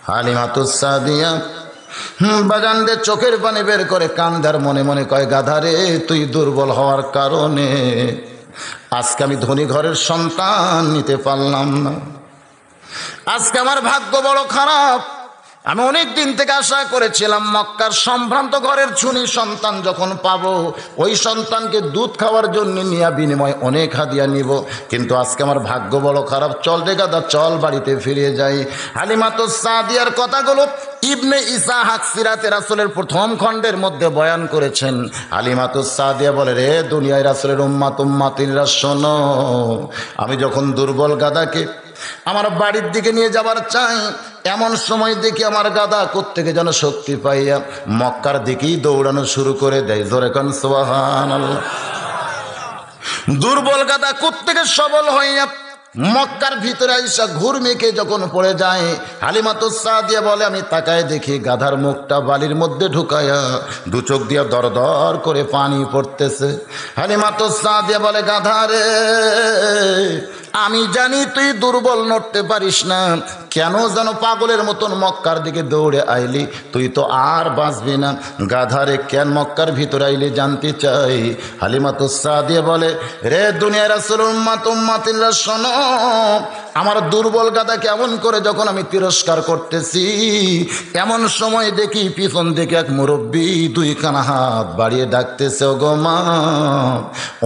হালিমাতুস সাদিয়া বাগানদে চোখের পানি বের করে কান্দার মনে মনে কয়, গাধারে তুই দুর্বল হওয়ার কারণে আজকে আমি ধনী ঘরের সন্তান নিতে পারলাম না। আজকে আমার ভাগ্য বড় খারাপ। আমি অনেক দিন থেকে আশা করেছিলাম মক্কার সম্ভ্রান্ত ঘরের ছুনি সন্তান যখন পাবো, ওই সন্তানকে দুধ খাওয়ার জন্য নিয়ে বিনিময় অনেক হাদিয়া নিব, কিন্তু আজকে আমার ভাগ্য বড় খারাপ। চল রে গাদা, চল বাড়িতে ফিরে যাই। হালিমাতুস সাদিয়ার কথাগুলো ইবনে ইসহাক সিরাতে রাসূলের প্রথম খণ্ডের মধ্যে বয়ান করেছেন। হালিমাতুস সাদিয়া বলে, রে দুনিয়ায় রাসূলের উম্মাতিরা শোনো, আমি যখন দুর্বল গাদাকে আমার বাড়ির দিকে নিয়ে যাবার চাই, এমন সময় দেখি আমার গাদা কোত্থেকে যেন শক্তি পাইয়া মক্কার দিকেই দৌড়ানো শুরু করে দেয়। জোরে কান সুবহানাল্লাহ। দুর্বল গাদা কোত্থেকে সবল হইয়া মক্কার ভিতরে আইসা ঘুরমেকে যখন পড়ে যায়, হালিমাতুস সাদিয়া বলে, আমি তাকায় দেখি গাধার মুখটা বালির মধ্যে ঢুকায়া দু চোখ দিয়া দর দর করে পানি পড়তেছে। হালিমাতুস সাদিয়া বলে, গাধারে আমি জানি তুই দুর্বল, নড়তে পারিস না, কেন যেন পাগলের মতন মক্কার দিকে দৌড়ে আইলি, তুই তো আর বাঁচবি না। গাধারে কেন মক্কার ভিতরে আইলি জানতে চাই। হালিমাতুস সাদিয়া বলে, রে দুনিয়ার রাসূল উম্মাতিরা শোনো, আমার দুর্বল গাদা কেমন করে যখন আমি তিরস্কার করতেছি, এমন সময় দেখি পিছন থেকে এক মুরব্বী দুই কানা হাত বাড়িয়ে ডাকতেছে, ও গো মা,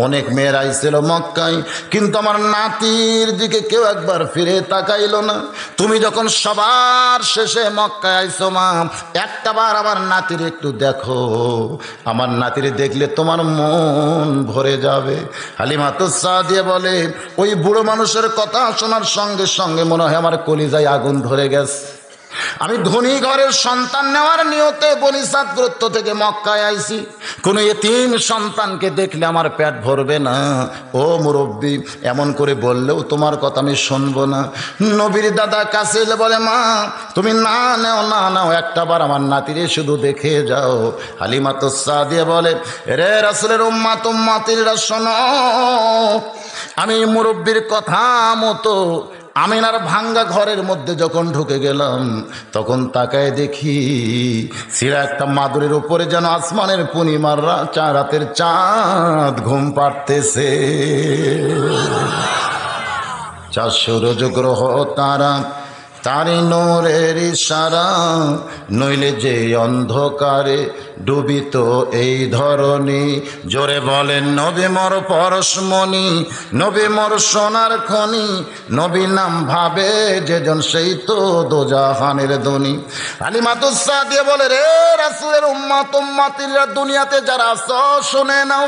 অনেক মেয়ের আইছিল মক্কায়, কিন্তু আমার নাতির দিকে কেউ একবার ফিরে তাকাইল না। তুমি যখন সবার শেষে মক্কায় আইছো মা, একটাবার আমার নাতির একটু দেখো, আমার নাতির দেখলে তোমার মন ভরে যাবে। হালিমাতুস সাদিয়া বলে, ওই বুড়ো মানুষের কথা শোনার সঙ্গে সঙ্গে মনে হয় আমার কলিজায় আগুন ধরে গেছে। আমি ধনী ঘরের সন্তান নেওয়ার নিয়তে বনি সাদ গোত্র থেকে মক্কায় আইছি, কোন এতিম সন্তানকে দেখলে আমার পেট ভরবে না। ও মুরব্বী, এমন করে বললেও তোমার কথা আমি শুনবো না। নবীর দাদা কাছে এলে বলে, মা তুমি না নাও, একটাবার আমার নাতিরে শুধু দেখে যাও। হালিমাতুস সাদিয়া বলে, রে রাসূলের উম্মাতিরা শোনো, আমি মুরব্বীর কথা মতো আমিনার ভাঙ্গা ঘরের মধ্যে যখন ঢুকে গেলাম, তখন তাকায় দেখি সিরা একটা মাদুরের উপরে যেন আসমানের পূর্ণিমার রাতের চাঁদ ঘুম পাড়তেছে। 400 রজগ্রহ তারা, তারি নূরের ইশারা, নইলে যে অন্ধকারে ডুবিত এই ধরনী। জোরে বলেন নবী মোর পরশমণি, নবী মোর সোনার খনি, নবী নাম ভাবে যেজন সেই তো দোজাহানের ধনী। হালিমাতুস সাদিয়া বলে, রে রাসূলের উম্মাতিরা দুনিয়াতে যারা আছো শুনে নাও,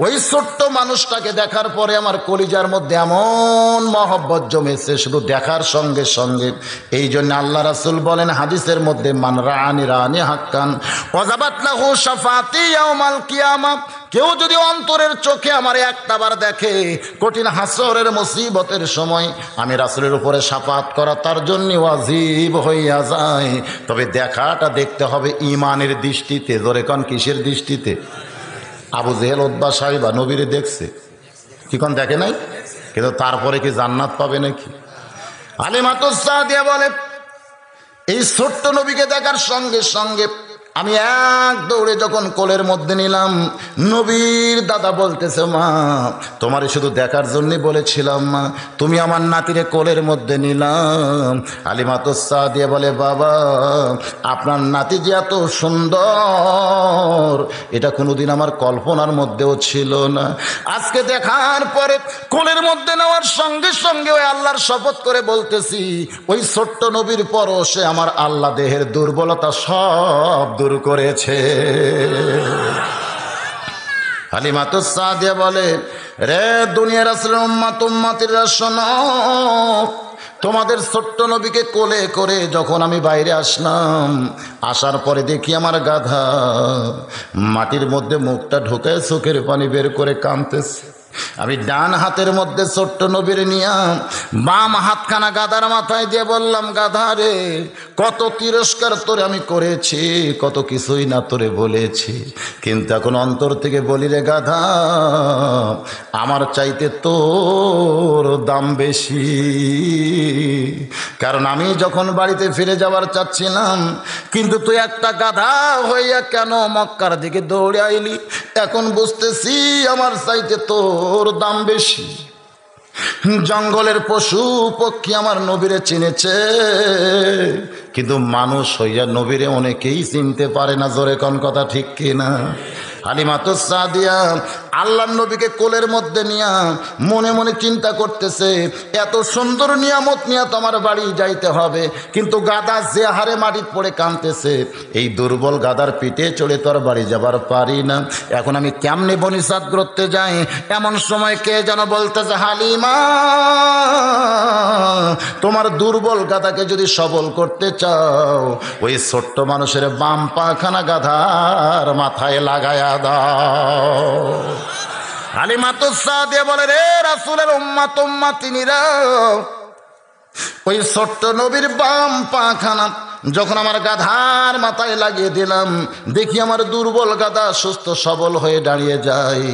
ওই ছোট্ট মানুষটাকে দেখার পরে আমার কলিজার মধ্যে এমন মহব্বত জমেছে শুধু দেখার সঙ্গে সঙ্গে। এই জন্য আল্লাহ রাসূল বলেন হাদিসের মধ্যে, মান রাআনি হাক্কান ওয়াজাবাত লাহু শাফাতি ইয়াউমাল কিয়ামা, কেউ যদি অন্তরের চোখে আমার একটাবার দেখে, কঠিন হাসরের মুসিবতের সময় আমি রাসূলের উপরে শাফাত করা তার জন্য ওয়াজিব হইয়া যায়। তবে দেখাটা দেখতে হবে ঈমানের দৃষ্টিতে। জোরে কোন কিসের দৃষ্টিতে? আবু জেহেল উতবা সাইবা নবীরে দেখছে, কি কোন দেখে নাই, কিন্তু তারপরে কি জান্নাত পাবে নাকি? হালিমাতুস সাদিয়া বলে, এই ছোট্ট নবীকে দেখার সঙ্গে সঙ্গে আমি এক দৌড়ে যখন কোলের মধ্যে নিলাম, নবীর দাদা বলতেছে, মা তোমারে শুধু দেখার জন্যই বলেছিলাম মা, তুমি আমার নাতিরে কোলের মধ্যে নিলাম। হালিমাতুস সাদিয়া বলে, বাবা আপনার নাতি যে এত সুন্দর এটা কোনোদিন আমার কল্পনার মধ্যেও ছিল না। আজকে দেখার পরে কোলের মধ্যে নেওয়ার সঙ্গে সঙ্গে ওই আল্লাহর শপথ করে বলতেছি, ওই ছোট্ট নবীর পরশে আমার আল্লাহ দেহের দুর্বলতা সব দূর করেছে। হালিমাতুস সাদিয়া বলে, রে দুনিয়ার রাসূলের উম্মাতিরা শোনো, তোমাদের ছোট্ট নবীকে কোলে করে যখন আমি বাইরে আসলাম, আসার পরে দেখি আমার গাধা মাটির মধ্যে মুখটা ঢুকে চোখের পানি বের করে কাঁদতেছে। আমি ডান হাতের মধ্যে ছোট্ট নবীর নিয়া বাম হাতখানা গাধার মাথায় দিয়ে বললাম, গাধা রে, কত তিরস্কার তোরে আমি করেছি, কত কিছুই না তোরে বলেছি, কিন্তু এখন অন্তর থেকে বলি রে গাধা, আমার চাইতে তোর দাম বেশি। কারণ আমি যখন বাড়িতে ফিরে যাওয়ার চাচ্ছিলাম, কিন্তু তুই একটা গাধা হইয়া কেন মক্কার দিকে দৌড়ে আইলি, এখন বুঝতেছি আমার চাইতে তোর দাম বেশি। জঙ্গলের পশু পক্ষী আমার নবীরে চিনেছে, কিন্তু মানুষ হইয়া নবীরে অনেকেই চিনতে পারে না। জোরে কোন কথা ঠিক কিনা? হালিমাতুস সাদিয়া আল্লাহর নবীকে কোলের মধ্যে নিয়া মনে মনে চিন্তা করতেছে, এত সুন্দর নিয়ামত নিয়ে তো আমার বাড়ি যাইতে হবে, কিন্তু গাদা যে হারে মাটির পড়ে কাঁদতেছে, এই দুর্বল গাদার পিঠে চড়ে তো আর বাড়ি যাবার পারি না। এখন আমি কেমনে বনিসাত করতে যাই? এমন সময় কে যেন বলতেছে, হালিমা, তোমার দুর্বল গাদাকে যদি সবল করতে চাও, ওই ছোট্ট মানুষের বাম পাখানা গাধার মাথায় লাগায়া দাও। হালিমাতুস সাদিয়া বলে, রে রাসূলের উম্মত উম্মাতিনীরা, ওই ছোট্ট নবীর বাম পাখানা যখন আমার গাধার মাথায় লাগিয়ে দিলাম, দেখি আমার দুর্বল গাধা সুস্থ সবল হয়ে দাঁড়িয়ে যায়।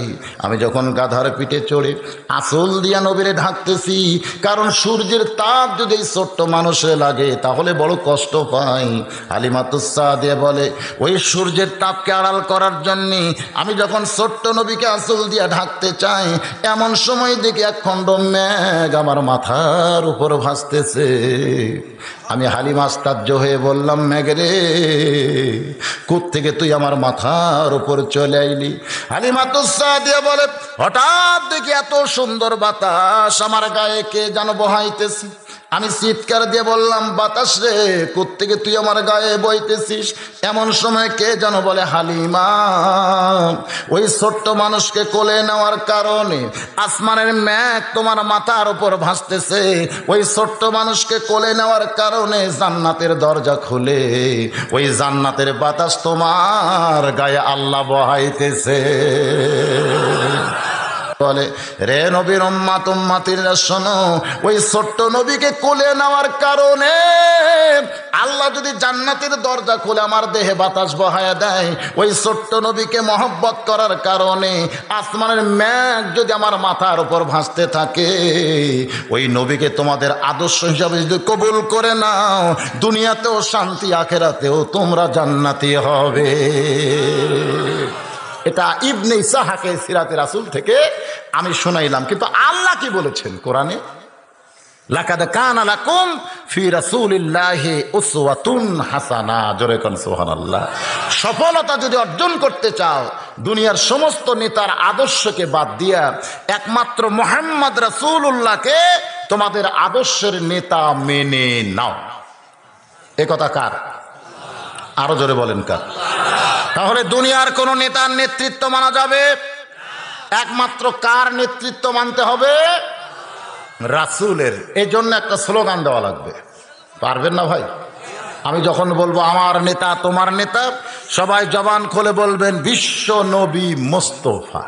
আমি যখন গাধার পিঠে চড়ে আঁচল দিয়া নবীরে ঢাকতেছি, কারণ সূর্যের তাপ যদি এই ছোট্ট মানুষে লাগে তাহলে বড় কষ্ট পায়। হালিমাতুস সাদিয়া বলে, ওই সূর্যের তাপকে আড়াল করার জন্যে আমি যখন ছোট্ট নবীকে আঁচল দিয়া ঢাকতে চাই, এমন সময় দেখি এক খণ্ড মেঘ আমার মাথার উপর ভাসতেছে। আমি হালিমা আশ্চর্য হয়ে বললাম, মেঘরে, কোত্থেকে তুই আমার মাথার উপর চলে আইলি? হালিমাতুস সাদিয়া বলে, হঠাৎ দেখি এত সুন্দর বাতাস আমার গায়ে কে যেন বহাইতেছে। আমি চিৎকার দিয়ে বললাম, বাতাস রে, কোত্থেকে তুই আমার গায়ে বইতেছিস? এমন সময় কে যেন বলে, হালিমা, ওই ছোট্ট মানুষকে কোলে নেওয়ার কারণে আসমানের মেঘ তোমার মাথার উপর ভাসতেছে। ওই ছোট্ট মানুষকে কোলে নেওয়ার কারণে জান্নাতের দরজা খুলে ওই জান্নাতের বাতাস তোমার গায়ে আল্লাহ বহাইতেছে। বলে, রে নবীর উম্মত উম্মাতিরা শোনো, ওই ছোট্ট নবীকে কোলে নেওয়ার কারণে আল্লাহ যদি জান্নাতের দরজা খুলে আমার দেহে বাতাস বহায়া দেয়, ওই ছোট্ট নবীকে মহব্বত করার কারণে আসমানের মেঘ যদি আমার মাথার উপর ভাসতে থাকে, ওই নবীকে তোমাদের আদর্শ হিসাবে যদি কবুল করে নাও, দুনিয়াতেও শান্তি, আখেরাতেও তোমরা জান্নাতি হবে। এটা ইবনে ইসহাকের সিরাতে রাসূল থেকে আমি শুনাইলাম। কিন্তু আল্লাহ কি বলেছেন কোরআনে? লাকাদ কানা লাকুম ফি রাসূলিল্লাহি উসওয়াতুন হাসানা। জোরে কোন সুবহানাল্লাহ। সফলতা যদি অর্জন করতে চাও, দুনিয়ার সমস্ত নেতার আদর্শকে বাদ দিয়া একমাত্র মুহাম্মদ রাসূলুল্লাহকে তোমাদের আদর্শের নেতা মেনে নাও। এ কথা কার? আরো জোরে বলেন কার? তাহলে দুনিয়ার কোন নেতার নেতৃত্ব মানা যাবে? একমাত্র কার নেতৃত্ব মানতে হবে? রাসূলের। এই জন্য একটা স্লোগান দেওয়া লাগবে। পারবেন না ভাই? আমি যখন বলবো আমার নেতা তোমার নেতা, সবাই জবান খুলে বলবেন, বিশ্ব নবী মোস্তফা।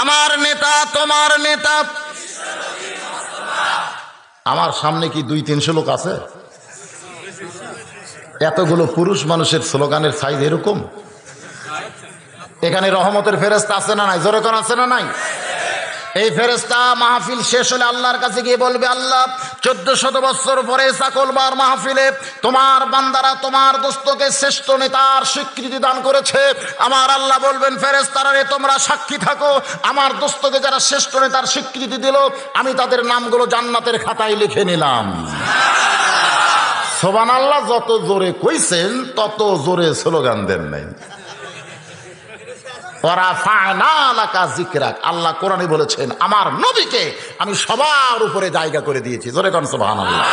আমার নেতা তোমার নেতা। আমার সামনে কি 200-300 লোক আছে? এতগুলো পুরুষ মানুষের স্লোগানের সাইজ এরকম? এখানে রহমতের ফেরেশতা আছে না নাই? জোরে কোন আছে না নাই? এই ফেরেশতা মাহফিল শেষ হলে আল্লাহর কাছে গিয়ে বলবে, আল্লাহ, 1400 বছর পরে সাকলবার মাহফিলে তোমার বান্দারা তোমার দোস্তকে শ্রেষ্ঠ নেতার স্বীকৃতি দান করেছে। আমার আল্লাহ বলবেন, ফেরেশতারা রে, তোমরা সাক্ষী থাকো, আমার দোস্তকে যারা শ্রেষ্ঠ নেতার স্বীকৃতি দিল, আমি তাদের নামগুলো জান্নাতের খাতায় লিখে নিলাম। সুবহানাল্লাহ। যত জোরে কইছেন তত জোরে স্লোগান দেন নাই। আল্লাহ কোরআনে বলেছেন, আমার নবীকে আমি সবার উপরে জায়গা করে দিয়েছি। জোরে কোন সুবহানাল্লাহ।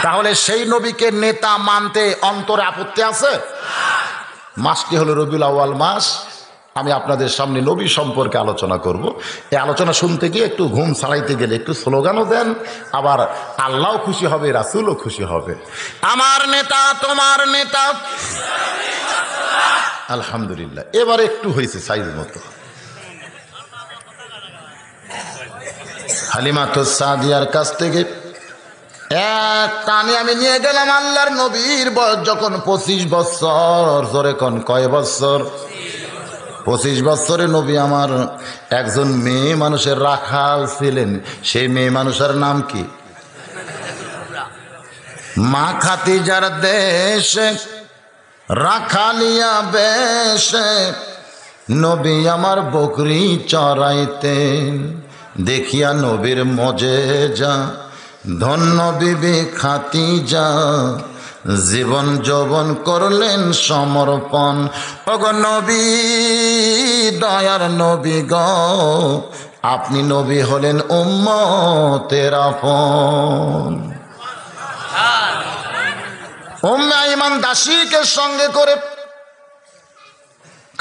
তাহলে সেই নবীকে নেতা মানতে অন্তরে আপত্তি আছে? মাসটি হলো রবিউল আউয়াল মাস। আমি আপনাদের সামনে নবী সম্পর্কে আলোচনা করব। এই আলোচনা শুনতে গিয়ে একটু ঘুম ছাড়াইতে গেলে একটু স্লোগানও দেন, আবার আল্লাহও খুশি হবে, রাসূলও খুশি হবে। আমার নেতা তোমার নেতা। আলহামদুলিল্লাহ, এবার একটু হয়েছে সাইজ মতো। হালিমাতুস সাদিয়ার কাছ থেকে এক টানে আমি নিয়ে গেলাম আল্লাহর নবীর বয়স যখন 25 বছর। জোরে কোন কয় বছর? 25 বছরে নবী আমার একজন মেয়ে মানুষের রাখাল ছিলেন। সেই মেয়ে মানুষের নাম কি? মা খাদিজার দেশে রাখালিয়া বেশে নবী আমার বকরি চড়াইতেন। দেখিয়া নবীর মজেজা ধন্য বিবি খাদিজা জীবন যৌবন করলেন সমর্পণ। ওগো নবী দয়ার নবী গো, আপনি নবী হলেন উম্মতের আপন। উম্মে আইমান দাসীকে সঙ্গে করে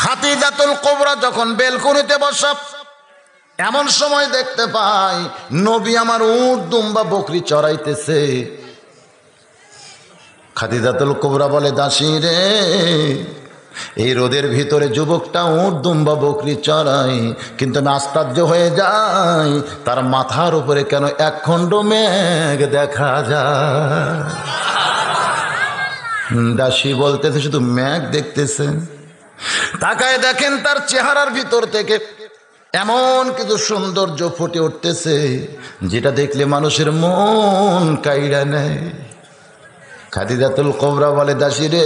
খাদিজাতুল কুবরা যখন বেলকুনিতে বসা, এমন সময় দেখতে পাই নবী আমার উট দুম্বা বকরি চড়াইতেছে। খাদিজাতুল কুবরা বলে, দাসী রে, এই রোদের ভিতরে যুবকটা উট দুম্বা বকরি চড়াই, কিন্তু আমি আশ্চর্য হয়ে যাই তার মাথার উপরে কেন একখণ্ড মেঘ দেখা যায়। দাসী বলতেছে, শুধু মেঘ দেখতেছেন? তাকায় দেখেন তার চেহারার ভিতর থেকে এমন কিছু সৌন্দর্য ফুটে উঠতেছে যেটা দেখলে মানুষের মন কাইড়া নেয়। খাদিজাতুল কুবরা বলে, দাসী রে,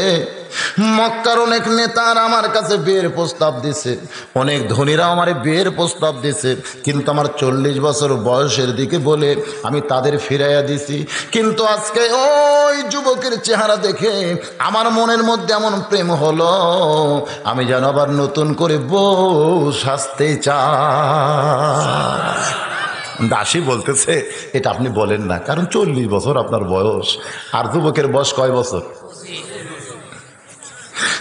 মক্কার অনেক নেতার আমার কাছে বিয়ের প্রস্তাব দিছে, অনেক ধনীরা আমার বিয়ের প্রস্তাব দিছে, কিন্তু আমার 40 বছর বয়সের দিকে বলে আমি তাদের ফিরাইয়া দিছি। কিন্তু আজকে ওই যুবকের চেহারা দেখে আমার মনের মধ্যে এমন প্রেম হলো, আমি যেন আবার নতুন করে বউ সাজতে চাই। দাসী বলতেছে, এটা আপনি বলেন না, কারণ 40 বছর আপনার বয়স, আর যুবকের বয়স কয় বছর?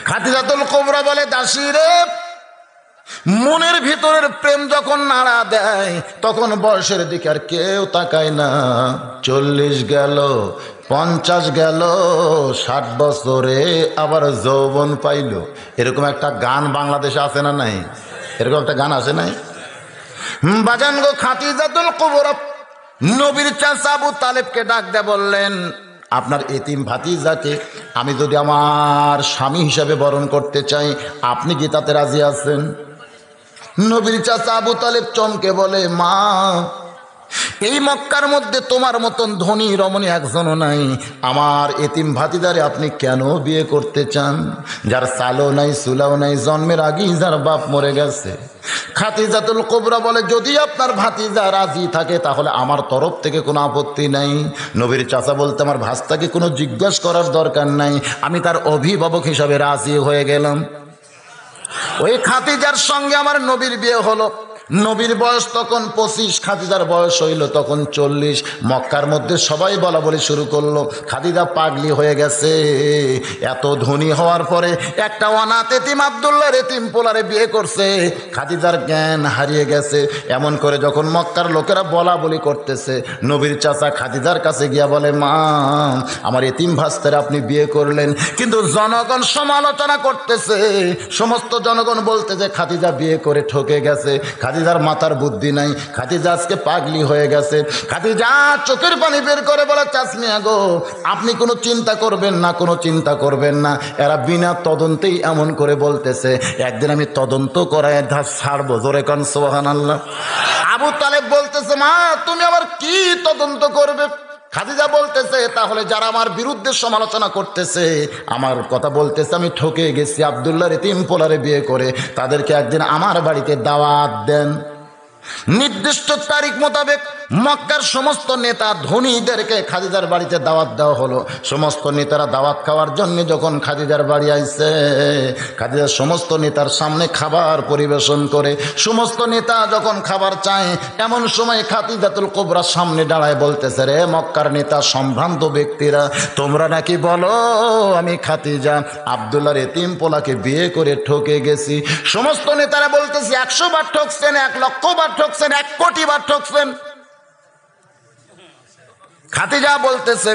খাদিজাতুল কুবরা বলে, দাসী রে, মনের ভিতরের প্রেম যখন নাড়া দেয় তখন বয়সের দিকে আর কেউ তাকায় না। 40 গেল, 50 গেল, 60 বছরে আবার যৌবন পাইল। এরকম একটা গান বাংলাদেশে আছে না নাই? এরকম একটা গান আছে নাই? বাজান গো, খাদিজাতুল কুবরা নবীর চাচা আবু তালেবকে ডাক দিয়ে বললেন, আপনার এতিম ভাতিজাকে আমি যদি আমার স্বামী হিসাবে বরণ করতে চাই, আপনি কি তাতে রাজি আছেন? নবীর চাচা আবু তালেব চমকে বলে, মা, এই মক্কার মধ্যে তোমার মতন ধনী রমণী একজনও নাই, আমার এতিম ভাতিজারে আপনি কেন বিয়ে করতে চান, যার চালও নাই চুলাও নাই, জন্মের আগেই যার বাপ মরে গেছে? খাদিজাতুল কুবরা বলে, যদি আপনার ভাতিজা রাজি থাকে তাহলে আমার তরফ থেকে কোনো আপত্তি নাই। নবীর চাচা বলতে, আমার ভাস্তাকে কোনো জিজ্ঞাসা করার দরকার নাই, আমি তার অভিভাবক হিসাবে রাজি হয়ে গেলাম। ওই খাদিজার সঙ্গে আমার নবীর বিয়ে হলো। নবীর বয়স তখন 25, খাদিজার বয়স হইল তখন 40। মক্কার মধ্যে সবাই বলা বলি শুরু করলো, খাদিজা পাগলি হয়ে গেছে। এত ধনী হওয়ার পরে একটা অনাথ এতিম আব্দুল্লাহর এতিম পোলারে বিয়ে করছে, খাদিজার জ্ঞান হারিয়ে গেছে। এমন করে যখন মক্কার লোকেরা বলা বলি করতেছে, নবীর চাচা খাদিজার কাছে গিয়া বলে, মা, আমার এতিম ভাস্তারে আপনি বিয়ে করলেন, কিন্তু জনগণ সমালোচনা করতেছে, সমস্ত জনগণ বলতেছে খাদিজা বিয়ে করে ঠকে গেছে, খাদিজার মাথার বুদ্ধি নাই, খাদিজা আজকে পাগলি হয়ে গেছে। খাদিজা চোখের পানি বের করে বলে, চাচমিয়া গো, আপনি কোনো চিন্তা করবেন না, কোনো চিন্তা করবেন না, এরা বিনা তদন্তেই এমন করে বলতেছে, একদিন আমি তদন্ত করায় ধার ছাড়বো। জোরে কান সুবহানাল্লাহ। আবু তালেব বলতেছে, মা, তুমি আবার কি তদন্ত করবে? খাদিজা বলতেছে, তাহলে যারা আমার বিরুদ্ধে সমালোচনা করতেছে, আমার কথা বলতেছে আমি ঠকে গেছি আব্দুল্লাহর এতিম পোলারে বিয়ে করে, তাদেরকে একদিন আমার বাড়িতে দাওয়াত দেন। নির্দিষ্ট তারিখ মোতাবেক মক্কার সমস্ত নেতা ধনীদেরকে খাদিজার বাড়িতে দাওয়াত দেওয়া হলো। সমস্ত নেতারা দাওয়াত খাওয়ার জন্য যখন খাদিজার বাড়ি আইছে, খাদিজার সমস্ত নেতার সামনে খাবার পরিবেশন করে, সমস্ত নেতা যখন খাবার চায়, এমন সময় খাদিজাতুল কুবরা সামনে দাঁড়ায় বলতেছে, রে মক্কার নেতা সম্ভ্রান্ত ব্যক্তিরা, তোমরা নাকি বলো আমি খাদিজা আব্দুল্লাহর এতিম পোলাকে বিয়ে করে ঠকে গেছি। সমস্ত নেতারা বলতেছে, 100 বার ঠকছেন, 1 লক্ষ বার ঠকছেন, 1 কোটি বার ঠকছেন। খাদিজা বলতেছে,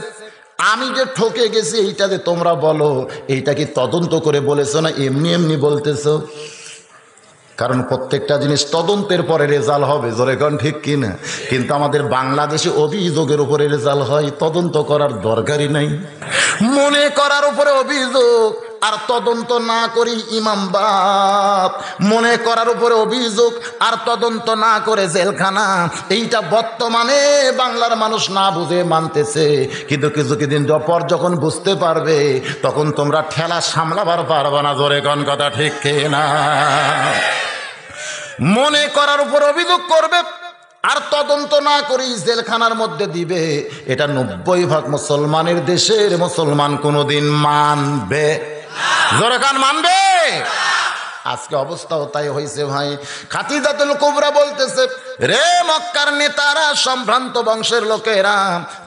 আমি যে ঠকে গেছি এইটা যে তোমরা বলো, এইটা কি তদন্ত করে বলেছো না এমনি এমনি বলতেছো? কারণ প্রত্যেকটা জিনিস তদন্তের পরে রেজাল্ট হবে, জোরে কোন ঠিক কিনা? কিন্তু আমাদের বাংলাদেশে অভিযোগের উপরে রেজাল্ট হয়, তদন্ত করার দরকারই নাই। মনে করার উপরে অভিযোগ আর তদন্ত না করি ইমাম বাপ, মনে করার উপরে অভিযোগ আর তদন্ত না করে জেলখানা। এইটা বর্তমানে বাংলার মানুষ না বুঝে মানতেছে, কিন্তু কিছুদিন পর যখন বুঝতে পারবে তখন তোমরা ঠেলা সামলাবার পারবে না, জোরে কোন কথা ঠিক কিনা? মনে করার উপর অভিযোগ করবে আর তদন্ত না করেই জেলখানার মধ্যে দিবে, এটা 90% মুসলমানের দেশের মুসলমান কোনোদিন মানবে? জোরে কান মানবে? আজকে অবস্থাও তাই হয়েছে ভাই। খাদিজাতুল কুবরা বলতেছে, রে মক্কার নেতারা, সম্ভ্রান্ত বংশের লোকেরা,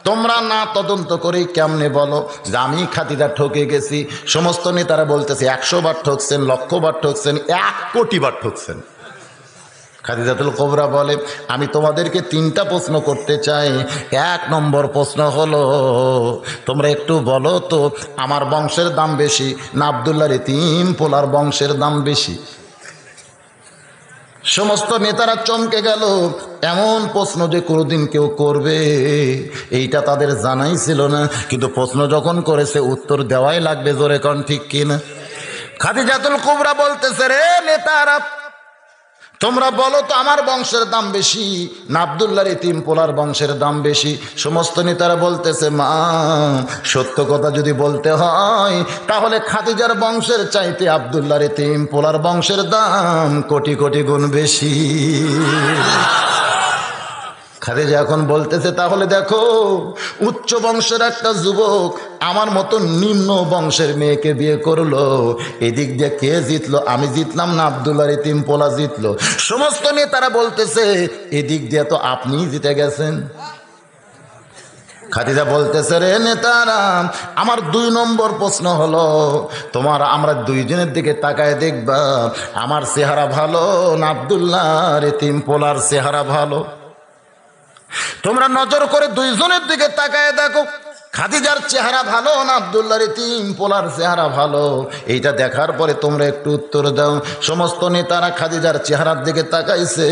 তোমরা না তদন্ত করে কেমনে বলো যে আমি খাদিজা ঠকে গেছি? সমস্ত নেতারা বলতেছে 100 বার ঠকছেন, 1,00,000 বার ঠকছেন, 1 কোটি বার ঠকছেন। খাদিজাতুল কুবরা বলে, আমি তোমাদেরকে 3টা প্রশ্ন করতে চাই। 1 নম্বর প্রশ্ন হলো, তোমরা একটু বলো তো আমার বংশের দাম বেশি না আব্দুল্লাহর এতিম পোলার বংশের দাম বেশি? সমস্ত নেতারা চমকে গেল। এমন প্রশ্ন যে কোনোদিন কেউ করবে এইটা তাদের জানাই ছিল না, কিন্তু প্রশ্ন যখন করেছে উত্তর দেওয়াই লাগবে, জোরে কোন ঠিক কিনা? খাদিজাতুল কুবরা বলতেছে, রে নেতারা, তোমরা বলো তো আমার বংশের দাম বেশি না আব্দুল্লাহর এতিম পোলার বংশের দাম বেশি? সমস্ত নেতারা বলতেছে, মা সত্য কথা যদি বলতে হয় তাহলে খাদিজার বংশের চাইতে আব্দুল্লাহর এতিম পোলার বংশের দাম কোটি কোটি গুণ বেশি। খাদিজা এখন বলতেছে, তাহলে দেখো উচ্চ বংশের একটা যুবক আমার মতো নিম্ন বংশের মেয়েকে বিয়ে করলো, এদিক দিয়ে কে জিতলো? আমি জিতলাম না আব্দুল্লাহর এতিম পোলা জিতলো? সমস্ত নেতারা বলতেছে, এদিক দিয়ে তো আপনিই জিতে গেছেন। খাদিজা বলতেছে, রে নেতারা, আমার 2 নম্বর প্রশ্ন হলো, আমরা 2 জনের দিকে তাকায় দেখবা আমার চেহারা ভালো না আব্দুল্লাহর এতিম পোলার চেহারা ভালো? তোমরা নজর করে 2 জনের দিকে তাকায় দেখো, খাদিজার চেহারা ভালো না আব্দুল্লাহর এতিম পোলার চেহারা ভালো? এইটা দেখার পরে তোমরা একটু উত্তর দাও। সমস্ত নেতারা খাদিজার চেহারার দিকে তাকাইছে,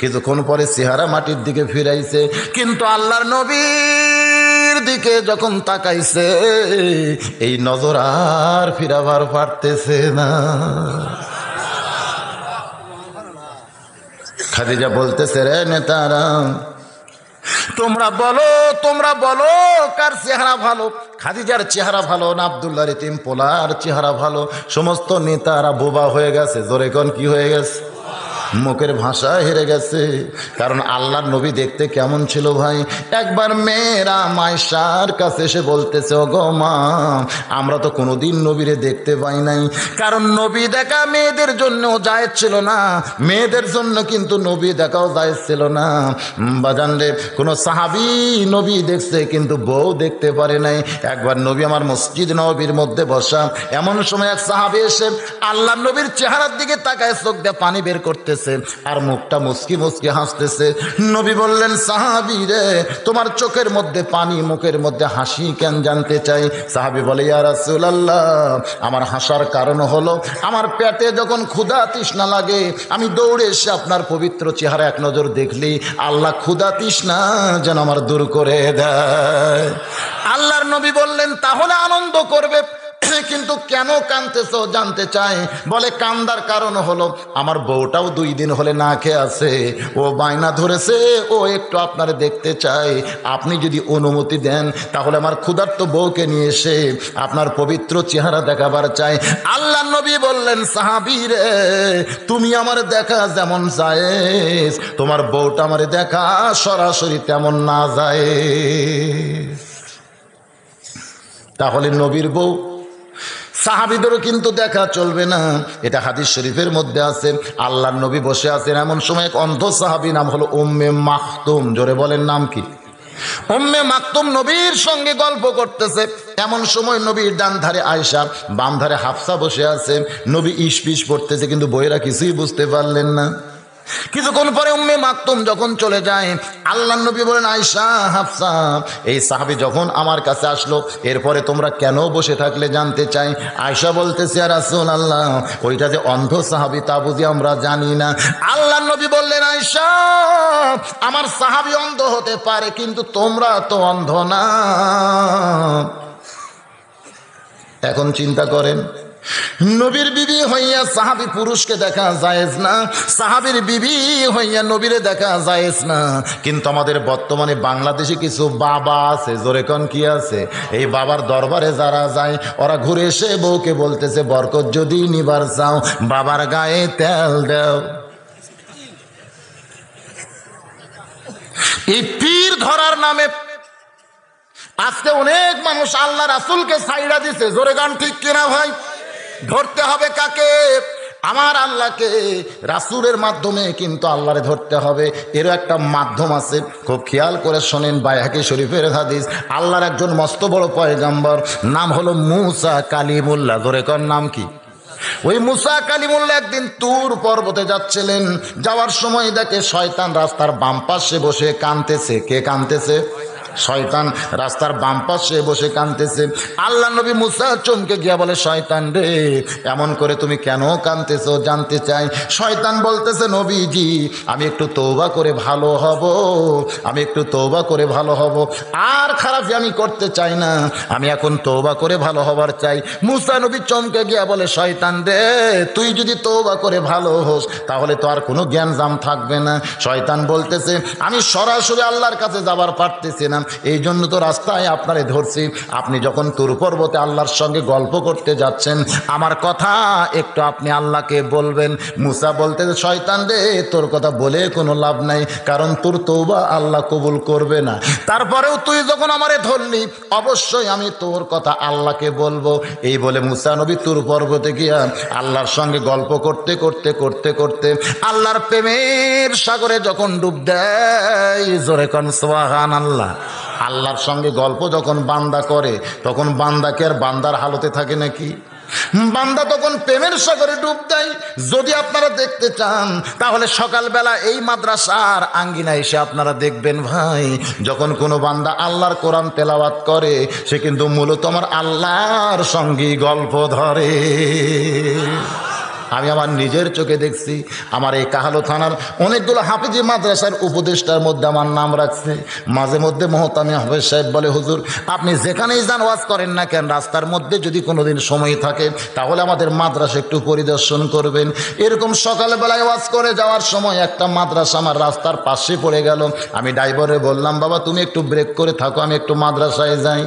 কিছুক্ষণ পরে চেহারা মাটির দিকে ফিরাইছে, কিন্তু আল্লাহর নবীর দিকে যখন তাকাইছে এই নজর আর ফিরাবার পারতেছে না। খাদিজা বলতেছে, রে নেতারা, তোমরা বলো কার চেহারা ভালো, খাদিজার চেহারা ভালো না আব্দুল্লাহর এতিম পোলার চেহারা ভালো? সমস্ত নেতারা বোবা হয়ে গেছে, জোরে কোন কি হয়ে গেছে? মুখের ভাষা হেরে গেছে। কারণ আল্লাহর নবী দেখতে কেমন ছিল ভাই? একবার মেয়েরা মায়েশার কাছে এসে বলতেছে, ও গো মা, আমরা তো কোনোদিন নবীরে দেখতে পাই নাই। কারণ নবী দেখা মেয়েদের জন্য জায়েজ ছিল না, মেয়েদের জন্য কিন্তু নবী দেখাও জায়েজ ছিল না। বাজান রে, কোনো সাহাবী নবী দেখছে কিন্তু বউ দেখতে পারে নাই। একবার নবী আমার মসজিদ নববীর মধ্যে বসা, এমন সময় এক সাহাবী এসে আল্লাহর নবীর চেহারার দিকে তাকায় চোখ দিয়ে পানি বের করতেছে আর মুখটা মুচকি মুচকি হাসতেছে। নবী বললেন, সাহাবী রে, তোমার চোখের মধ্যে পানি, মুখের মধ্যে হাসি কেন জানতে চাই? সাহাবী বলে, ইয়া রাসূলুল্লাহ, আমার হাসার কারণ হলো আমার পেটে যখন ক্ষুধা তৃষ্ণা লাগে আমি দৌড়ে এসে আপনার পবিত্র চেহারা এক নজর দেখলি আল্লাহ ক্ষুধা তৃষ্ণা যেন আমার দূর করে দেয়। আল্লাহর নবী বললেন, তাহলে আনন্দ করবে, কিন্তু কেন কাঁদতেছো জানতে চাই? বলে, কান্দার কারণ হলো আমার বউটাও 2 দিন হলে না খেয়ে আছে, ও বায়না ধরেছে ও একটু আপনার দেখতে চাই। আপনি যদি অনুমতি দেন তাহলে আমার ক্ষুধার্ত বউকে নিয়ে এসে আপনার পবিত্র চেহারা দেখাবার চাই। আল্লাহ নবী বললেন, সাহাবী রে, তুমি আমার দেখা যেমন জায়েজ, তোমার বউটা আমার দেখা সরাসরি তেমন না জায়েজ। তাহলে নবীর বউ সাহাবীদেরও কিন্তু দেখা চলবে না, এটা হাদিস শরীফের মধ্যে আছে। আল্লাহর নবী বসে আছেন, এমন সময় এক অন্ধ সাহাবী, নাম হলো উম্মে মাকতুম, জোরে বলেন নাম কি? উম্মে মাকতুম নবীর সঙ্গে গল্প করতেছে। এমন সময় নবীর ডান ধারে আয়েশা, বাম ধারে হাফসা বসে আছে। নবী ইশপিশ পড়তেছে, কিন্তু বইয়েরা কিছুই বুঝতে পারলেন না। কিছুক্ষণ পরে উম্মে মাকতুম যখন চলে যায়, আল্লাহর নবী বলেন, আয়েশা, হাফসা, এই সাহাবী যখন আমার কাছে আসলো, এরপরে তোমরা কেন বসে থাকলে জানতে চাই। আয়েশা বলতেছে, ইয়া রাসূলুল্লাহ, ওইটা যে অন্ধ সাহাবী তা বুঝি আমরা জানি না। আল্লাহর নবী বললেন, আয়েশা, আমার সাহাবী অন্ধ হতে পারে, কিন্তু তোমরা তো অন্ধ না। এখন চিন্তা করেন, নবীর বিবি হইয়া সাহাবী পুরুষকে দেখা জায়েজ না, সাহাবীর বিবি হইয়া নবীরে দেখা জায়েজ না। কিন্তু আমাদের বর্তমানে বাংলাদেশে কিছু বাবা আছে, জোরে কোন কি আছে, এই বাবার দরবারে যারা যায়, ওরা ঘুরে এসে বউকে বলতেছে, বরকত যদি নিবার চাও বাবার গায়ে তেল দাও। এই পীর ধরার নামে আজকে অনেক মানুষ আল্লাহ রাসূলকে ছাইড়া দিছে, জোরে গান ঠিক কিনা ভাই? ধরতে হবে কাকে? আমার আল্লাহকে। রাসূলের মাধ্যমে কিন্তু আল্লাহরে ধরতে হবে। এরও একটা মাধ্যম আছে, খুব খেয়াল করে শোনেন, বাইহাকি শরীফের হাদিস। আল্লাহর একজন মস্ত বড় পয়গম্বর, নাম হলো মুসা কালিমুল্লাহ। ধরে কর নাম কি? ওই মুসা কালিমুল্লাহ একদিন তুর পর্বতে যাচ্ছিলেন, যাওয়ার সময় দেখে শয়তান রাস্তার বাম পাশে বসে কাঁদতেছে। কে কাঁদতেছে? শয়তান রাস্তার বাম পাশে বসে কাঁদতেছে। আল্লাহ নবী মুসা চমকে গিয়া বলে, শয়তান রে, এমন করে তুমি কেন কাঁদতেছো জানতে চাই। শয়তান বলতেছে, নবীজি, আমি একটু তওবা করে ভালো হব, আমি একটু তওবা করে ভালো হব, আর খারাপ আমি করতে চাই না, আমি এখন তওবা করে ভালো হবার চাই। মুসা নবী চমকে গিয়া বলে, শয়তান রে, তুই যদি তওবা করে ভালো হোস তাহলে তো আর কোনো জ্ঞান জাম থাকবে না। শয়তান বলতেছে, আমি সরাসরি আল্লাহর কাছে যাবার পারতেছি না, এই জন্য তো রাস্তায় আপনারে ধরছি। আপনি যখন তুর পর্বতে আল্লাহর সঙ্গে গল্প করতে যাচ্ছেন, আমার কথা একটু আপনি আল্লাহকে বলবেন। মুসা বলতেছে, শয়তান রে, তোর কথা বলে কোনো লাভ নাই, কারণ তোর তওবা আল্লাহ কবুল করবে না। তারপরেও তুই যখন আমারে ধরলি, অবশ্যই আমি তোর কথা আল্লাহকে বলবো। এই বলে মুসা নবী তুর পর্বতে গিয়া আল্লাহর সঙ্গে গল্প করতে করতে করতে করতে আল্লাহর প্রেমের সাগরে যখন ডুব দেয়, জোরে কোন সুবহানাল্লাহ। আল্লাহর সঙ্গে গল্প যখন বান্দা করে, তখন বান্দাকে আর বান্দার হালতে থাকে নাকি? বান্দা তখন প্রেমের সাগরে ডুব দেয়। যদি আপনারা দেখতে চান তাহলে সকালবেলা এই মাদ্রাসার আঙ্গিনায় এসে আপনারা দেখবেন ভাই, যখন কোনো বান্দা আল্লাহর কোরআন তেলাওয়াত করে, সে কিন্তু মূলত আমার আল্লাহর সঙ্গে গল্প ধরে। আমি আমার নিজের চোখে দেখছি। আমার এই কাহালো থানার অনেকগুলো হাফেজি মাদ্রাসার উপদেষ্টার মধ্যে আমার নাম রাখছে। মাঝে মধ্যে মহতামি হাফেজ সাহেব বলে, হুজুর, আপনি যেখানেই যান ওয়াজ করেন না কেন, রাস্তার মধ্যে যদি কোনোদিন সময় থাকে তাহলে আমাদের মাদ্রাসা একটু পরিদর্শন করবেন। এরকম সকালবেলায় ওয়াজ করে যাওয়ার সময় একটা মাদ্রাসা আমার রাস্তার পাশে পড়ে গেল। আমি ড্রাইভারে বললাম, বাবা তুমি একটু ব্রেক করে থাকো, আমি একটু মাদ্রাসায় যাই।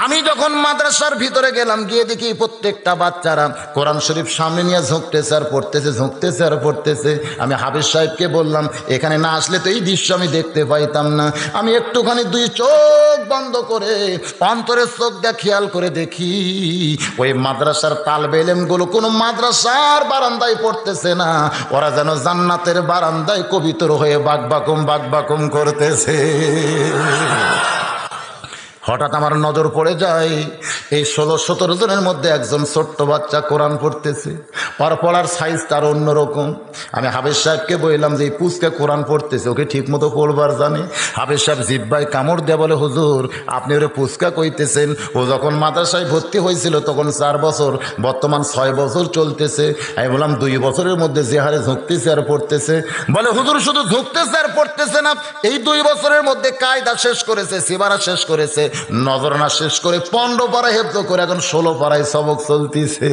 আমি যখন মাদ্রাসার ভিতরে গেলাম, গিয়ে দেখি প্রত্যেকটা বাচ্চারা কোরআন শরীফ সামনে নিয়ে ঝুঁকতেছে আর পড়তেছে, ঝুঁকতেছে আর পড়তেছে। আমি হাফেজ সাহেবকে বললাম, এখানে না আসলে তো এই দৃশ্য আমি দেখতে পাইতাম না। আমি একটুখানি দুই চোখ বন্ধ করে অন্তরের চোখ দিয়ে খেয়াল করে দেখি, ওই মাদ্রাসার তালবে ইলমগুলো কোনো মাদ্রাসার বারান্দায় পড়তেছে না, ওরা যেন জান্নাতের বারান্দায় কবিতর হয়ে বাকবাকুম করতেছে। হঠাৎ আমার নজর পড়ে যায়, এই 16-17 জনের মধ্যে একজন ছোট্ট বাচ্চা কোরআন পড়তেছে। পড়ার সাইজ তার অন্যরকম। আমি হাফেজ সাহেবকে বললাম যে এই পুচকা কোরআন পড়তেছে, ওকে ঠিক মতো পড়বার জানে? হাফেজ সাহেব জিব্বায় কামড় দেয়া বলে, হুজুর আপনি ওরে পুচকা কইতেছেন? ও যখন মাদ্রাসায় ভর্তি হয়েছিল তখন 4 বছর, বর্তমান 6 বছর চলতেছে। আমি বললাম 2 বছরের মধ্যে যে হারে ঝুঁকতেছে আর পড়তেছে। বলে, হুজুর শুধু ঝুঁকতেছে আর পড়তেছে না, এই 2 বছরের মধ্যে কায়দা শেষ করেছে, সিবারা শেষ করেছে, নজরানা শেষ করে 15 পারা হেফজ করে এখন 16 পারায় সবক চলতেছে।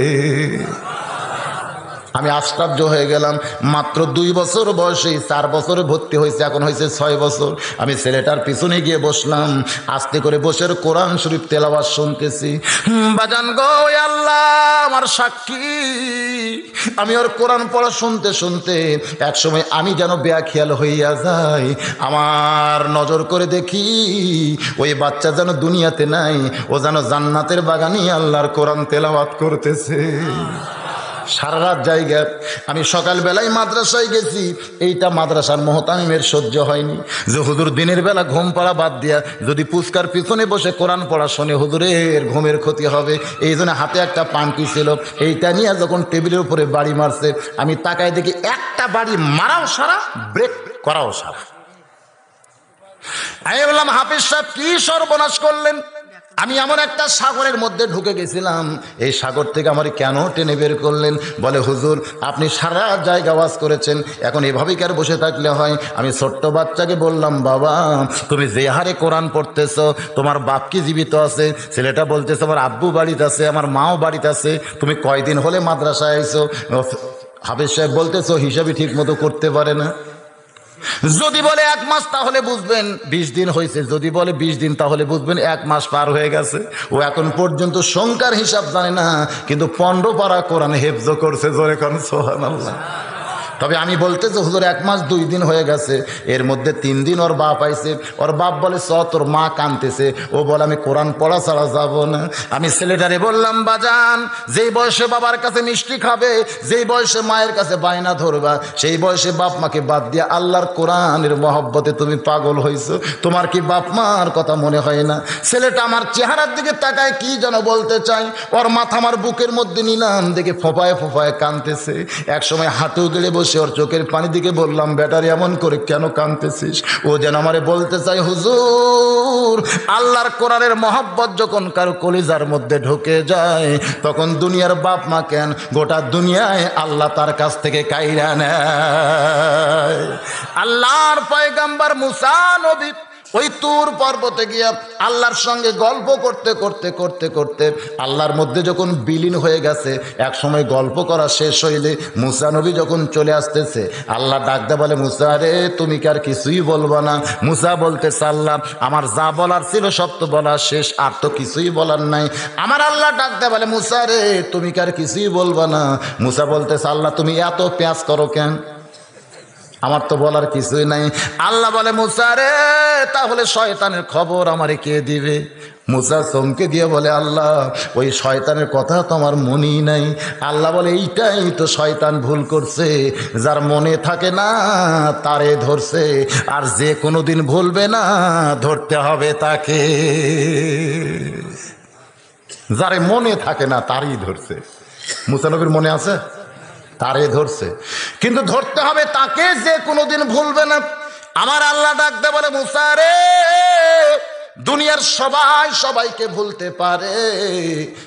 আমি আশ্চর্য হয়ে গেলাম। মাত্র 2 বছর বয়সেই 4 বছরে ভর্তি হয়েছে, এখন হয়েছে 6 বছর। আমি ছেলেটার পিছনে গিয়ে বসলাম, আস্তে করে বসে কোরআন শরীফ তেলাওয়াত শুনতেছি। বাজান গো, আল্লাহ আমার সাক্ষী, আমি ওর কোরআন পড়া শুনতে শুনতে একসময় আমি যেন বেয়াখিয়াল হইয়া যাই। আমার নজর করে দেখি ওই বাচ্চা যেন দুনিয়াতে নাই, ও যেন জান্নাতের বাগানে আল্লাহর কোরআন তেলাওয়াত করতেছে। সারা রাত জায়গা। আমি সকালবেলায় মাদ্রাসায় গেছি, এইটা মাদ্রাসার মোহতামিমের সহ্য হয়নি যে হুজুর দিনের বেলা ঘুম পড়া বাদ দিয়া যদি পুস্কার পিছনে বসে কোরআন পড়া শোনে হুজুরের ঘুমের ক্ষতি হবে। এই জন্য হাতে একটা পানকি ছিল, এইটা নিয়ে যখন টেবিলের উপরে বাড়ি মারছে, আমি তাকায় দেখি একটা বাড়ি মারাও সারা, ব্রেক করাও সারা। আমি বললাম, হাফেজ সাহেব কি সর্বনাশ করলেন? আমি এমন একটা সাগরের মধ্যে ঢুকে গেছিলাম, এই সাগর থেকে আমার কেন টেনে বের করলেন? বলে, হুজুর আপনি সারা জায়গা ওয়াজ করেছেন, এখন এভাবেই কি আর বসে থাকলে হয়? আমি ছোট্ট বাচ্চাকে বললাম, বাবা তুমি যে হারে কোরআন পড়তেছ, তোমার বাপ কি জীবিত আছে? ছেলেটা বলতেছে, আমার আব্বু বাড়িতে আছে, আমার মাও বাড়িতে আছে, তুমি কয়দিন হলে মাদ্রাসায় আইছো? হাফেজ সাহেব বলতেছো হিসাবই ঠিক মতো করতে পারে না। যদি বলে 1 মাস তাহলে বুঝবেন 20 দিন হয়েছে, যদি বলে 20 দিন তাহলে বুঝবেন 1 মাস পার হয়ে গেছে। ও এখন পর্যন্ত সংখ্যার হিসাব জানে না, কিন্তু 15 পারা কোরআন হেফজ করছে। জোরে কোন সুবহানাল্লাহ। তবে আমি বলতে যে হুজুর 1 মাস 2 দিন হয়ে গেছে, এর মধ্যে 3 দিন ওর বাপ আইছে, ওর বাপ বলে চ তোর মা কাঁদতেছে, ও বলে আমি কোরআন পড়া ছাড়া যাব না। আমি ছেলেটারে বললাম, বাজান যেই বয়সে বাবার কাছে মিষ্টি খাবে, যেই বয়সে মায়ের কাছে বায়না ধরবা, সেই বয়সে বাপ মাকে বাদ দিয়ে আল্লাহর কোরআনের মহব্বতে তুমি পাগল হইছো, তোমার কি বাপ মার কথা মনে হয় না? ছেলেটা আমার চেহারার দিকে তাকায় কি যেন বলতে চাই, ওর মাথা আমার বুকের মধ্যে নিলাম, দেখে ফোঁপায় ফোঁপায় কাঁদতেছে। একসময় হাঁটু গেড়ে বসে ওর চোখের পানি দিকে বললাম, বেটারে এমন করে কেন কাঁদতেছিস? ও যেন আমারে বলতে চাই, হুজুর আল্লাহর কোরআনের মহব্বত যখন কারো কলিজার মধ্যে ঢুকে যায়, তখন দুনিয়ার বাপ মা কেন, গোটা দুনিয়ায় আল্লাহ তার কাছ থেকে কাইরা নেয়। আল্লাহর পয়গাম্বর মুসা নবী ওই তুর পর্বতে গিয়া আল্লাহর সঙ্গে গল্প করতে করতে করতে করতে আল্লাহর মধ্যে যখন বিলীন হয়ে গেছে, এক সময় গল্প করা শেষ হইলে মুসা নবী যখন চলে আসতেছে, আল্লাহ ডাকতে বলে, মুসা রে তুমি কি আর কিছুই বলবা না? মুসা বলতেছে, আল্লাহ আমার যা বলার ছিল সব তো বলা শেষ, আর তো কিছুই বলার নাই। আমার আল্লাহ ডাকতে বলে, মুসা রে তুমি কি আর কিছুই বলবা না? মুসা বলতেছে, আল্লাহ তুমি এত পেঁয়াজ করো কেন? আমার তো বলার কিছুই নাই। আল্লাহ বলে, মুসা রে তাহলে শয়তানের খবর আমারে কে দিবে? মুসা চমকে দিয়ে বলে, আল্লাহ ওই শয়তানের কথা তো আমার মনেই নাই। আল্লাহ বলে, এইটাই তো শয়তান ভুল করছে, যার মনে থাকে না তারে ধরছে, আর যে কোনোদিন ভুলবে না ধরতে হবে তাকে। যারে মনে থাকে না তারই ধরছে। মুসা নবীর মনে আছে, তারে ধরছে, কিন্তু ধরতে হবে তাকে যে কোনোদিন ভুলবে না। আমার আল্লাহ ডাকতে বলে, মুসা রে দুনিয়ার সবাই সবাইকে ভুলতে পারে,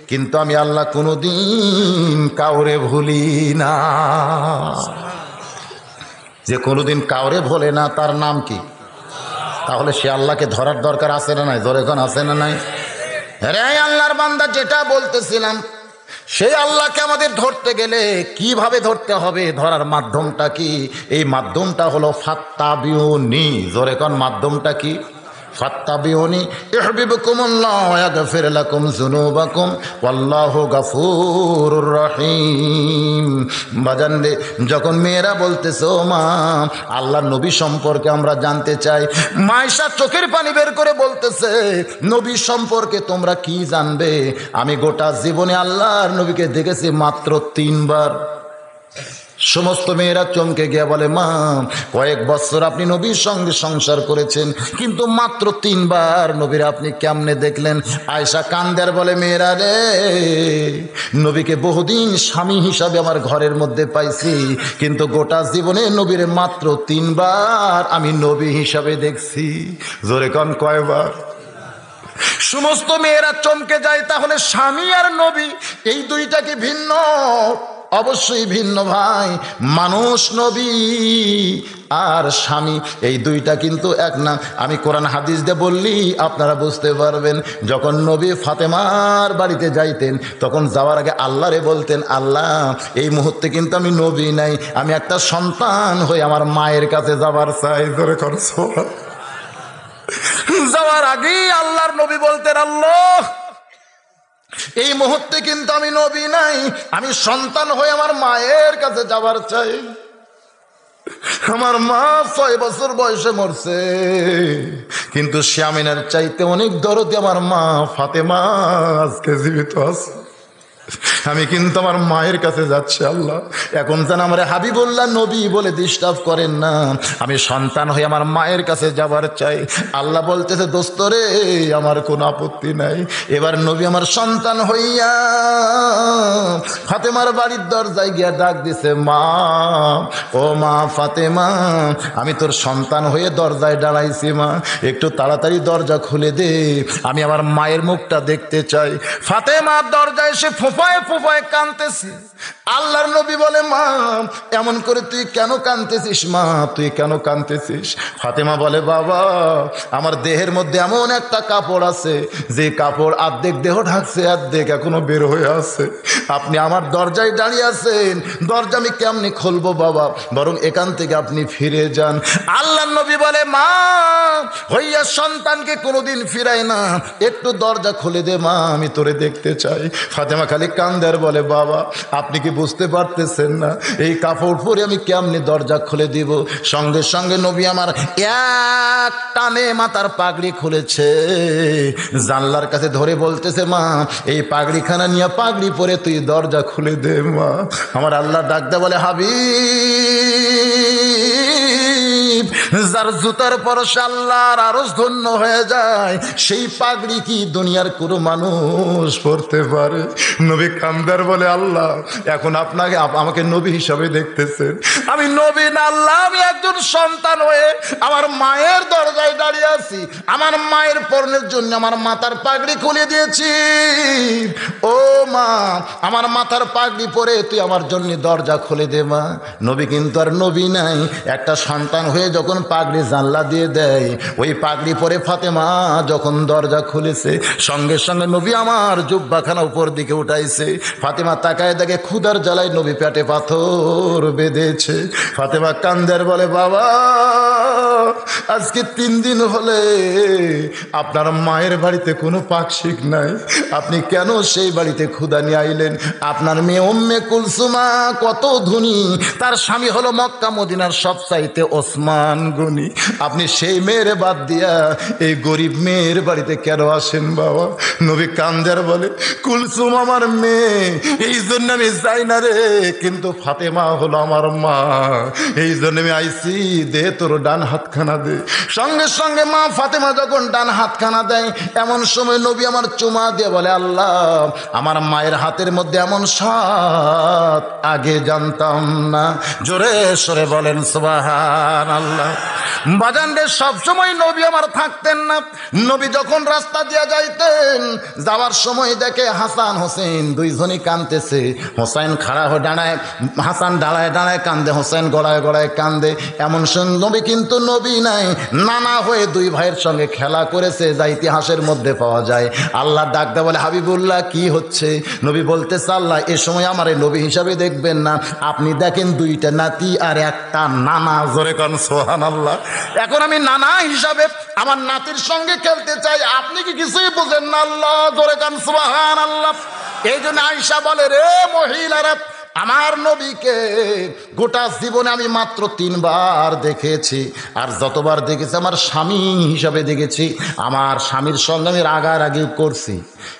কিন্তু আমি আল্লাহ কোনোদিন কাউরে ভুলি না। যে কোনোদিন কাউরে ভোলে না তার নাম কি? তাহলে সে আল্লাহকে ধরার দরকার আছে না নাই? জোরে কোন আছে না নাই? রে আল্লাহর বান্দা, যেটা বলতেছিলাম, সেই আল্লাহকে আমাদের ধরতে গেলে কিভাবে ধরতে হবে? ধরার মাধ্যমটা কি? এই মাধ্যমটা হলো ফাত্তাবিউনি। জোরে কোন মাধ্যমটা কি? ফাত্তাবিউনি ইউহিব্বুকুমুল্লাহ ওয়া ইয়াগফির লাকুম যুনুবাকুম ওয়াল্লাহু গফুরুর রহিম। বাজান রে, যখন মেয়েরা বলতেছে, ও মা আল্লাহর নবী সম্পর্কে আমরা জানতে চাই, মায়েশা চোখের পানি বের করে বলতেছে, নবী সম্পর্কে তোমরা কি জানবে? আমি গোটা জীবনে আল্লাহর নবীকে দেখেছি মাত্র 3 বার। সমস্ত মেয়েরা চমকে গিয়া বলে, মা কয়েক বছর আপনি নবীর সঙ্গে সংসার করেছেন, কিন্তু মাত্র 3 বার নবীর আপনি কেমনে দেখলেন? আয়েশা কান্দার বলে, মেয়েরা রে, নবীকে বহুদিন স্বামী হিসাবে আমার ঘরের মধ্যে পাইছি, কিন্তু গোটা জীবনে নবীর মাত্র 3 বার আমি নবী হিসাবে দেখছি। জোরে কোন কয়বার? সমস্ত মেয়েরা চমকে যায়। তাহলে স্বামী আর নবী এই দুইটা কি ভিন্ন? অবশ্যই ভিন্ন ভাই। মানুষ নবী আর স্বামী এই দুইটা কিন্তু এক না। আমি কোরআন হাদিস দিয়ে বললি আপনারা বুঝতে পারবেন। যখন নবী ফাতেমার বাড়িতে যাইতেন, তখন যাওয়ার আগে আল্লাহরে বলতেন, আল্লাহ এই মুহূর্তে কিন্তু আমি নবী নাই, আমি একটা সন্তান হয়ে আমার মায়ের কাছে যাবার চাই। ধরে করছো যাওয়ার আগেই আল্লাহর নবী বলতেন, আল্লাহ এই মুহূর্তে কিন্তু আমি নবী নাই, আমি সন্তান হয়ে আমার মায়ের কাছে যাবার চাই। আমার মা 6 বছর বয়সে মরছে, কিন্তু শ্যামিনার চাইতে অনেক দরদি আমার মা ফাতেমা আজকে জীবিত আছে। আমি কিন্তু আমার মায়ের কাছে যাচ্ছি আল্লাহ, এখন যেন আমার হাবিবুল্লাহ নবী বলে ডিস্টার্ব করেন না, আমি সন্তান হয়ে আমার মায়ের কাছে যাবার চাই। আল্লাহ বলতেছে দোস্ত রে, আমার কোনো আপত্তি নাই। এবার নবী আমার সন্তান হইয়া ফাতেমার বাড়ির দরজায় গিয়া ডাক দিছে, মা, ও মা ফাতেমা, আমি তোর সন্তান হয়ে দরজায় দাঁড়াইছি মা, একটু তাড়াতাড়ি দরজা খুলে দে, আমি আমার মায়ের মুখটা দেখতে চাই। ফাতেমার দরজায় এসে ফোঁপায় ফোঁপায় কাঁদতেছি। আল্লাহর নবী বলে, মা এমন করে তুই কেন কাঁদতেছিস মা, তুই কেন কাঁদতেছিস? ফাতেমা বলে, বাবা আমার দেহের মধ্যে এমন একটা কাপড় আছে, যে কাপড় অর্ধেক দেহ ঢাকছে, অর্ধেক এখনো বের হয়ে আছে। আপনি আমার দরজায় দাঁড়িয়ে আছেন, দরজা আমি কেমনি খুলবো বাবা, বরং এখান থেকে আপনি ফিরে যান। আল্লাহর নবী বলে, মা হইয়া সন্তানকে কোনোদিন ফিরায় না, একটু দরজা খুলে দে মা, আমি তোরে দেখতে চাই। ফাতেমা খালি কান্দার বলে, বাবা আপনি কি বুঝতে পারতেছেন না, এই কাপড় পরে আমি কেমনি দরজা খুলে দিব? সঙ্গে সঙ্গে নবী আমার এক টানে মাথার পাগড়ি খুলেছে, জানলার কাছে ধরে বলতেছে, মা এই পাগড়িখানা নিয়ে পাগড়ি পরে তুই দরজা খুলে দে মা। আমার আল্লাহ ডাকতে বলে, হাবিব, যার জুতার পরশে আল্লাহর আরশ ধন্য হয়ে যায়, সেই পাগড়ি কি দুনিয়ার কোনো মানুষ পরতে পারে? নবী কান্দার বলে, আল্লাহ এখন আপনাকে আমাকে নবী হিসাবে দেখতেছেন, আমি নবী না আল্লাহ, আমি একজন সন্তান হয়ে আমার মায়ের দরজায় দাঁড়িয়ে আছি, আমার মায়ের পরনের জন্য আমার মাথার পাগড়ি খুলে দিয়েছি। ও মা, আমার মাথার পাগড়ি পরে তুই আমার জন্য দরজা খুলে দে মা। নবী কিন্তু আর নবী নাই, একটা সন্তান হয়ে যখন পাগড়ি জানলা দিয়ে দেয়, ওই পাগড়ি পরে ফাতেমা যখন দরজা খুলেছে, সঙ্গে সঙ্গে নবী আমার জুব্বাখানা উপর দিকে উঠাইছে। ফাতেমা তাকায় দেখে ক্ষুধার জ্বালায় নবী পেটে পাথর বেঁধেছে। ফাতেমা কান্দের বলে, বাবা আজকে 3 দিন হলে আপনার মায়ের বাড়িতে কোনো পাকশিক নাই, আপনি কেন সেই বাড়িতে ক্ষুধা নিয়ে আইলেন? আপনার মেয়ে উম্মে কুলসুমা কত ধনী, তার স্বামী হলো মক্কা মদিনার সবচাইতে ওসমান গনি, আপনি সেই মেয়ের বাদ দিয়া এই গরিব মেয়ের বাড়িতে কেন আসেন বাবা? নবী কান্দার বলে, কুলসুম আমার মেয়ে, এই জন্য আমি যাই না রে, কিন্তু ফাতেমা হলো আমার মা, এই জন্য আমি আইসি, দে তোর ডান হাতখানা দে। সঙ্গে সঙ্গে মা ফাতেমা যখন ডান হাতখানা দেয়, এমন সময় নবী আমার চুমা দিয়ে বলে, আল্লাহ আমার মায়ের হাতের মধ্যে এমন স্বাদ আগে জানতাম না। জোরে সরে বলেন সুবহানাল্লাহ। বাজান রে, সবসময় নবী আমার থাকতেন না। নবী যখন রাস্তা দিয়ে যাইতেন, যাওয়ার সময় দেখে হাসান হোসেন দুইজনই কাঁদতেছে। হোসেন খাড়া হয়ে দাঁড়ায়, হাসান দাঁড়ায় দাঁড়ায় কান্দে, হোসেন গড়ায় গড়ায় কান্দে। এমন নবী কিন্তু নবী নাই, নানা হয়ে দুই ভাইয়ের সঙ্গে খেলা করেছে, যা ইতিহাসের মধ্যে পাওয়া যায়। আল্লাহ ডাকতে বলে, হাবিবুল্লাহ কি হচ্ছে? নবী বলতেছে, আল্লাহ এ সময় আমার এই নবী হিসাবে দেখবেন না, আপনি দেখেন 2টা নাতি আর একটা নানা। জোরে কান সুবহানাল্লাহ। এখন আমি নানা হিসাবে আমার নাতির সঙ্গে খেলতে চাই, আপনি কি কিছুই বুঝেন না? আল্লাহ জোরে কান সুবহানাল্লাহ। এই জন্য আয়েশা বলে, রে মহিলারা, আমার নবীকে গোটা জীবনে আমি মাত্র 3 বার দেখেছি, আর যতবার দেখেছি আমার স্বামী হিসাবে দেখেছি। আমার স্বামীর সঙ্গে আমি রাগারাগি করছি,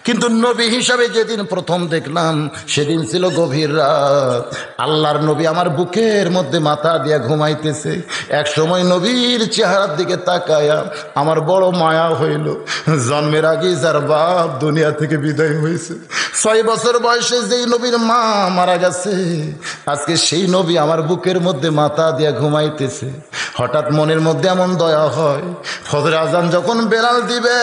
কিন্তু নবী হিসাবে যেদিন প্রথম দেখলাম সেদিন ছিল গভীর রাত। আল্লাহর নবী আমার বুকের মধ্যে মাথা দিয়া ঘুমাইতেছে। এক সময় নবীর চেহারার দিকে তাকায়া আমার বড় মায়া হইল। জন্মের আগে যার বাপ দুনিয়া থেকে বিদায় হয়েছে, 6 বছর বয়সে যেই নবীর মা মারা গেছে, আজকে সেই নবী আমার বুকের মধ্যে মাথা দিয়া ঘুমাইতেছে। হঠাৎ মনের মধ্যে এমন দয়া হয়, ফজর আজান যখন বেলাল দিবে,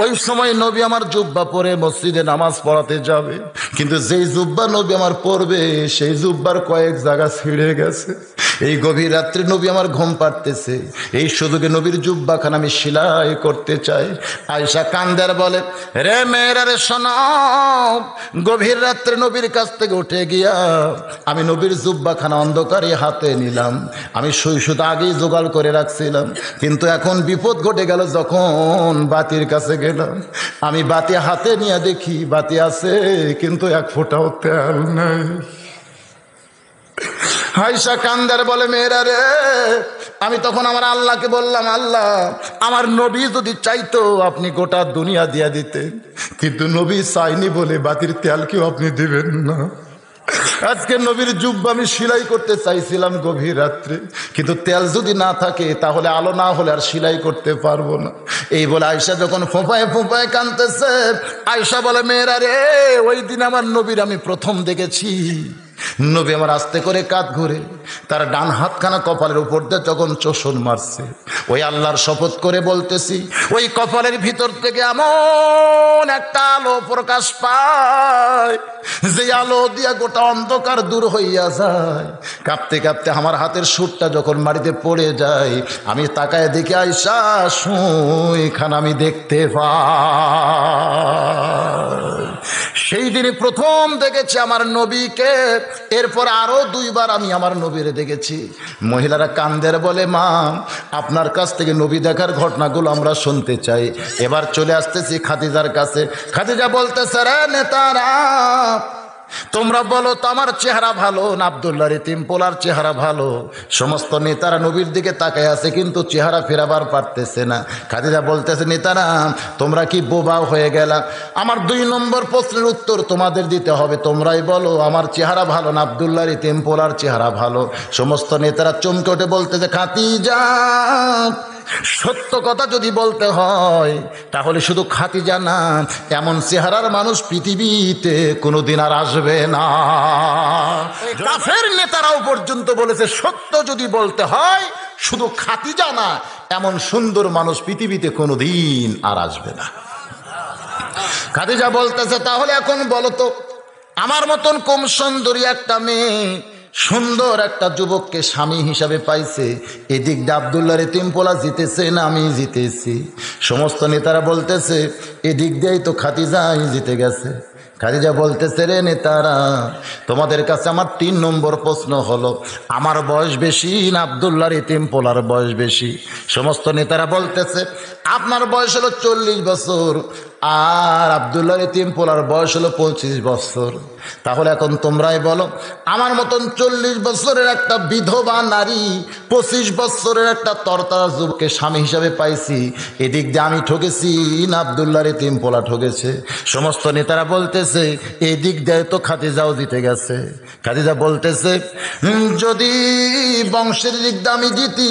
ওই সময় নবী আমার জুব্বা পরে মসজিদে নামাজ পড়াতে যাবে, কিন্তু যেই জুব্বা নবী আমার পড়বে সেই জুব্বার কয়েক জায়গা ছিঁড়ে গেছে। এই গভীর রাত্রে নবী আমার ঘুম পাড়তেছে, এই সুযোগে নবীর জুব্বাখানা আমি সেলাই করতে চাই। আয়েশা কান্দার বলে, রে মেয়েরা রে শোনাও, গভীর রাত্রে নবীর কাছ থেকে উঠে গিয়া আমি নবীর জুব্বাখানা অন্ধকারে হাতে নিলাম। আমি শুধু আগেই জোগাড় করে রাখছিলাম, কিন্তু এখন বিপদ ঘটে গেল। যখন বাতির কাছে গেলাম, আমি বাতি হাতে নিয়ে দেখি বাতি আছে, কিন্তু 1 ফোঁটাও তেল নাই। আয়েশা কান্দার বলে, মেয়েরা রে, আমি তখন আমার আল্লাহকে বললাম, আল্লাহ আমার নবী যদি চাইতো আপনি গোটা দুনিয়া দিয়া দিতেন, কিন্তু নবী চাইনি বলে বাতির তেলকেও আপনি দিবেন না। আজকে নবীর জুব্বা আমি সেলাই করতে চাইছিলাম গভীর রাত্রে, কিন্তু তেল যদি না থাকে তাহলে আলো না হলে আর সেলাই করতে পারবো না। এই বলে আয়েশা যখন ফোঁপায় ফোঁপায় কাঁদতেছে, আয়েশা বলে, মেয়েরা রে, ওই দিন আমার নবীর আমি প্রথম দেখেছি। নবী আমার আস্তে করে কাঁধ ঘুরে তার ডান হাতখানা কপালের উপর দিয়ে যখন চোষণ মারছে, ওই আল্লাহর শপথ করে বলতেছি, ওই কপালের ভিতর থেকে এমন একটা আলো প্রকাশ পায়, যে আলো দিয়া গোটা অন্ধকার দূর হইয়া যায়। কাঁপতে কাঁপতে আমার হাতের সুরটা যখন মাটিতে পড়ে যায়, আমি তাকায় দেখি আয়েশা সুইখানা আমি দেখতে পাই। সেই দিনে প্রথম দেখেছি আমার নবীকে। এরপর আরো 2 বার আমি আমার নবীরে দেখেছি। মহিলারা কান্দের বলে, মা, আপনার কাছ থেকে নবী দেখার ঘটনাগুলো আমরা শুনতে চাই। এবার চলে আসতেছি খাদিজার কাছে। খাদিজা বলতেছে, রে নেতারা, তোমরা বলো তো আমার চেহারা ভালো না আব্দুল্লাহর ইতিম পোলার চেহারা ভালো? সমস্ত নেতারা নবীর দিকে তাকায় আছে, কিন্তু চেহারা ফেরাবার পারতেছে না। খাদিজা বলতেছে, নেতারা, তোমরা কি বোবা হয়ে গেলা? আমার 2 নম্বর প্রশ্নের উত্তর তোমাদের দিতে হবে। তোমরাই বলো আমার চেহারা ভালো না আব্দুল্লাহর ইতিম পোলার চেহারা ভালো? সমস্ত নেতারা চমকে উঠে বলতেছে, খাদিজা, সত্য কথা যদি বলতে হয় তাহলে শুধু খাদিজা না, এমন চেহারার মানুষ পৃথিবীতে কোনোদিন আর আসবে না। কাফের নেতারাও পর্যন্ত বলেছে, সত্য যদি বলতে হয় শুধু খাদিজা না, এমন সুন্দর মানুষ পৃথিবীতে কোনোদিন আর আসবে না। খাদিজা বলতেছে, তাহলে এখন বলো তো, আমার মতন কম সুন্দরী একটা মেয়ে সুন্দর একটা যুবককে স্বামী হিসাবে পাইছে, এদিক দিয়ে আব্দুল্লাহর ইতিম পোলা জিতেছে না আমি জিতেছি? সমস্ত নেতারা বলতেছে, এদিক দিয়েই তো খাদিজাই জিতে গেছে। খাদিজা বলতেছে, রে নেতারা, তোমাদের কাছে আমার 3 নম্বর প্রশ্ন হলো, আমার বয়স বেশি না আব্দুল্লাহর ইতিম পোলার বয়স বেশি? সমস্ত নেতারা বলতেছে, আপনার বয়স হলো 40 বছর আর আব্দুল্লাহর ইতিম পোলার বয়স হলো 25 বছর। তাহলে এখন তোমরাই বলো, আমার মতন 40 বছরের একটা বিধবা নারী 25 বছরের একটা তরতারা যুবককে স্বামী হিসাবে পাইছি, এদিক দিয়ে আমি ঠকেছি না আব্দুল্লাহর ইতিম পোলা ঠকেছে? সমস্ত নেতারা বলতেছে, এই দিক দিয়ে তো খাদিজাও জিতে গেছে। খাদিজা বলতেছে, যদি বংশের দিক দিয়ে আমি জিতি,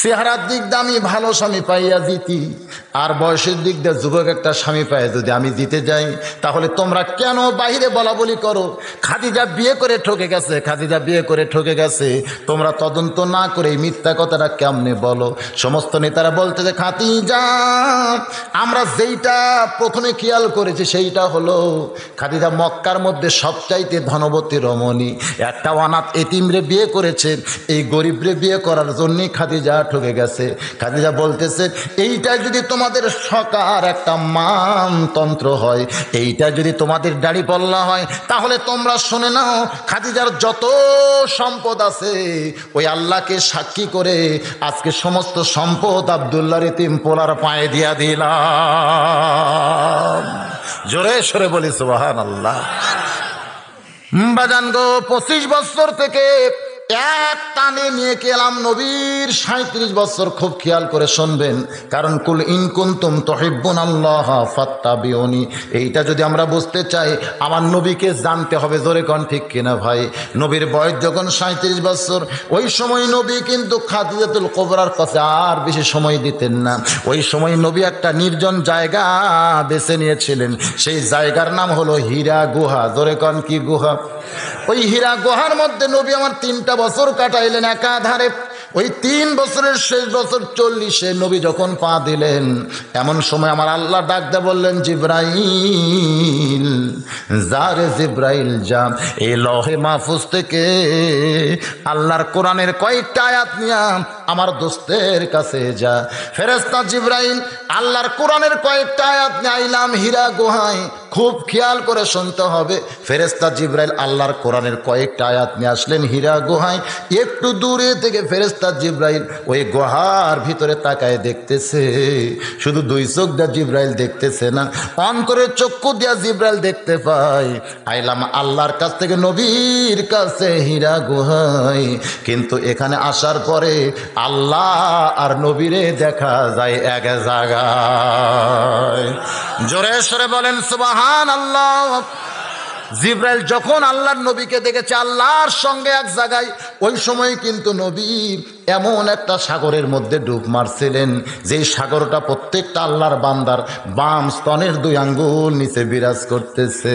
চেহারার দিক দিয়ে আমি ভালো স্বামী পাইয়া জিতি, আর বয়সের দিক দিয়ে যুবক একটা স্বামী পাই যদি আমি জিতে যাই, তাহলে তোমরা কেন বাহিরে বলা বলি করো খাদিজা বিয়ে করে ঠকে গেছে, খাদিজা বিয়ে করে ঠকে গেছে? তোমরা তদন্ত না করে এই মিথ্যা কথাটা কেমনে বলো? সমস্ত নেতারা বলতে যে, খাদিজা, আমরা যেইটা প্রথমে খেয়াল করেছি সেইটা হলো, খাদিজা মক্কার মধ্যে সবচাইতে ধনবতী রমণী, একটা অনাথ এতিমরে বিয়ে করেছে, এই গরিবরে বিয়ে করার জন্যই খাদিজা ঠকে গেছে। খাদিজা বলতেছে, এইটা যদি তোমাদের সকার একটা মানতন্ত্র হয়, এইটা যদি তোমাদের দাড়ি পাল্লা হয়, তাহলে তোমরা শুনে নাও, খাদিজার যত সম্পদ আছে ওই আল্লাহকে সাক্ষী করে আজকে সমস্ত সম্পদ আব্দুল্লাহর ইতিম পোলার পায়ে দিয়া দিলাম। জোরে সরে বলি সুবহানাল্লাহ। বাজান গো, 25 বছর থেকে এক টানে নিয়ে গেলাম নবীর 37 বছর। খুব খেয়াল করে শুনবেন, কারণ কুল ইন কুনতুম তুহিব্বুনাল্লাহ ফাত্তাবিউনি, এইটা যদি আমরা বুঝতে চাই আমার নবীকে জানতে হবে। জোরে কোন ঠিক কিনা ভাই? নবীর বয়স যখন 37 বছর, ওই সময় নবী কিন্তু খাদিজাতুল কুবরার কাছে আর বেশি সময় দিতেন না। ওই সময় নবী একটা নির্জন জায়গা বেছে নিয়েছিলেন, সেই জায়গার নাম হলো হীরা গুহা। জোরে কোন কি গুহা? ওই হীরা গুহার মধ্যে নবী আমার 3টা বছর কাটাইলেন একাধারে। ওই 3 বছরের শেষ বছর 40-এ নবী যখন পা দিলেন, এমন সময় আমার আল্লাহ ডাক দিয়ে বললেন, জিব্রাইল যা রে জিব্রাইল যা, এই লহে মাহফুজ থেকে আল্লাহর কোরআনের কয়েকটা আয়াত নিয়ে আমার দোস্তের কাছে যা। ফেরেশতা জিব্রাইল আল্লাহর কোরআনের কয়েকটা আয়াত নিয়ে আইলাম হীরা গুহায়। খুব খেয়াল করে শুনতে হবে। ফেরেশতা জিবরাইল আল্লাহর কোরআনের কয়েকটা আয়াত নিয়ে আসলেন হীরা গুহায়। একটু দূরে থেকে ফেরেশতা জিবরাইল ওই গুহার ভিতরে তাকায় দেখতেছে। শুধু দুই চোখ দিয়ে জিবরাইল দেখতেছে না, অন্তরের চক্ষু দিয়া জিবরাইল দেখতে পায় আইলাম আল্লাহর কাছ থেকে নবীর কাছে হীরা গুহায়। কিন্তু এখানে আসার পরে আল্লাহ আর নবীরে দেখা যায় এক জায়গায়। জোরে সরে বলেন সুবহানাল্লাহ। জিবরাইল যখন আল্লাহর নবীকে দেখেছে আল্লাহর সঙ্গে এক জায়গায়, ওই সময় কিন্তু নবী এমন একটা সাগরের মধ্যে ডুব মারছিলেন যেই সাগরটা প্রত্যেকটা আল্লাহর বান্দার বাম স্তনের 2 আঙ্গুল নিচে বিরাজ করতেছে।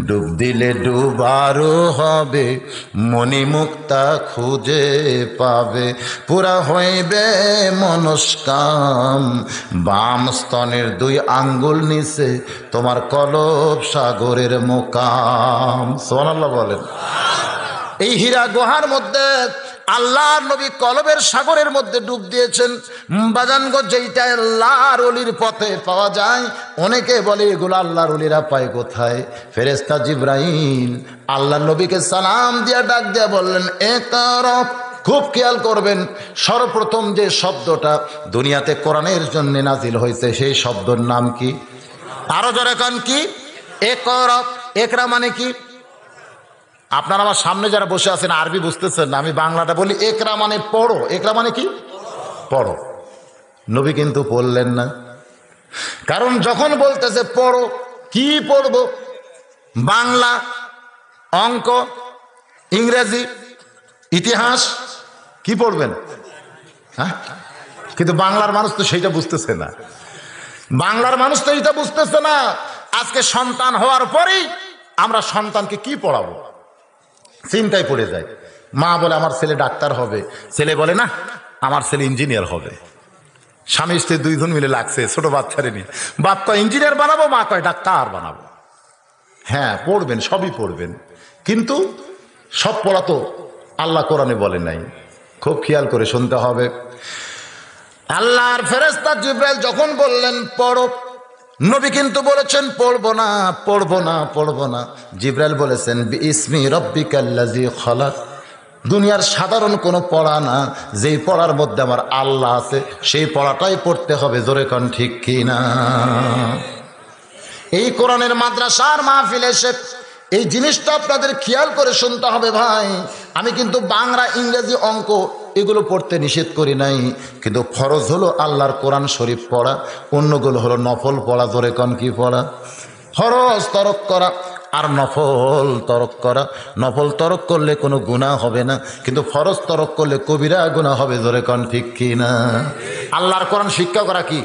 ডুব দিলে ডুবারও হবে, মণিমুক্তা খুঁজে পাবে, পুরা হইবে মনস্কাম। বাম স্তনের 2 আঙ্গুল নিচে তোমার কলব সাগরের মোকাম। সুবহানাল্লাহ বলেন। এই হীরা গুহার মধ্যে আল্লাহর নবী কলবের সাগরের মধ্যে ডুব দিয়েছেন। বাজানগো, যেইটা আল্লাহর ওলির পথে পাওয়া যায়, অনেকে বলে এগুলো আল্লাহর ওলিরা পায় কোথায়? ফেরেশতা জিবরাইল আল্লাহর নবীকে সালাম দিয়া ডাক দিয়া বললেন ইকরা। খুব খেয়াল করবেন, সর্বপ্রথম যে শব্দটা দুনিয়াতে কোরআনের জন্য নাজিল হয়েছে সেই শব্দের নাম কি? আরো জোরে কান কি? ইকরা। ইকরা মানে কি? আপনারা আমার সামনে যারা বসে আছেন আরবি বুঝতেছেন না, আমি বাংলাটা বলি। ইকরা মানে পড়ো। ইকরা মানে কি? পড়ো। নবী কিন্তু পড়লেন না, কারণ যখন বলতেছে পড়ো, কি পড়বো? বাংলা, অঙ্ক, ইংরেজি, ইতিহাস, কি পড়বেন? হ্যাঁ, কিন্তু বাংলার মানুষ তো সেইটা বুঝতেছে না। বাংলার মানুষ তো এইটা বুঝতেছে না। আজকে সন্তান হওয়ার পরেই আমরা সন্তানকে কি পড়াবো চিন্তায় পড়ে যায়। মা বলে আমার ছেলে ডাক্তার হবে, ছেলে বলে না আমার ছেলে ইঞ্জিনিয়ার হবে। স্বামী স্ত্রী 2 জন মিলে লাগছে ছোট বাচ্চারে নিয়ে। বাপ কয় ইঞ্জিনিয়ার বানাবো, মা কয় ডাক্তার বানাবো। হ্যাঁ পড়বেন, সবই পড়বেন, কিন্তু সব পড়া তো আল্লাহ কোরআনে বলে নাই। খুব খেয়াল করে শুনতে হবে। আল্লাহর ফেরেশতা জিবরাইল যখন বললেন পড়ো, নবী কিন্তু বলেছেন পড়বো না, পড়বো না, পড়বো না। জিবরাইল বলেছেন বিইসমি রব্বিকাল্লাযী খলাক। দুনিয়ার সাধারণ কোনো পড়া না, যেই পড়ার মধ্যে আমার আল্লাহ আছে সেই পড়াটাই পড়তে হবে। জোরে কোন ঠিক কি না? এই কোরআনের মাদ্রাসার মাহফিলে এসে এই জিনিসটা আপনাদের খেয়াল করে শুনতে হবে ভাই। আমি কিন্তু বাংলা, ইংরেজি, অঙ্ক এগুলো পড়তে নিষেধ করি নাই, কিন্তু ফরজ হলো আল্লাহর কোরআন শরীফ পড়া, অন্যগুলো হলো নফল পড়া। ধরে কন কি পড়া? ফরজ তরক করা আর নফল তরক করা। নফল তরক করলে কোনো গুনাহ হবে না, কিন্তু ফরজ তরক করলে কবিরা গুনাহ হবে। ধরে কন ঠিক কি না? আল্লাহর কোরআন শিক্ষা করা কি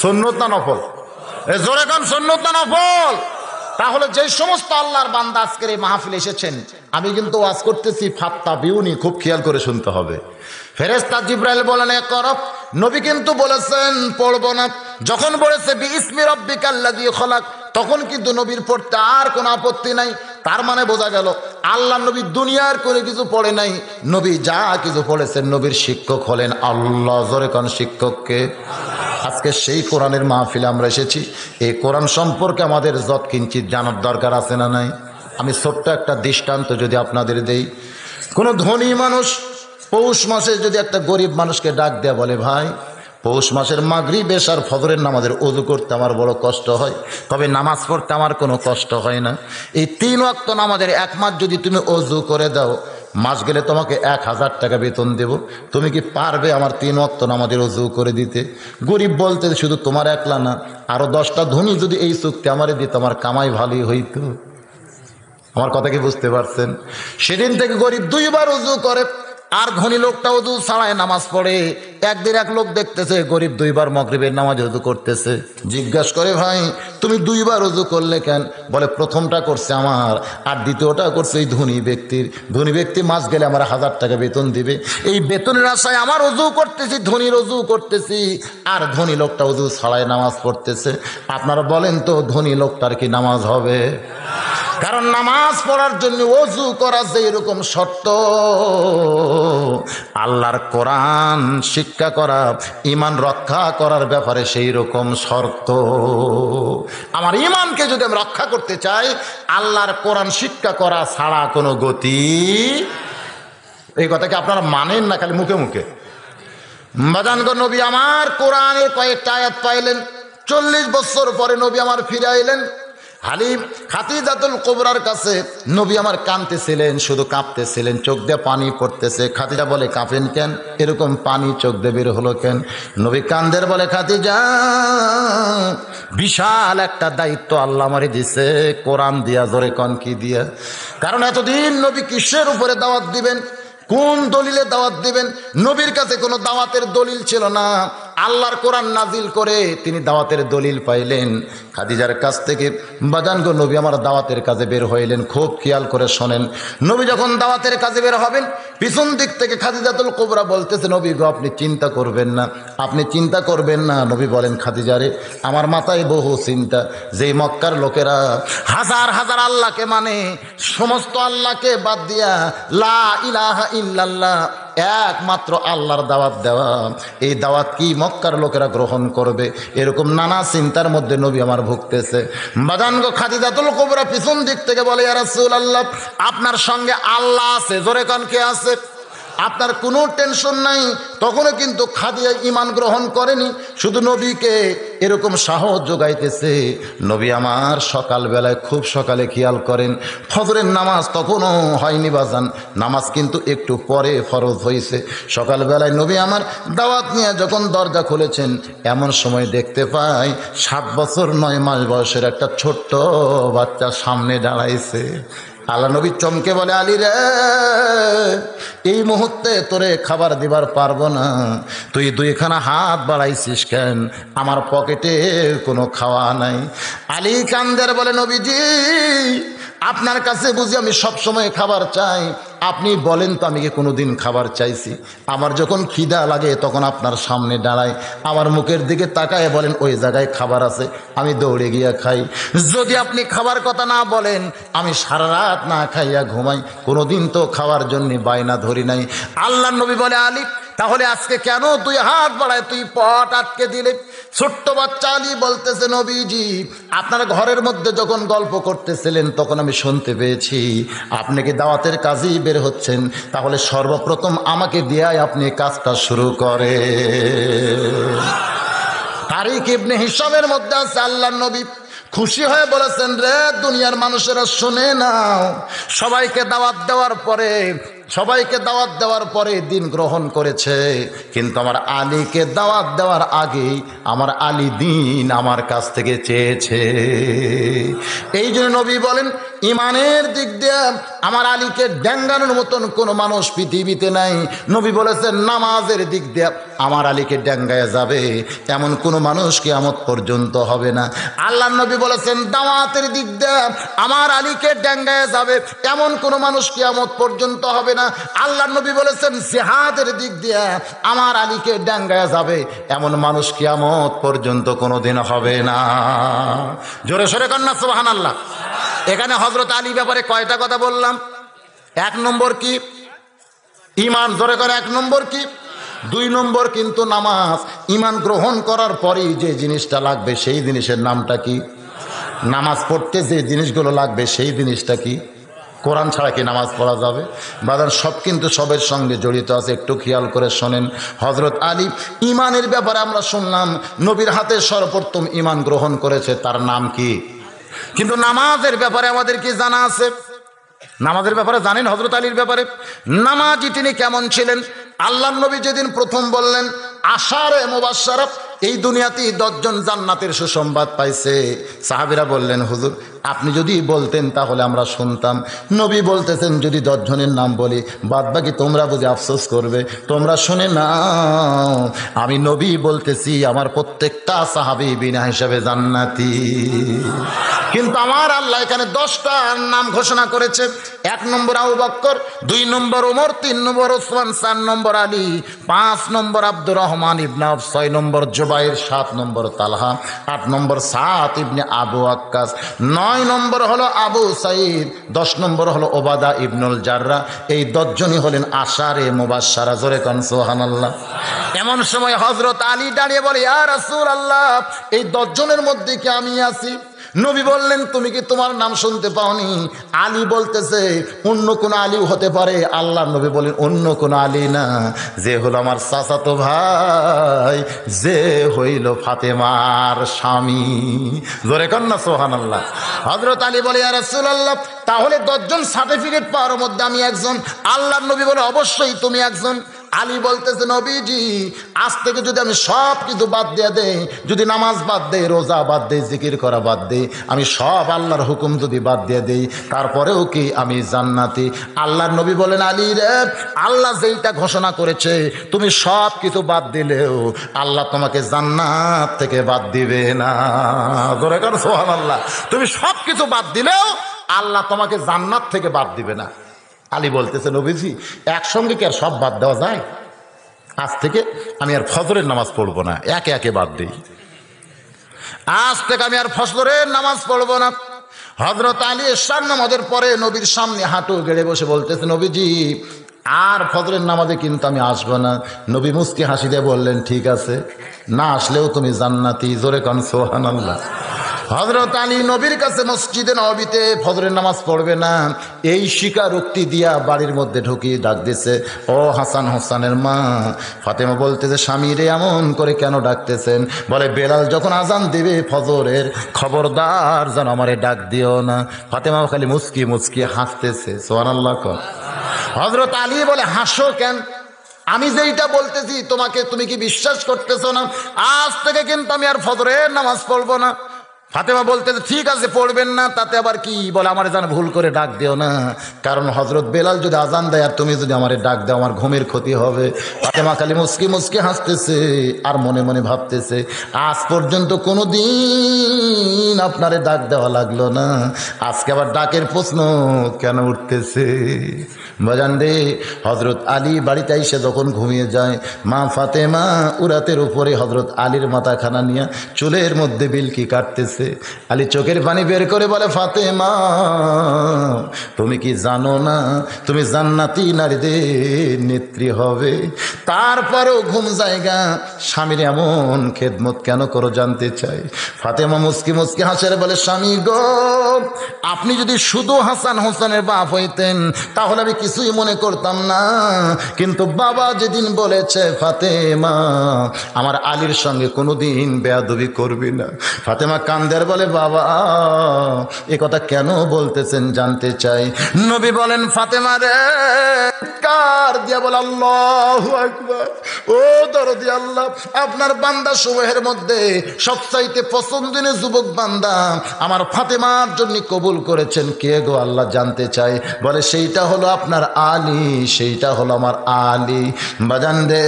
সুন্নত না নফল? জোরে কন সুন্নত না নফল? তাহলে যে সমস্ত আল্লাহর বান্দা আজকের এই মাহফিলে এসেছেন, আমি কিন্তু ওয়াজ করতেছি ফাত্তা বিউনি, খুব খেয়াল করে শুনতে হবে। ফেরেশতা জিবরাইল বলেন ইকরা, নবী কিন্তু বলেছেন পড়বো না। যখন বলেছে বিইসমি রব্বিকাল্লাযী খলাক, তখন কিন্তু নবীর পড়তে আর কোনো আপত্তি নাই। তার মানে বোঝা গেল আল্লাহ নবী দুনিয়ার করে কিছু পড়ে নাই, নবী যা কিছু পড়েছেন নবীর শিক্ষক হলেন আল্লাহ। জোরে কোন শিক্ষককে? আজকে সেই কোরআনের মাহফিলে আমরা এসেছি। এই কোরআন সম্পর্কে আমাদের যত কিঞ্চিত জানার দরকার আছে না নাই? আমি ছোট্ট একটা দৃষ্টান্ত যদি আপনাদের দেই, কোনো ধনী মানুষ পৌষ মাসে যদি একটা গরিব মানুষকে ডাক দেয়া বলে ভাই পৌষ মাসের মাগরিব, এশার, ফজরের নামাজের ওযু করতে আমার বড় কষ্ট হয়, তবে নামাজ পড়তে আমার কোনো কষ্ট হয় না। এই 3 ওয়াক্ত নামাজের 1 মাস যদি তুমি ওযু করে দাও, মাস গেলে তোমাকে 1000 টাকা বেতন দেব। তুমি কি পারবে আমার 3 ওয়াক্ত নামাজের ওযু করে দিতে? গরিব বলতে শুধু তোমার একলা না, আরো 10টা ধনী যদি এই চুক্তি আমারে দিত, আমার কামাই ভালোই হইতো। আমার কথা কি বুঝতে পারছেন? সেদিন থেকে গরিব 2 বার ওযু করে, আর ধনী লোকটা ওযু ছাড়ায় নামাজ পড়ে। একদিন এক লোক দেখতেছে গরিব 2 বার মাগরিবের নামাজ ওযু করতেছে। জিজ্ঞাসা করে ভাই তুমি 2 বার ওযু করলে কেন? বলে প্রথমটা করছে আমার, আর দ্বিতীয়টা করছে এই ধনী ব্যক্তির। ধনী ব্যক্তি মাস গেলে আমার 1000 টাকা বেতন দিবে, এই বেতনের আশায় আমার ওযু করতেছি, ধনীর ওযু করতেছি, আর ধনী লোকটা ওযু ছাড়ায় নামাজ পড়তেছে। আপনারা বলেন তো ধনী লোকটার কি নামাজ হবে? কারণ নামাজ পড়ার জন্য ওযু করা যে এরকম শর্ত, আল্লাহর কোরআন শিক্ষা করা, ঈমান রক্ষা করার ব্যাপারে সেই রকম শর্ত। আমার ঈমানকে যদি আমি রক্ষা করতে চাই, আল্লাহর কোরআন শিক্ষা করা ছাড়া কোনো গতি। এই কথা কি আপনারা মানেন না খালি মুখে মুখে? বাজানগো, নবী আমার কোরআনের কয়েকটা আয়াত পাইলেন, 40 বছর পরে নবী আমার ফিরে আইলেন। হালিম খাদিজাতুল কুবরার কাছে নবী আমার কাঁদতেছিলেন, শুধু কাঁপতেছিলেন, চোখ দিয়ে পানি পড়তেছে। খাদিজা বলে, কাঁপেন কেন? এরকম পানি চোখ দিয়ে বের হলো কেন? নবী কান্দের বলে, খাদিজা বিশাল একটা দায়িত্ব আল্লাহ আমারে দিছে, কোরআন দিয়া। জোরে কন কি দিয়া? কারণ এতদিন নবী কিসের উপরে দাওয়াত দিবেন, কোন দলিলে দাওয়াত দিবেন? নবীর কাছে কোনো দাওয়াতের দলিল ছিল না। আল্লাহর কোরআন নাজিল করে তিনি দাওয়াতের দলিল পাইলেন খাদিজার কাছ থেকে। বাজানগো, নবী আমার দাওয়াতের কাজে বের হইলেন। খুব খেয়াল করে শোনেন, নবী যখন দাওয়াতের কাজে বের হবেন, পিছন দিক থেকে খাদিজাতুল কুবরা বলতেছে, নবী গো আপনি চিন্তা করবেন না, আপনি চিন্তা করবেন না। নবী বলেন, খাদিজারে আমার মাথায় বহু চিন্তা। যেই মক্কার লোকেরা হাজার হাজার আল্লাহকে মানে, সমস্ত আল্লাহকে বাদ দিয়া লা ইলাহা ইল্লাল্লাহ একমাত্র আল্লাহর দাওয়াত দেওয়া, এই দাওয়াত কি মক্কার লোকেরা গ্রহণ করবে? এরকম নানা চিন্তার মধ্যে নবী আমার ভুগতেছে। বাজানগো, খাদিজাতুল কুবরা পিছন দিক থেকে বলে, ইয়া রাসূলুল্লাহ আপনার সঙ্গে আল্লাহ আছে। জোরে কান কে আছে? আপনার কোনো টেনশন নাই। তখনও কিন্তু খাদিজা ঈমান গ্রহণ করেনি, শুধু নবীকে এরকম সাহস যোগাইতেছে। নবী আমার সকালবেলায়, খুব সকালে খেয়াল করেন, ফজরের নামাজ তখনও হয়নি বাজান, নামাজ কিন্তু একটু পরে ফরজ হয়েছে। সকালবেলায় নবী আমার দাওয়াত নিয়ে যখন দরজা খুলেছেন, এমন সময় দেখতে পাই 7 বছর 9 মাস বয়সের একটা ছোট্ট বাচ্চা সামনে দাঁড়াইছে। আল্লাহ নবী চমকে বলে, আলী রে, এই মুহূর্তে তোরে খাবার দিবার পারবো না, তুই 2খানা হাত বাড়াইছিস কেন? আমার পকেটে কোনো খাওয়া নাই। আলী কান্দের বলে, নবীজি আপনার কাছে বুঝি আমি সবসময় খাবার চাই? আপনি বলেন তো, আমি কি কোনোদিন খাবার চাইছি? আমার যখন খিদা লাগে তখন আপনার সামনে দাঁড়াই, আমার মুখের দিকে তাকায় বলেন ওই জায়গায় খাবার আছে, আমি দৌড়ে গিয়া খাই। যদি আপনি খাবার কথা না বলেন, আমি সারা রাত না খাইয়া ঘুমাই, কোনোদিন তো খাওয়ার জন্য বায়না ধরি নাই। আল্লাহর নবী বলে, আলী তাহলে আজকে কেন 2 হাত বাড়ায় তুই পট আটকে দিলে? ছোট্ট বাচ্চা আলী বলতেছে, নবীজি আপনার ঘরের মধ্যে যখন গল্প করতেছিলেন তখন আমি শুনতে পেয়েছি আপনি কি দাওয়াতের কাজেই বের হচ্ছেন, তাহলে সর্বপ্রথম আমাকে দিয়াই আপনি কাজটা শুরু করে। তারিখ ইবনে হিশামের মধ্যে আছে, আল্লাহর নবী খুশি হয়ে বলেছেন, রে দুনিয়ার মানুষেরা শুনে নাও, সবাইকে দাওয়াত দেওয়ার পরে দিন গ্রহণ করেছে, কিন্তু আমার আলীকে দাওয়াত দেওয়ার আগেই আমার আলী দিন আমার কাছ থেকে চেয়েছে। এই জন্য নবী বলেন, ইমানের দিক দিয়ে আমার আলীকে ড্যাঙ্গানোর মতন কোনো মানুষ পৃথিবীতে নাই। নবী বলেছেন, নামাজের দিক দিয়ে আমার আলীকে ড্যাঙ্গায় যাবে এমন কোনো মানুষ কিয়ামত পর্যন্ত হবে না। আল্লাহর নবী বলেছেন, দাওয়াতের দিক দিয়ে আমার আলীকে ড্যাঙ্গায় যাবে এমন কোনো মানুষ কিয়ামত পর্যন্ত হবে না। আল্লাহর নবী বলেছেন, জিহাদের দিক দিয়ে আমার আলীকে ড্যাঙ্গায় যাবে এমন মানুষ কিয়ামত পর্যন্ত কোনোদিন হবে না। জোরে সোরে কন্যা সুবহানাল্লাহ। এখানে হযরত আলী ব্যাপারে কয়টা কথা বললাম? 1 নম্বর কি? ঈমান। জোরে করে 1 নম্বর কি? 2 নম্বর কিন্তু নামাজ। ঈমান গ্রহণ করার পরেই যে জিনিসটা লাগবে সেই জিনিসের নামটা কি? নামাজ পড়তে যে জিনিসগুলো লাগবে সেই জিনিসটা কি? কোরআন ছাড়া কি নামাজ পড়া যাবে? বাজার সব কিন্তু সবের সঙ্গে জড়িত আছে, একটু খেয়াল করে শোনেন। হযরত আলী ঈমানের ব্যাপারে আমরা শুনলাম নবীর হাতে সর্বপ্রথম ঈমান গ্রহণ করেছে, তার নাম কি? কিন্তু নামাজের ব্যাপারে আমাদের কি জানা আছে? নামাজের ব্যাপারে জানেন হযরত আলীর ব্যাপারে? নামাজি তিনি কেমন ছিলেন? আল্লাহর নবী যেদিন প্রথম বললেন আশারে মুবাশশারা, এই দুনিয়াতেই 10 জন জান্নাতের সুসংবাদ পাইছে, সাহাবীরা বললেন, হুজুর আপনি যদি বলতেন তাহলে আমরা শুনতাম। নবী বলতেছেন, যদি 10 জনের নাম বলি বাদ বাকি তোমরা বুঝে আফসোস করবে, তোমরা শুনে নাও, আমি নবী বলতেছি আমার প্রত্যেকটা সাহাবী বিনা হিসাবে জান্নাতি। কিন্তু আমার আল্লাহ এখানে 10টা নাম ঘোষণা করেছে। 1 নম্বর আবু বকর, 2 নম্বর ওমর, 3 নম্বর ওসমান, 4 নম্বর আলী, 5 নম্বর আব্দুর রহমান ইবনে আউফ, 6 নম্বর জুবাইর, 7 নম্বর তালহা, 8 নম্বর সাদ ইবনে আবু ওয়াক্কাস, 9 নম্বর হলো আবু সাঈদ, 10 নম্বর হলো ওবাদা ইবনুল জাররাহ। এই 10 জনই হলেন আশারে মুবাশশারা। জোরে কান সুবহানাল্লাহ। এমন সময় হযরত আলী দাঁড়িয়ে বলে, ইয়া রাসূলুল্লাহ, এই 10 জনের মধ্যে কি আমি আছি? নবী বললেন, তুমি কি তোমার নাম শুনতে পাওনি? আলী বলতেছে, অন্য কোন আলীও হতে পারে। আল্লাহ নবী বলেন, অন্য কোন আলী না, যে হলো আমার চাচাতো ভাই, যে হইল ফাতেমার স্বামী। জোরে কর না সুবহানাল্লাহ। হযরত আলী বলে, ইয়া রাসূলুল্লাহ, তাহলে 10 জন সার্টিফিকেট পাওয়ার মধ্যে আমি একজন। আল্লাহর নবী বলে, অবশ্যই তুমি একজন। আলী বলতেছে, নবীজি, আজ থেকে যদি আমি সব কিছু বাদ দিয়ে দেই, যদি নামাজ বাদ দেই, রোজা বাদ দেই, জিকির করা বাদ দেই, আমি সব আল্লাহর হুকুম যদি বাদ দিয়ে দেই, তারপরেও কি আমি জান্নাতি? আল্লাহর নবী বলেন, আলী রে, আল্লাহ যেইটা ঘোষণা করেছে, তুমি সব কিছু বাদ দিলেও আল্লাহ তোমাকে জান্নাত থেকে বাদ দিবে না। জোরে কার সুবহানাল্লাহ। তুমি সব কিছু বাদ দিলেও আল্লাহ তোমাকে জান্নাত থেকে বাদ দিবে না। আলী বলতেছে, নবীজি, একসঙ্গে কি আর সব বাদ দেওয়া যায়? আজ থেকে আমি আর ফজরের নামাজ পড়বো না, একে একে বাদ দিই। আজ থেকে আমি আর ফজরের নামাজ পড়বো না। হযরত আলী এশার নামাজের পরে নবীর সামনে হাঁটু গেড়ে বসে বলতেছে, নবীজি, আর ফজরের নামাজে কিন্তু আমি আসবো না। নবী মুস্কি হাসি দিয়ে বললেন, ঠিক আছে, না আসলেও তুমি জান্নাতি। জোরে কান সুবহানাল্লাহ। হযরত আলী নবীর কাছে মসজিদে নববীতে ফজরের নামাজ পড়বে না, এই স্বীকারোক্তি দিয়া বাড়ির মধ্যে ঢুকিয়ে ডাক দিছে, ও হাসান হোসেনের মা। ফাতেমা বলতেছে, স্বামীরে এমন করে কেন ডাকতেছেন? বলে, বেলাল যখন আজান দিবে ফজরের, খবরদার যেন আমারে ডাক দিও না। ফাতেমা খালি মুচকি মুচকি হাসতেছে। সুবহানাল্লাহ। হযরত আলী বলে, হাসো কেন? আমি যেইটা বলতেছি তোমাকে, তুমি কি বিশ্বাস করতেছো না? আজ থেকে কিন্তু আমি আর ফজরের নামাজ পড়বো না। ফাতেমা বলতেছে, ঠিক আছে, পড়বেন না, তাতে আবার কি? বলে, আমার যেন ভুল করে ডাক দিও না, কারণ হযরত বেলাল যদি আজান দেয় আর তুমি যদি আমারে ডাক দাও, আমার ঘুমের ক্ষতি হবে। ফাতেমা খালি মুচকি মুচকি হাসতেছে আর মনে মনে ভাবতেছে, আজ পর্যন্ত কোনো দিন আপনারে ডাক দেওয়া লাগলো না, আজকে আবার ডাকের প্রশ্ন কেন উঠতেছে? বাজান রে, হযরত আলী বাড়িতে এসে যখন ঘুমিয়ে যায়, মা ফাতেমা উরাতের উপরে হযরত আলীর মাথাখানা নিয়ে চুলের মধ্যে বিলকি কাটতেছে। আলী চোখের পানি বের করে বলে, ফাতেমা, তুমি কি জানো না তুমি জান্নাতি নারীদের নেত্রী হবে? তারপরেও ঘুম জায়গা স্বামীর এমন খেদমত কেন করো জানতে চাই। ফাতেমা মুস্কি মুস্কি হাসের বলে, স্বামী গো, আপনি যদি শুধু হাসান হোসেনের বাপ হইতেন তাহলে আমি কিছুই মনে করতাম না, কিন্তু বাবা যেদিন বলেছে, ফাতেমা, আমার আলীর সঙ্গে কোনোদিন বেয়াদবি করবি না। ফাতেমা কান্দের বলে, বাবা, এ কথা কেন বলতেছেন জানতে চাই। নবী বলেন, ফাতেমা রে, কার দিয়া বলে, আল্লাহু আকবার। ও দরদি আল্লাহ, আপনার বান্দা সমূহের মধ্যে সবচাইতে পছন্দনীয় যুবক বান্দা আমার ফাতেমার জন্য কবুল করেছেন কে গো আল্লাহ জানতে চাই। বলে, সেইটা হলো আপনার আলী, সেইটা হলো আমার আলী। বাজান রে,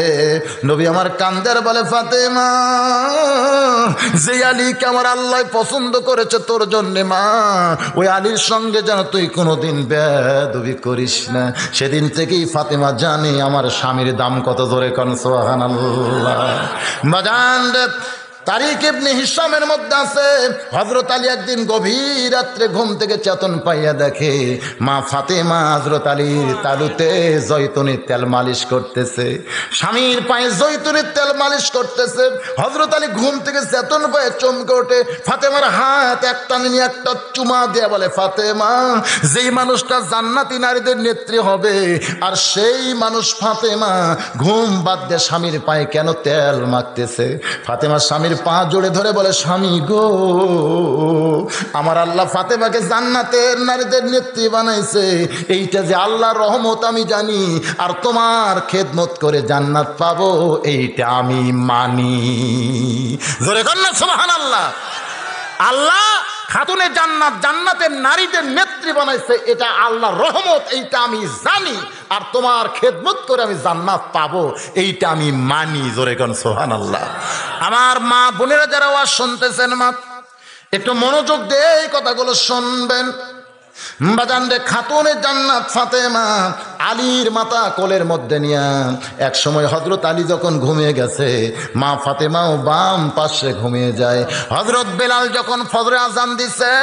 নবী আমার কান্দের বলে, ফাতেমা, যে আলীকে আমার আল্লাহ পছন্দ করেছে তোর জন্য, মা, ওই আলীর সঙ্গে যেন তুই কোনোদিন বেয়াদবি করিস না। সেদিন থেকেই ফাতেমা জানে আমার স্বামীর দাম কত। জোরে কোন সুবহানাল্লাহ। বাজান রে, তারিক ইবনে হিশামের মধ্যে আছে, হযরত আলী একদিন গভীর রাত্রে ঘুম থেকে চেতন পাইয়া দেখে মা ফাতেমা হযরত আলীর তালুতে জয়তুনের তেল মালিশ করতেছে, স্বামীর পায়ে জয়তুনের তেল মালিশ করতেছে। হযরত আলী ঘুম থেকে চেতন পায়ে চমকে ওঠে, ফাতেমার হাত একটা নিয়ে একটা চুমা দিয়ে বলে, ফাতেমা, যেই মানুষটা জান্নাতি নারীদের নেত্রী হবে, আর সেই মানুষ ফাতেমা ঘুম বাদ দিয়ে স্বামীর পায়ে কেন তেল মাখতেছে? ফাতেমা স্বামীর পা জোড়ে ধরে বলে, স্বামী গো, আমার আল্লাহ ফাতেমাকে জান্নাতের নারীদের নেত্রী বানাইছে, এইটা যে আল্লাহর রহমত আমি জানি, আর তোমার খেদমত করে জান্নাত পাবো এইটা আমি মানি। জোরে কর না সুবহানাল্লাহ। আল্লাহ খাতুনের জান্নাত, জান্নাতের নারীদের নেত্রী বানাইছে, এটা আল্লাহর রহমত, এইটা আমি জানি, আর তোমার খেদমত করে আমি জান্নাত পাবো এইটা আমি মানি। জোরে কোন সুবহানাল্লাহ। আমার মা বোনেরা যারা ওয়াজ শুনতেছেন, মা, একটু মনোযোগ দিয়ে এই কথাগুলো শুনবেন। বাজান রে, খাতুনে জান্নাত ফাতেমা আলীর মাথা কোলের মধ্যে নিয়ে এক সময় হযরত আলী যখন ঘুমিয়ে গেছে, মা ফাতেমাও বাম পাশে ঘুমিয়ে যায়। হযরত বেলাল যখন ফজরে আজান দিছে,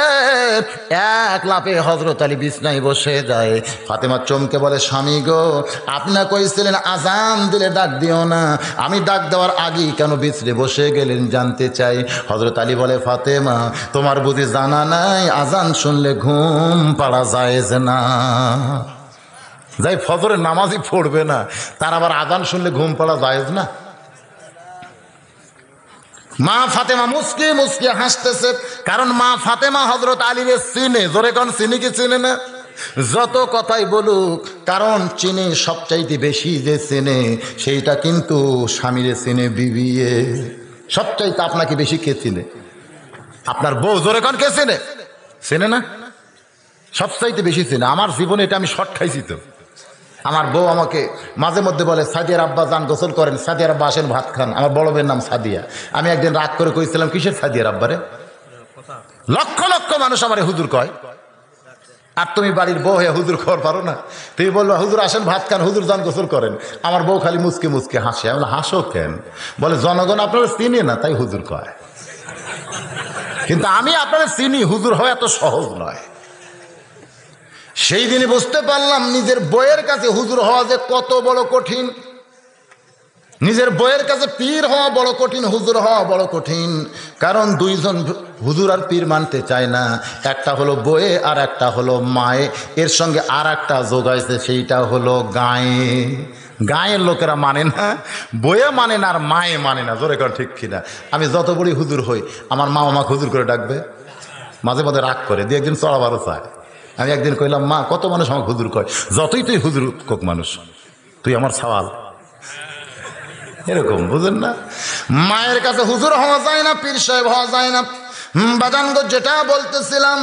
এক লাফে হযরত আলী বিছনায় বসে যায়। ফাতেমা চমকে বলে, স্বামী গো, আপনি না কইছিলেন আজান দিলে ডাক দিও না, আমি ডাক দেওয়ার আগেই কেন বিছরে বসে গেলেন জানতে চাই। হযরত আলী বলে, ফাতেমা তোমার বুঝি জানা নাই আজান শুনলে ঘুম পাড়া যায়জ না? যাই ফজরের নামাজই পড়বে না, তার আবার আজান শুনলে ঘুম পাড়া যায়জ না? মা ফাতেমা মুস্কি মুস্কি হাসতেছে, কারণ মা ফাতেমা হযরত আলীরে চিনে। জোরে কোন চিনি কি চিনে না? যত কথাই বলুক, কারণ চিনে সবচাইতে বেশি যে চেনে সেইটা কিন্তু স্বামীরে চিনে বিবিয়ে। সবচাইতে আপনাকে বেশি কে চিনে? আপনার বউ। জোরে কোন কে চিনে? চেনে না? সবচাইতে বেশি চেনে। আমার জীবনে এটা আমি শর্ট খাইছি তো। আমার বউ আমাকে মাঝে মধ্যে বলে, সাদিয়ার আব্বা যান গোসল করেন, সাদিয়ার আব্বা আসেন ভাত খান। আমার বড় মেয়ের নাম সাদিয়া। আমি একদিন রাগ করে কইছিলাম, কিসের সাদিয়ার আব্বারে? লক্ষ লক্ষ মানুষ আমারে হুজুর কয়, আর তুমি বাড়ির বউ হয়ে হুজুর খবর পারো না? তুমি বললো হুজুর আসেন ভাত খান, হুজুর যান গোসল করেন। আমার বউ খালি মুচকে মুচকে হাসে। আমি বলে, হাসো কেন? বলে, জনগণ আপনারা চিনে না তাই হুজুর কয়, কিন্তু আমি আপনারা চিনি, হুজুর হওয়া এত সহজ নয়। সেই দিনই বুঝতে পারলাম নিজের বইয়ের কাছে হুজুর হওয়া যে কত বড় কঠিন। নিজের বইয়ের কাছে পীর হওয়া বড় কঠিন, হুজুর হওয়া বড় কঠিন। কারণ দুইজন হুজুর আর পীর মানতে চায় না। একটা হলো বইয়ে আর একটা হলো মায়ে, এর সঙ্গে আর একটা যোগাইছে, সেইটা হলো গায়ে। গায়ের লোকেরা মানে না, বইয়ে মানে না, আর মায়ে মানে না। জোরে কর ঠিক কিনা? আমি যত বড়ই হুজুর হই, আমার মা আমাকে হুজুর করে ডাকবে, মাঝে মাঝে রাগ করে, দিয়ে একদিন চড়াবারও চায়। আমি একদিন কইলাম, মা কত মানুষ আমাকে হুজুর কয়, যতই তুই হুজুর কোক মানুষ, তুই আমার সওয়াল। এরকম বুঝেন না? মায়ের কাছে হুজুর হওয়া যায় না, পীর সাহেব হওয়া যায় না। বাজানগো, যেটা বলতেছিলাম,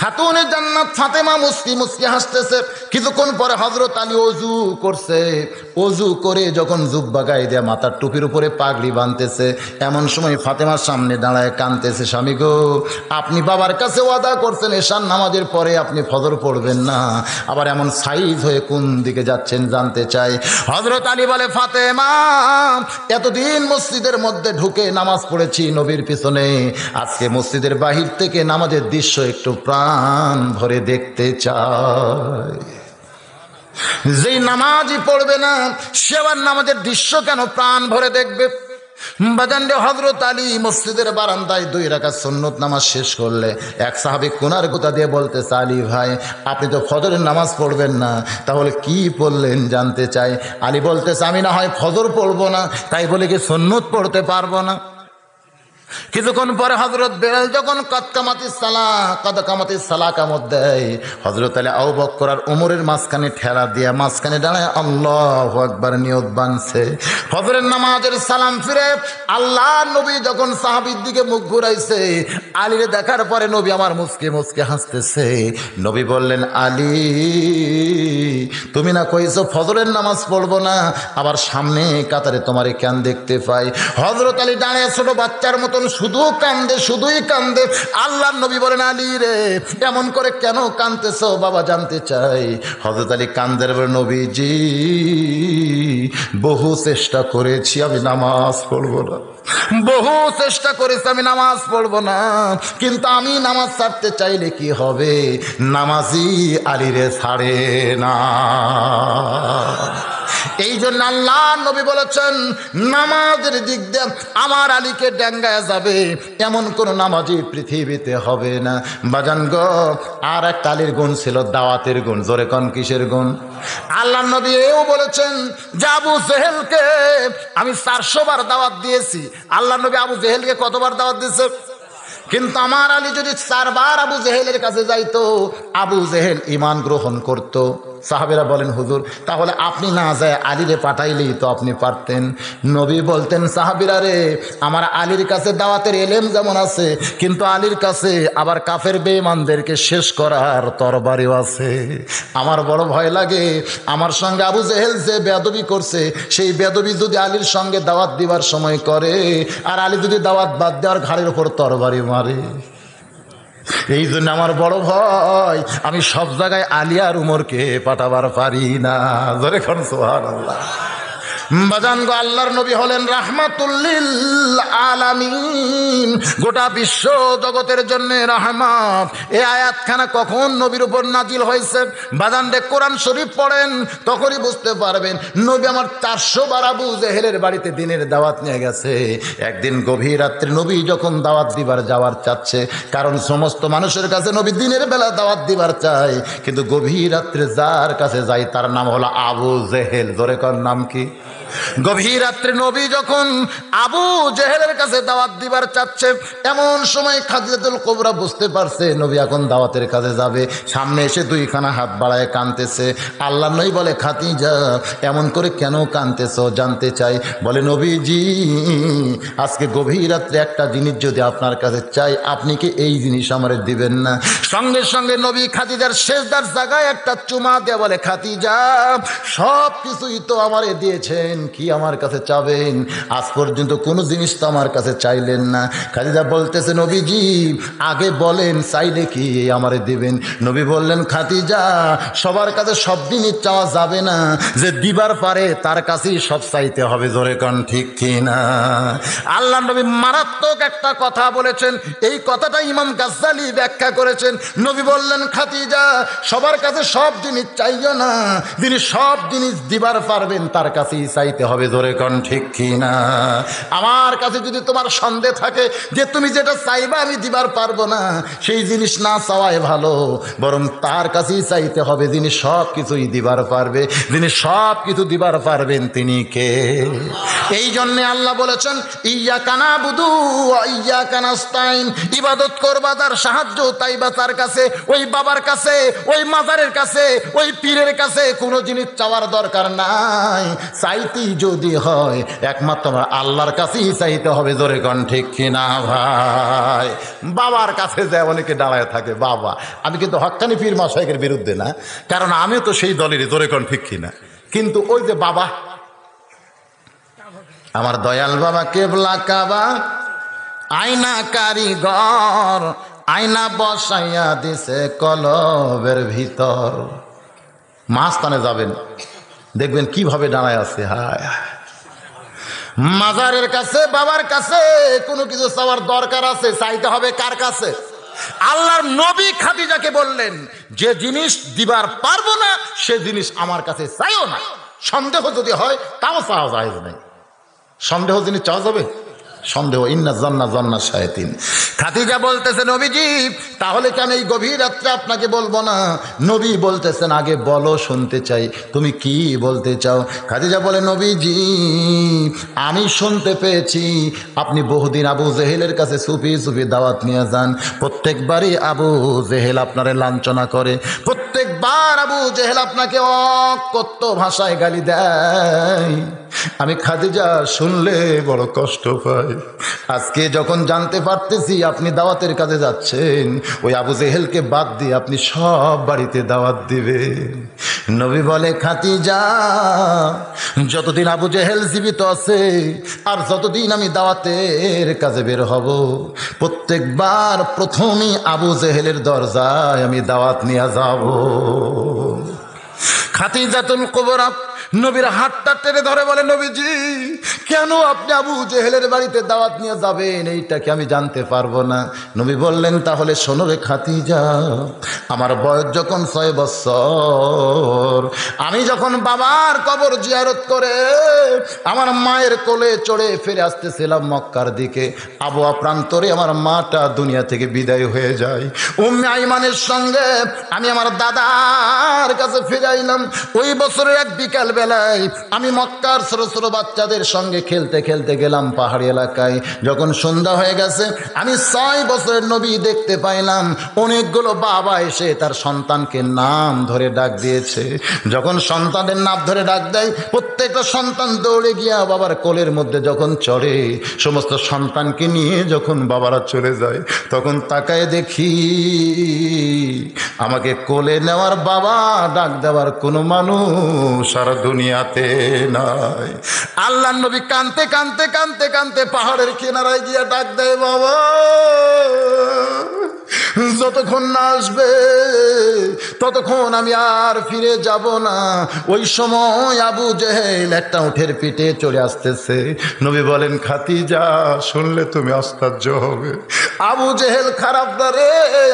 খাতুনে জান্নাত ফাতেমা মুস্কি মুস্কি হাসতেছে। কিছুক্ষণ পরে হযরত আলী ওযু করছে। ওযু করে যখন জুব্বা গায়ে দেয়া মাথার টুপির উপরে পাগড়ি বাঁধতেছে, এমন সময় ফাতেমার সামনে দাঁড়ায় কাঁদতেছে, স্বামী গো, আপনি বাবার কাছে ওয়াদা করছেন এশার নামাজের পরে আপনি ফজর পড়বেন না, আবার এমন সাইজ হয়ে কোন দিকে যাচ্ছেন জানতে চাই। হযরত আলী বলে, ফাতেমা এতদিন মসজিদের মধ্যে ঢুকে নামাজ পড়েছি নবীর পিছনে, আজকে মসজিদের বাহির থেকে নামাজের দৃশ্য একটু প্রাণ ভরে দেখতে চাই। যেই নামাজই পড়বে না সে আবার নামাজের দৃশ্য কেন প্রাণ ভরে দেখবে? বাজানরে, হযরত আলী মসজিদের বারান্দায় 2 রাকাত সুন্নত নামাজ শেষ করলে এক সাহাবী কোনার গোতা দিয়ে বলতেছে, আলী ভাই আপনি তো ফজরের নামাজ পড়বেন না, তাহলে কি পড়লেন জানতে চাই। আলী বলতেছে, আমি না হয় ফজর পড়বো না, তাই বলে কি সুন্নত পড়তে পারবো না? কিছুক্ষণ পরে হযরত বেলাল যখন কামাতিস সালাহ কামত দেয়, হযরত আলী আবু বকর আর ওমরের মাঝখানে ঠেলা দিয়া মাঝখানে দাঁড়ায় আল্লাহু আকবার নিয়ত বানছে। ফজরের নামাজের সালাম ফিরে আল্লাহ নবী যখন সাহাবীর দিকে মুখ ঘুরাইছে, আলীরে দেখার পরে নবী আমার মুচকে মুচকে হাসতেছে। নবী বললেন, আলী তুমি না কইছো ফজরের নামাজ পড়বো না, আবার সামনে কাতারে তোমারে কেন দেখতে পাই? হযরত আলী দাঁড়িয়ে ছোট বাচ্চার মতন শুধু কান্দে, শুধুই কান্দে। আল্লাহর নবী বলেন, আলী রে এমন করে কেন কাঁদতেছো বাবা জানতে চাই। হযরত আলী কান্দের বলে, নবীজি বহু চেষ্টা করেছি আমি নামাজ পড়বো না, বহু চেষ্টা করেছি আমি নামাজ পড়বো না, কিন্তু আমি নামাজ ছাড়তে চাইলে কি হবে? নামাজি আলীরে ছাড়ে না। এই জন্য আল্লাহ নবী বলেছেন, নামাজের দিক দিয়ে আমার আলীকে ডেঙ্গায় যাবে এমন কোন নামাজি পৃথিবীতে হবে না। বাজান গো, আর এক আলীর গুণ ছিল দাওয়াতের গুণ। জোরে কোন কিসের গুণ? আল্লাহ নবী এও বলেছেন যে আবু জেহেলকে আমি 400 বার দাওয়াত দিয়েছি। আল্লাহ নবী আবু জেহেলকে কতবার দাওয়াত দিয়েছে? কিন্তু আমার আলী যদি 4 বার আবু জেহেলের কাছে যাইতো, আবু জেহেল ঈমান গ্রহণ করত। সাহাবীরা বলেন, হুজুর তাহলে আপনি না যায় আলীরে পাঠাইলেই তো আপনি পারতেন। নবী বলতেন, সাহাবীরা রে, আমার আলীর কাছে দাওয়াতের এলেম যেমন আছে, কিন্তু আলীর কাছে আবার কাফের বেঈমানদেরকে শেষ করার তরবারিও আছে। আমার বড় ভয় লাগে আমার সঙ্গে আবু জেহেল যে বেয়াদবি করছে, সেই বেয়াদবি যদি আলীর সঙ্গে দাওয়াত দিবার সময় করে, আর আলী যদি দাওয়াত বাদ দেওয়ার ঘাড়ের উপর তরবারি মারে। এই জন্য আমার বড় ভয়, আমি সব জায়গায় আলিয়ার উমরকে পাঠাবার পারি না। জোরে কোন সুবহানাল্লাহ। বাজান গো, আল্লাহর নবী হলেন রাহমাতুল লিল আলামিন, গোটা বিশ্ব জগতের জন্য রহমত। এই আয়াতখানা কখন নবীর উপর নাজিল হয়েছে? বাজান রে, কোরআন শরীফ পড়েন, তখনই বুঝতে পারবেন। নবী আমার 400 বার আবু জেহেলের বাড়িতে দিনের দাওয়াত নিয়ে গেছে। একদিন গভীর রাত্রে নবী যখন দাওয়াত দিবার যাওয়ার চাচ্ছে, কারণ সমস্ত মানুষের কাছে নবী দিনের বেলা দাওয়াত দিবার চায়, কিন্তু গভীর রাত্রে যার কাছে যায় তার নাম হলো আবু জেহেল। জোরে কর, নাম কি? গভীর রাত্রে নবী যখন আবু জেহেলের কাছে দাওয়াত দিবার চাচ্ছে, এমন সময় খাদিজাতুল কুবরা বুঝতে পারছে নবী এখন দাওয়াতের কাছে যাবে। সামনে এসে দুইখানা হাত বাড়ায় কাঁদতেছে। আল্লাহ নবী বলে, খাদিজা এমন করে কেন কাঁদতেছো জানতে চাই? বলে, নবীজি আজকে গভীর রাত্রে একটা জিনিস যদি আপনার কাছে চাই, আপনি কি এই জিনিস আমারে দিবেন না? সঙ্গে সঙ্গে নবী খাদিজার সেজদার জায়গায় একটা চুমা দেয়া বলে, খাদিজা সব কিছুই তো আমারে দিয়েছেন, কি আমার কাছে চাবেন? আজ পর্যন্ত কোনো জিনিস তো আমার কাছে চাইলেন না। খাদিজা বলতেছে, নবীজি আগে বলেন চাইলে কি আমারে দিবেন? নবী বললেন, খাদিজা সবার কাছে সব জিনিস চাওয়া যাবে না, যে দিবার পারে তার কাছেই সব চাইতে হবে। জোরে কোন ঠিক কি না? আল্লাহ নবী মারাত্মক একটা কথা বলেছেন, এই কথাটা ইমাম গাজ্জালি ব্যাখ্যা করেছেন। নবী বললেন, খাদিজা সবার কাছে সব জিনিস চাইও না, যিনি সব জিনিস দিবার পারবেন তার কাছেই চাইতে হবে। জোরে কোন ঠিক কি না? আমার কাছে যদি তোমার সন্দেহ থাকে যে তুমি যেটা চাইবা আমি দিবার পারবো না, সেই জিনিস না চাওয়াই ভালো, বরং তার কাছেই চাইতে হবে যিনি সব কিছুই দিবার পারবে। যিনি সব কিছু দিবার পারবেন তিনি কে? এই জন্যে আল্লাহ বলেছেন, ইয়্যাকা না'বুদু ওয়া ইয়্যাকা নাস্তাইন, ইবাদত করবা তার, সাহায্য তাইবা তার কাছে। ওই বাবার কাছে, ওই মাজারের কাছে, ওই পীরের কাছে কোনো জিনিস চাওয়ার দরকার নাই। চাইতেই যদি হয় একমাত্র আমার আল্লাহর কাছেই চাইতে হবে। জোরে কোন ঠিক কিনা ভাই? বাবার কাছে যায় অনেকে দাঁড়ায় থাকে, বাবা। আমি কিন্তু হক্কানি পীর মাশায়েখের বিরুদ্ধে না, কারণ আমিও তো সেই দলেরই। জোরে কোন ঠিক কিনা? কিন্তু ওই যে বাবা, আমার দয়াল বাবা কেবলা কাবা, আয়না কারিগর, আয়না বসাইয়া দিছে কলবের ভিতর। মাস্তানে যাবেন, দেখবেন কিভাবে দাঁড়ায় আছে। হায়, মাজারের কাছে, বাবার কাছে কোনো কিছু চাওয়ার দরকার আছে, চাইতে হবে কার কাছে? আল্লাহর নবী খাদিজাকে বললেন, যে জিনিস দিবার পারবো না সে জিনিস আমার কাছে চাইও না। সন্দেহ যদি হয় তাও চাওয়া যায় না। সন্দেহ জিনিস চাওয়া যাবে? সন্দেহ ইন্না জন্না শায়াতিন। খাদিজা বলতেছে, নবীজি তাহলে কি আমি এই গভীর রাত্রে আপনাকে বলবো না? নবী বলতেছেন, আগে বলো, শুনতে চাই, তুমি কি বলতে চাও? খাদিজা বলে, নবীজি আমি শুনতে পেয়েছি আপনি বহুদিন আবু জেহেলের কাছে সুফি সুফি দাওয়াত নিয়ে যান, প্রত্যেকবারই আবু জেহেল আপনারে লাঞ্ছনা করে, প্রত্যেকবার আবু জেহেল আপনাকে অকথ্য ভাষায় গালি দেয়। আমি খাদিজা শুনলে বড় কষ্ট পাই। আজকে যখন জানতে পারতেছি আপনি দাওয়াতের কাজে যাচ্ছেন, ওই আবু জেহেলকে বাদ দিয়ে আপনি সব বাড়িতে দাওয়াত দিবেন। নবী বলে, খাদিজা যতদিন আবু জেহেল জীবিত আছে আর যতদিন আমি দাওয়াতের কাজে বের হব, প্রত্যেকবার প্রথমেই আবু জেহেলের দরজায় আমি দাওয়াত নিয়ে যাব। খাদিজাতুল কুবরা নবীর হাতটা টেনে ধরে বলে, নবীজি কেন আপনি আবু জেহেলের বাড়িতে দাওয়াত নিয়ে যাবেন, এইটা কি আমি জানতে পারবো না? নবী বললেন, তাহলে শোনো রে খাদিজা, আমার বয়স যখন 6 বছর, আমি যখন বাবার কবর জিয়ারত করে আমার মায়ের কোলে চড়ে ফিরে আসতেছিলাম মক্কার দিকে, আবওয়া প্রান্তরে আমার মাটা দুনিয়া থেকে বিদায় হয়ে যায়। উম্মে আইমানের সঙ্গে আমি আমার দাদার কাছে ফিরে আইলাম। ওই বছরের এক বিকাল বেলায় আমি মক্কার ছোট ছোট বাচ্চাদের সঙ্গে খেলতে খেলতে গেলাম পাহাড়ি এলাকায়। যখন সন্ধ্যা হয়ে গেছে আমি 6 বছরের নবী দেখতে পাইলাম। অনেকগুলো বাবা এসে তার সন্তানকে নাম ধরে ডাক দিয়েছে। যখন সন্তানের নাম ধরে ডাক দেয়, প্রত্যেকটা সন্তান দৌড়ে গিয়া বাবার কোলের মধ্যে যখন চড়ে, সমস্ত সন্তানকে নিয়ে যখন বাবারা চলে যায়, তখন তাকায় দেখি আমাকে কোলে নেওয়ার, বাবা ডাক দেওয়ার কোনো মানুষ আর দুনিয়াতে নাই। আল্লাহ নবী কানতে কানতে কানতে কানতে পাহাড়ের কিনারায় গিয়া ডাক দেয়, বাবা যতক্ষণ না আসবে ততক্ষণ আমি আর ফিরে যাব না। ওই সময় আবু জেহেল একটা উটের পিঠে চলে আসতেছে। নবী বলেন, খাদিজা শুনলে তুমি আশ্চর্য হবে, আবু জেহেল খারাপ না রে,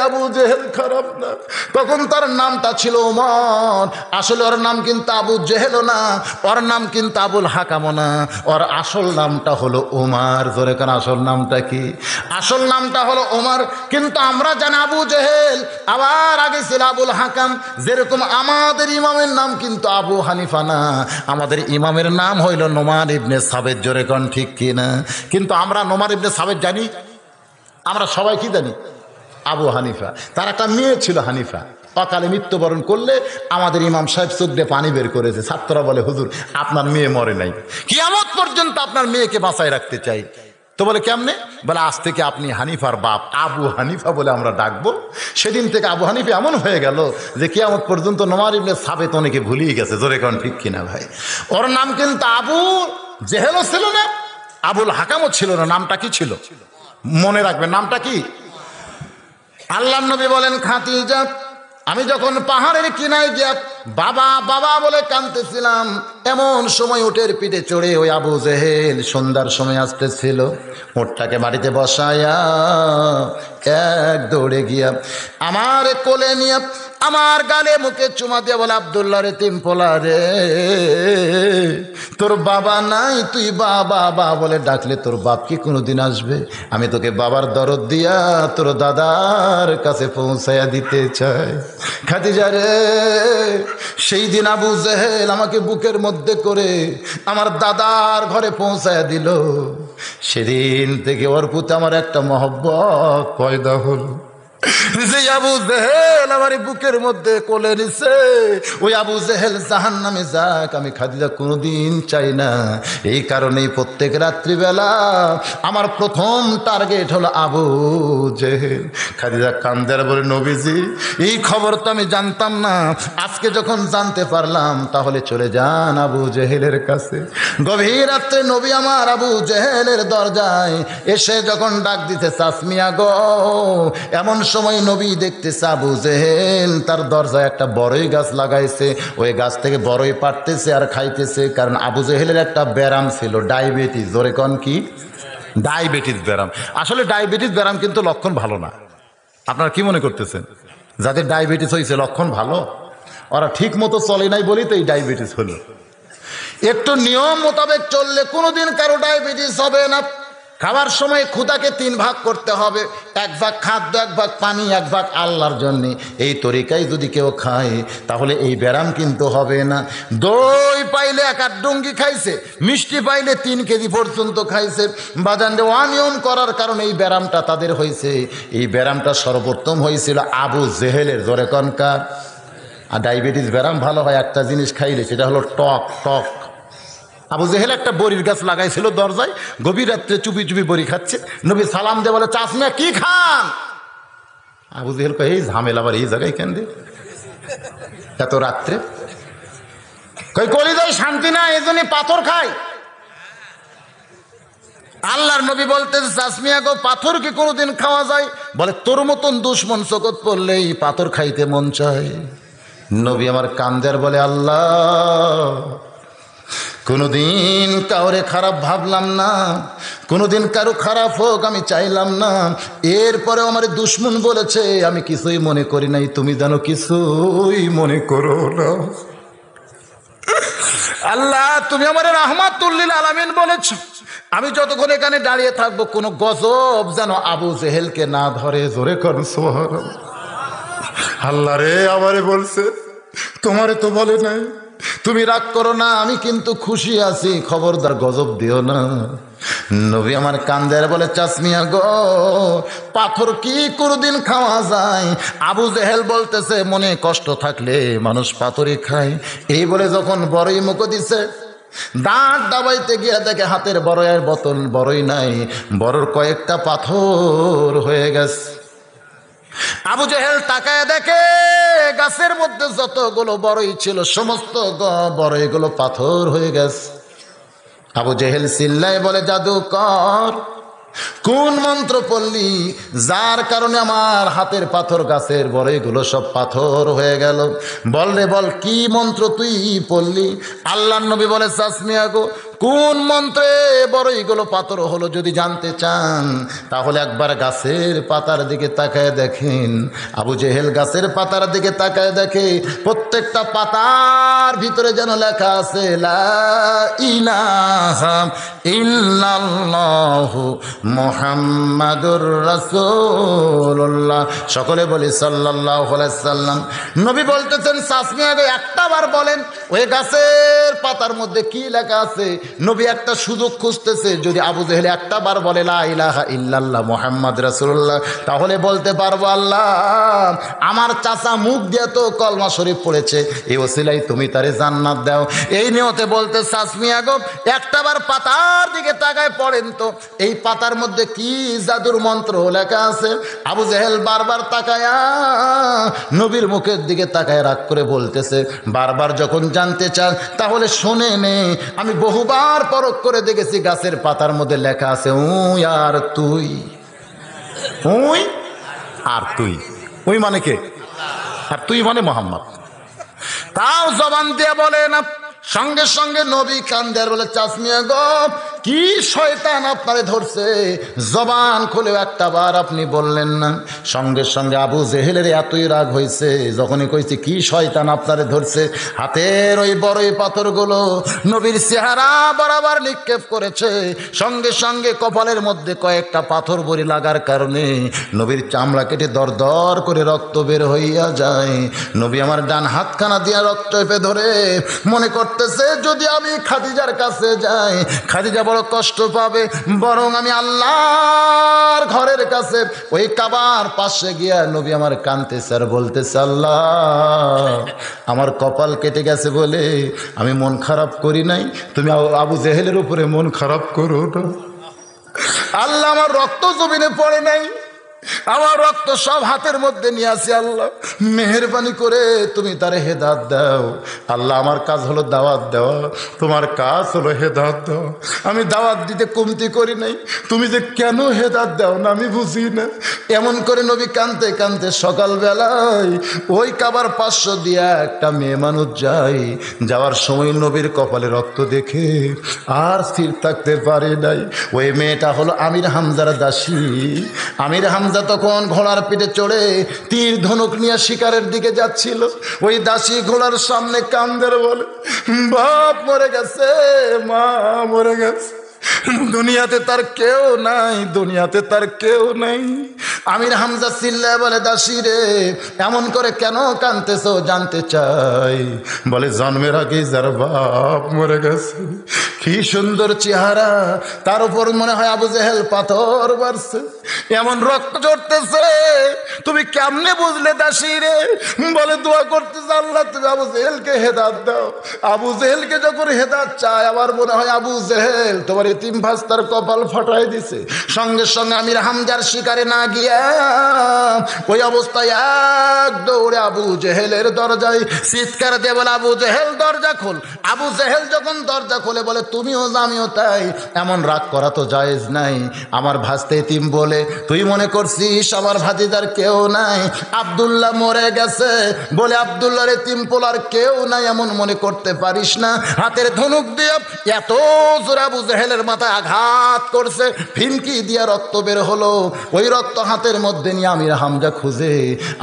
আবু জেহেল খারাপ না। তখন তার নামটা ছিল ওমর। আসলে ওর নাম কিন্তু আবু জেহেলও না, ওর নাম কিন্তু আবুল হাকামও না, ওর আসল নামটা হলো ওমর। জোরে কান, আসল নামটা কি? আসল নামটা হলো ওমর। কিন্তু আমরা জানি আবু জেহেল, আবার আগে ছিল আবুল হাকাম। যেরকম আমাদের ইমামের নাম কিন্তু আবু হানিফা না, আমাদের ইমামের নাম হইল নোমান ইবনে সাবেত। জোরে কান, ঠিক কি না? কিন্তু আমরা নোমান ইবনে সাবেত জানি, আমরা সবাই কি জানি? আবু হানিফা। তার একটা মেয়ে ছিল হানিফা, অকালে মৃত্যুবরণ করলে আমাদের ইমাম সাহেব চোখ দিয়ে পানি বের করেছে। ছাত্ররা বলে, হুজুর আপনার মেয়ে মরে নাই, কিয়ামত পর্যন্ত আপনার মেয়েকে বাঁচায় রাখতে চাই। তো বলে কেমনে? বলে আজ থেকে আপনি হানিফার বাপ আবু হানিফা বলে আমরা ডাকবো। সেদিন থেকে আবু হানিফা এমন হয়ে গেল যে কিয়ামত পর্যন্ত নোমান ইবনে সাবেত অনেকে ভুলিয়ে গেছে। জোরে কোন ঠিক কিনা ভাই? ওর নাম কিন্তু আবু জেহেলও ছিল না, আবুল হাকামও ছিল না। নামটা কি ছিল? মনে রাখবেন, নামটা কি? আল্লাহর নবী বলেন, খাদিজা আমি যখন পাহাড়ের কিনায় গিয়া বাবা বাবা বলে কাঁদতেছিলাম, এমন সময় উটের পিঠে চড়ে ওই আবু জেহেল সন্ধ্যার সময় আসতেছিল। উটটাকে মাটিতে বসায়া এক দৌড়ে গিয়া আমার কোলে নিয়ে আমার গালে মুখে চুমা দিয়ে বলে, আব্দুল্লাহ রে তিমপোলা রে, তোর বাবা নাই, তুই বাবা বাবা বলে ডাকলে তোর বাপ কি কোনোদিন আসবে? আমি তোকে বাবার দরদ দিয়া তোর দাদার কাছে পৌঁছাইয়া দিতে চাই। খাদিজা রে, সেই দিন আবু জেহেল আমাকে বুকের মধ্যে করে আমার দাদার ঘরে পৌঁছাইয়া দিল। সেদিন থেকে ওর প্রতি আমার একটা মহব্বত পয়দা হলো। যে আবু জেহেল আমার বুকের মধ্যে কোলে নিছে, ওই আবু জেহেল জাহান্নামে যাক, আমি খাদিজা কোনোদিন চাই না। এই কারণেই প্রত্যেক রাত্রিবেলা আমার প্রথম টার্গেট হলো আবু জেহেল। খাদিজা কান্দার বলে, নবীজি এই খবর তো আমি জানতাম না, আজকে যখন জানতে পারলাম তাহলে চলে যান আবু জেহেলের কাছে। গভীর রাত্রে নবী আমার আবু জেহেলের দরজায় এসে যখন ডাক দিতে, চাচমিয়া গো, এমন সময় নবী দেখতেছে আবু জেহেল তার দরজায় একটা বড়ই গাছ লাগাইছে, ওই গাছ থেকে বড়ই পাড়তেছে আর খাইতেছে। কারণ আবু জেহেলের একটা ব্যারাম ছিল, ডায়াবেটিস। জোরে কন কি? ডায়াবেটিস ব্যারাম। আসলে ডায়াবেটিস ব্যারাম কিন্তু লক্ষণ ভালো না। আপনারা কি মনে করতেছেন? যাদের ডায়াবেটিস হয়েছে লক্ষণ ভালো? ওরা ঠিক মতো চলে নাই বলেই তো এই ডায়াবেটিস হলো। একটু নিয়ম মোতাবেক চললে কোনোদিন কারো ডায়াবেটিস হবে না। খাবার সময় ক্ষুধাকে 3 ভাগ করতে হবে, 1 ভাগ খাদ্য, 1 ভাগ পানি, 1 ভাগ আল্লাহর জন্যে। এই তরিকায় যদি কেউ খায় তাহলে এই ব্যারাম কিন্তু হবে না। দই পাইলে 1 ডুঙ্গি খাইছে, মিষ্টি পাইলে 3 কেজি পর্যন্ত খাইছে। বাজানরে অনিয়ম করার কারণে এই ব্যারামটা তাদের হয়েছে। এই ব্যারামটা সর্বোত্তম হয়েছিল আবু জেহেলের। জোরে কনকার। আর ডায়াবেটিস ব্যারাম ভালো হয় একটা জিনিস খাইলে, সেটা হলো টক। টক। আবু জেহেল একটা বড়ির গাছ লাগাইছিল দরজায়, গভীর রাত্রে চুপি চুপি বড়ি খাচ্ছে। নবী সালাম দিয়ে বলে, চাচমিয়া কি খান? আবু জেহেল কয়, এই ঝামেলা আবার এই জায়গায় কেন রে এত রাত্রে? কই কলিজায় শান্তি না, এই জন্য পাথর খাই। আল্লাহর নবী বলতেন, চাচমিয়া গো, পাথর কি কোনোদিন খাওয়া যায়? বলে, তোর মতন দুশ্মন চোখত পড়লেই পাথর খাইতে মন চায়। নবী আমার কান্দের বলে, আল্লাহ কোনোদিন কাউরে খারাপ ভাবলাম না, কোনোদিন কারো খারাপ হোক আমি চাইলাম না। এরপরেও আমার দুশ্মন বলেছে, আমি কিছুই মনে করি নাই। তুমি জানো কিছুই মনে করো না। আল্লাহ তুমি আমার রাহমাতুল লিল আলামিন বলেছ, আমি যতক্ষণ এখানে দাঁড়িয়ে থাকবো কোনো গজব যেন আবু জেহেলকে না ধরে। জোরে কর সুবহানাল্লাহ। আল্লাহ রে, আমারে বলছে, তোমারে তো বলে নাই। তুমি রাগ করো না, আমি কিন্তু খুশি আছি, খবরদার গজব দিও না। নবী আমার কান্দের বলে, চাচমিয়া গো, পাথর কি কোনোদিন খাওয়া যায়? আবু জেহেল বলতেছে, মনে কষ্ট থাকলে মানুষ পাথরই খায়। এই বলে যখন বড়ই মুখো দিছে, দাঁত দাবাইতে গিয়ে দেখে হাতের বড়ইয়ের বোতল, বড়ই নাই, বড়র কয়েকটা পাথর হয়ে গেছে। আবু জেহেল তাকায় দেখে গাছের মধ্যে যতগুলো বড়ই ছিল সমস্ত বড়ইগুলো পাথর হয়ে গেছে। আবু জেহেল চিল্লায় বলে, জাদুকর কোন মন্ত্র পড়লি যার কারণে আমার হাতের পাথর গাছের বড়ইগুলো সব পাথর হয়ে গেল? বল রে বল, কি মন্ত্র তুই পড়লি? আল্লাহর নবী বলে, চাচমিয়া গো, কোন মন্ত্রে বড়ইগুলো পাথর হলো যদি জানতে চান তাহলে একবার গাছের পাতার দিকে তাকায় দেখেন। আবু জেহেল গাছের পাতার দিকে তাকায় দেখে প্রত্যেকটা পাতার ভিতরে যেন লেখা আছে লা ইলাহা ইল্লাল্লাহু মুহাম্মাদুর রাসূলুল্লাহ। সকলে বলি সাল্লাল্লাহু আলাইহি সাল্লাম। নবী বলতেছেন, চাচমি আগে একটা বার বলেন ওই গাছের পাতার মধ্যে কি লেখা আছে। নবী একটা সুযোগ খুঁজতেছে, যদি আবু জেহেল একটা বার বলে লা ইলাহা ইল্লাল্লাহ মুহাম্মাদ রাসূলুল্লাহ তাহলে বলতে পারবো আল্লাহ আমার চাচা মুখ দিয়ে তো কলমা শরীফ পড়েছে, এই ওসিলাই তুমি তারে জান্নাত দাও। এই নিয়তে বলতে চাচমি আগো একটা বার পাতার দিকে তাকায় পড়েন তো এই পাতার মধ্যে কি জাদুর মন্ত্র লেখা আছে। আবু জেহেল বারবার তাকায়া নবীর মুখের দিকে তাকায় রাগ করে বলতেছে, বারবার যখন জানতে চান তাহলে শোনে নে, আমি বহুবার পরখ করে দেখেছি গাছের পাতার মধ্যে লেখা আছে উই আর তুই। উই আর তুই, উই মানে কে আর তুই মানে মোহাম্মদ। তাও জবান দিয়ে বলে না। সঙ্গে সঙ্গে নবী কান্দার বলে, চাচমিয়া গো, কি শয়তান আপনারে ধরছে? জবান খুলেও একটা বার আপনি বললেন না। সঙ্গে সঙ্গে আবু জেহেলের এতই রাগ হয়েছে, যখনই কইছে কি শয়তান আপনারে ধরছে, হাতের ওই বড়ই পাথরগুলো নবীর চেহারা বরাবর নিক্ষেপ করেছে। সঙ্গে সঙ্গে কপালের মধ্যে কয়েকটা পাথর বড়ি লাগার কারণে নবীর চামড়া কেটে দর দর করে রক্ত বের হইয়া যায়। নবী আমার ডান হাতখানা দিয়া রক্ত চেপে ধরে মনে করতেছে, যদি আমি খাদিজার কাছে যাই খাদিজা বড় কষ্ট পাবে, বরং আমি আল্লাহর ঘরের কাছে ওই কাবার পাশে গিয়া নবী আমার কাঁদতেছে আর বলতেছে, আল্লাহ আমার কপাল কেটে গেছে বলে আমি মন খারাপ করি নাই, তুমি আবু জেহেলের উপরে মন খারাপ করো না। আল্লাহ আমার রক্ত জমিনে পড়ে নাই, আমার রক্ত সব হাতের মধ্যে নিয়ে আসি, আল্লাহ মেহেরবানি করে তুমি তারে হেদাত দাও। আল্লাহ আমার কাজ হলো দাওয়াত দেওয়া, তোমার কাজ হলো হেদাত দেওয়া। আমি দাওয়াত দিতে কমতি করি নাই, তুমি যে কেন হেদাত দাও না আমি বুঝি না। এমন করে নবী কাঁদতে কাঁদতে সকালবেলায় ওই কাবার 500 দিয়া একটা মেয়ে মানুষ যায়। যাওয়ার সময় নবীর কপালে রক্ত দেখে আর স্থির থাকতে পারে নাই। ওই মেয়েটা হলো আমির হামজার দাসী। আমির হামজা তখন ঘোড়ার পিঠে চড়ে তীর ধনুক নিয়ে শিকারের দিকে যাচ্ছিল। ওই দাসী ঘোড়ার সামনে কান্দের বলে, বাপ মরে গেছে, মা মরে গেছে, দুনিয়াতে তার কেউ নাই, দুনিয়াতে তার কেউ নাই। আমির হামজা চিল্লায় বলে, দাসী রে এমন করে কেন কাঁদতেছ জানতে চাই। বলে, জন্মের আগে যার বাপ মরে গেছে, কি সুন্দর চেহারা, তার উপর মনে হয় আবু জেহেল পাথর মারছে, এমন রক্ত ঝরতেছে, তুমি কেমনে বুঝলে দাসী রে? বলে, দোয়া করতেছে, আল্লাহ তুমি আবু জেহেলকে হেদাত দাও। আবু জেহেলকে যখন হেদাত চায় আমার মনে হয় আবু জেহেল তোমার এতিম ভাস্তার কপাল ফাটাই দিছে। সঙ্গে সঙ্গে আমির হামজার শিকারে না গিয়া ওই অবস্থায় এক দৌড়ে আবু জেহেলের দরজায় চিৎকার দিয়ে বলে, আবু জেহেল দরজা খোল। আবু জেহেল যখন দরজা খোলে বলে, তুমিও আমিও তাই, এমন রাগ করা তো জায়েজ নাই। আমার ভাস্তে এতিম বলে তুই মনে করছিস আমার ভাতিজার কেউ নাই? আব্দুল্লাহ মরে গেছে বলে আব্দুল্লাহর এতিম পোলার কেউ নাই এমন মনে করতে পারিস না। হাতের ধনুক দিয়ে এত জোরে আবু জেহেলের মাথায় আঘাত করছে, ফিনকি দিয়া রক্ত বের হলো। ওই রক্ত হাতের মধ্যে নিয়ে আমির হামজা খুঁজে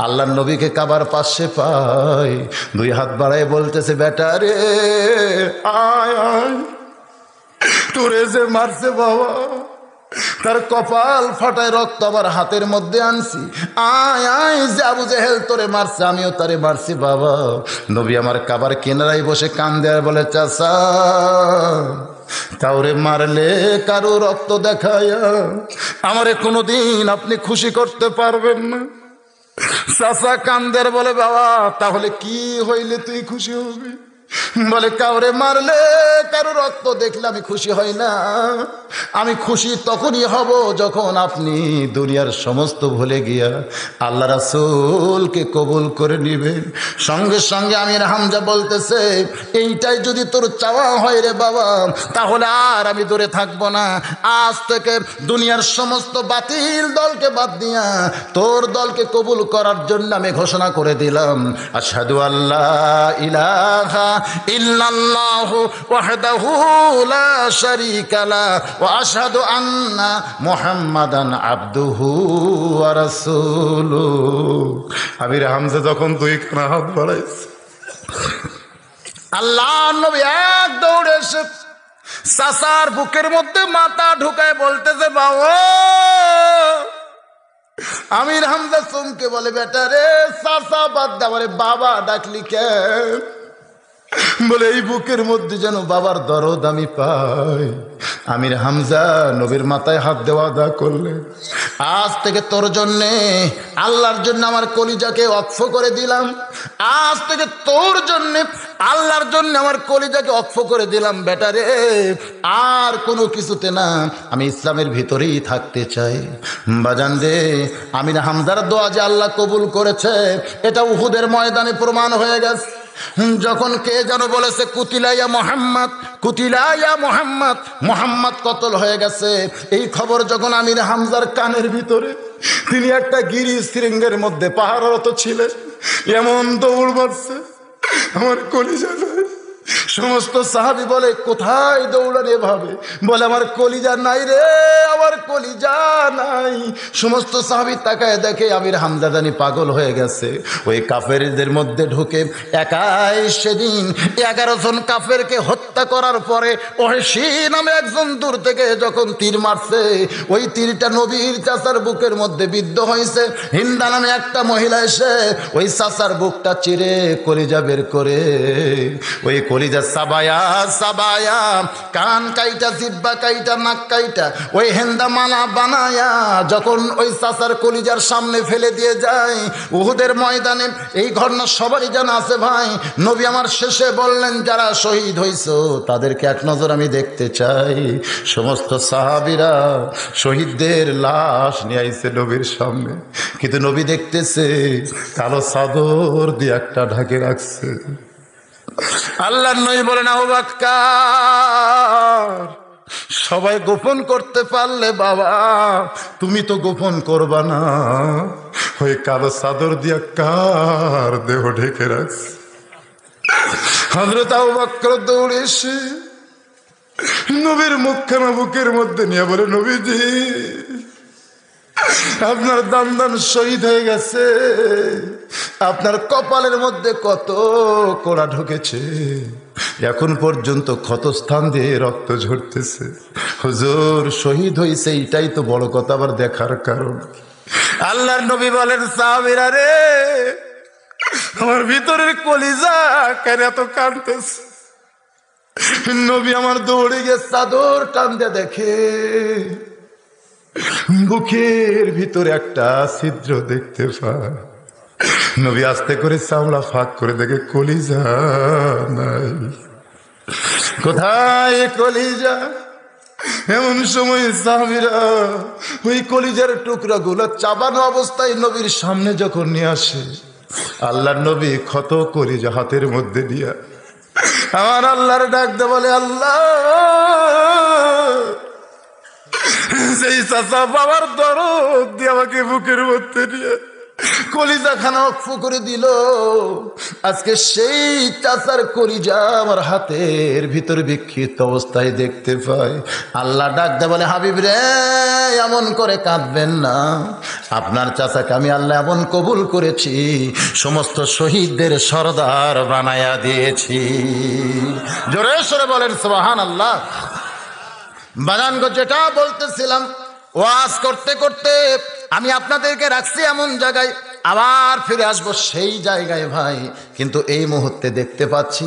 আল্লাহর নবীকে কাবার পাশে পায়। 2 হাত বাড়ায় বলতেছে, বেটা রে আয় আয়, তোরে যে মারছে বাবা, তার কপাল ফাটায় রক্ত আমার হাতের মধ্যে আনছি, আয় আয় যে আবু জেহেল তোরে মারছে আমিও তারে মারছি বাবা। নবী আমার কাবার কিনারায় বসে কান্দে আর বলে, চাচা কাউরে মারলে কারো রক্ত দেখায়া আমারে কোনোদিন আপনি খুশি করতে পারবেন না। চাচা কান্দের বলে, বাবা তাহলে কি হইলে তুই খুশি হবি? বলে কাউরে মারলে কারো রক্ত দেখলে আমি খুশি হই না, আমি খুশি তখনই হব যখন আপনি দুনিয়ার সমস্ত ভুলে গিয়া আল্লাহ রাসূলকে কবুল করে নিবেন। সঙ্গে সঙ্গে আমির হামজা বলতেছে, এইটাই যদি তোর চাওয়া হয় রে বাবা, তাহলে আর আমি দূরে থাকবো না। আজ থেকে দুনিয়ার সমস্ত বাতিল দলকে বাদ দিয়া তোর দলকে কবুল করার জন্য আমি ঘোষণা করে দিলাম, আশহাদু আল্লা ইলাহা ইল্লাল্লাহু ওয়াহদাহু লা শারীকা লা ওয়া আশহাদু আন্না মুহাম্মাদান আবদুহু ওয়া রাসূলুহু। আমির হামজা যখন দুই কানা হাত বাড়াইছে, আল্লাহর নবী এক দৌড়ে এসে চাচার বুকের মধ্যে মাথা ঢুকায় বলতেছে, বাবা। আমির হামজা চমকে বলে, বেটা রে, চাচা বাদ দে, আমারে বাবা ডাকলি কেন? বলে এই বুকের মধ্যে যেন বাবার দরদ আমি পাই। আমির হামজা নবীর মাথায় হাত দেওয়া দা করলে, আজ থেকে তোর জন্যে, আল্লাহর জন্য আমার কলিজাকে ওয়াকফ করে দিলাম। আজ থেকে তোর জন্যে, আল্লাহর জন্য আমার কলিজাকে ওয়াকফ করে দিলাম বেটা রে, আর কোনো কিছুতে না, আমি ইসলামের ভিতরেই থাকতে চাই। বাজান রে, আমির হামজার দোয়া যে আল্লাহ কবুল করেছে, এটা উহুদের ময়দানে প্রমাণ হয়ে গেছে। যখন কে যেন বলেছে, কুতিলাইয়া মোহাম্মদ, কুতিলাইয়া মোহাম্মদ, মোহাম্মদ কতল হয়ে গেছে, এই খবর যখন আমির হামজার কানের ভিতরে, তিনি একটা গিরি শৃঙ্গের মধ্যে পাহাড়রত ছিলেন, এমন দৌড় মারছে, আমার কলিজা নাই। সমস্ত সাহাবী বলে, কোথায় দৌড়ান এভাবে? বলে, আমার কলিজা নাই রে, আমার কলিজা নাই। সমস্ত সাহাবী তাকায় দেখে আমির হামজা জানি পাগল হয়ে গেছে। ওই কাফেরদের মধ্যে ঢুকে একাই সেদিন 11 জন কাফেরকে হত্যা করার পরে ওহশী নামে একজন দূর থেকে যখন তীর মারছে, ওই তীরটা নবীর চাচার বুকের মধ্যে বিদ্ধ হয়েছে। হিন্দা নামে একটা মহিলা এসে ওই চাচার বুকটা চিরে কলিজা বের করে, ওই কলিজা সাবায়া সাবায়া, কান কাইটা, জিব্বা কাইটা, নাক কাইটা, ওই হেন্দা মালা বানায়া যখন ওই চাচার কলিজার সামনে ফেলে দিয়ে যায় উহুদের ময়দানে। এই ঘটনা সবারই জানা আছে ভাই। নবী আমার শেষে বললেন, যারা শহীদ হইছো তাদেরকে এক নজর আমি দেখতে চাই। সমস্ত সাহাবীরা শহীদদের লাশ নিয়ে আইছে নবীর সামনে, কিন্তু নবী দেখতেছে কালো চাদর দিয়ে একটা ঢাকে রাখছে। আল্লাহর নবী বলেন, আবু বকর, সবাই গোপন করতে পারলে বাবা, তুমি তো গোপন করবা না, ওই কালো চাদর দিয়া কার দেহ ঢেকে রাখছে? হযরত আবু বকর দৌড়ে এসে নবীর মুখখানা বুকের মধ্যে নিয়ে বলে, নবীজি, আপনার দান শহীদ হয়ে গেছে, আপনার কপালের মধ্যে কত কোড়া ঢুকেছে, এখন পর্যন্ত ক্ষতস্থান দিয়ে রক্ত ঝরতেছে। হুজুর শহীদ হয়েছে, এইটাই তো বড় কথা, আবার দেখার কারণ। আল্লাহর নবী বলেন, সাহাবীরা রে, আমার ভিতরের কলিজা কেন এত কাঁদতেছে? নবী আমার দৌড়ে গিয়ে চাদর টান দিয়ে দেখে বুকের ভিতরে একটা ছিদ্র দেখতে পায়। নবী আস্তে করে চামড়া ফাঁক করে দেখে কলিজা নাই। কোথায় কলিজা? এমন সময় সাহাবীরা ওই কলিজার টুকরা গুলো চাবানো অবস্থায় নবীর সামনে যখন নিয়ে আসে, আল্লাহর নবী ক্ষত কলিজা হাতের মধ্যে দিয়া আমার আল্লাহর ডাক দে বলে, আল্লাহ, সেই চাচা বাবার দরদ দিয়ে আমাকে বুকের মধ্যে নিয়ে কলিজা খানা অক্ষ করে দিল, আজকে সেই চাচার কলিজা আমার হাতের ভিতরে বিক্ষিপ্ত অবস্থায় দেখতে পাই। আল্লাহ ডাক দে বলে, হাবিব রে, এমন করে কাঁদবেন না, আপনার চাচাকে আমি আল্লাহ এমন কবুল করেছি, সমস্ত শহীদদের সরদার বানায়া দিয়েছি। জোরে সরে বলেন সুবহানাল্লাহ। বানানগো, যেটা বলতেছিলাম, ওয়াজ করতে করতে আমি আপনাদেরকে রাখছি এমন জায়গায়, আবার ফিরে আসবো সেই জায়গায় ভাই। কিন্তু এই মুহূর্তে দেখতে পাচ্ছি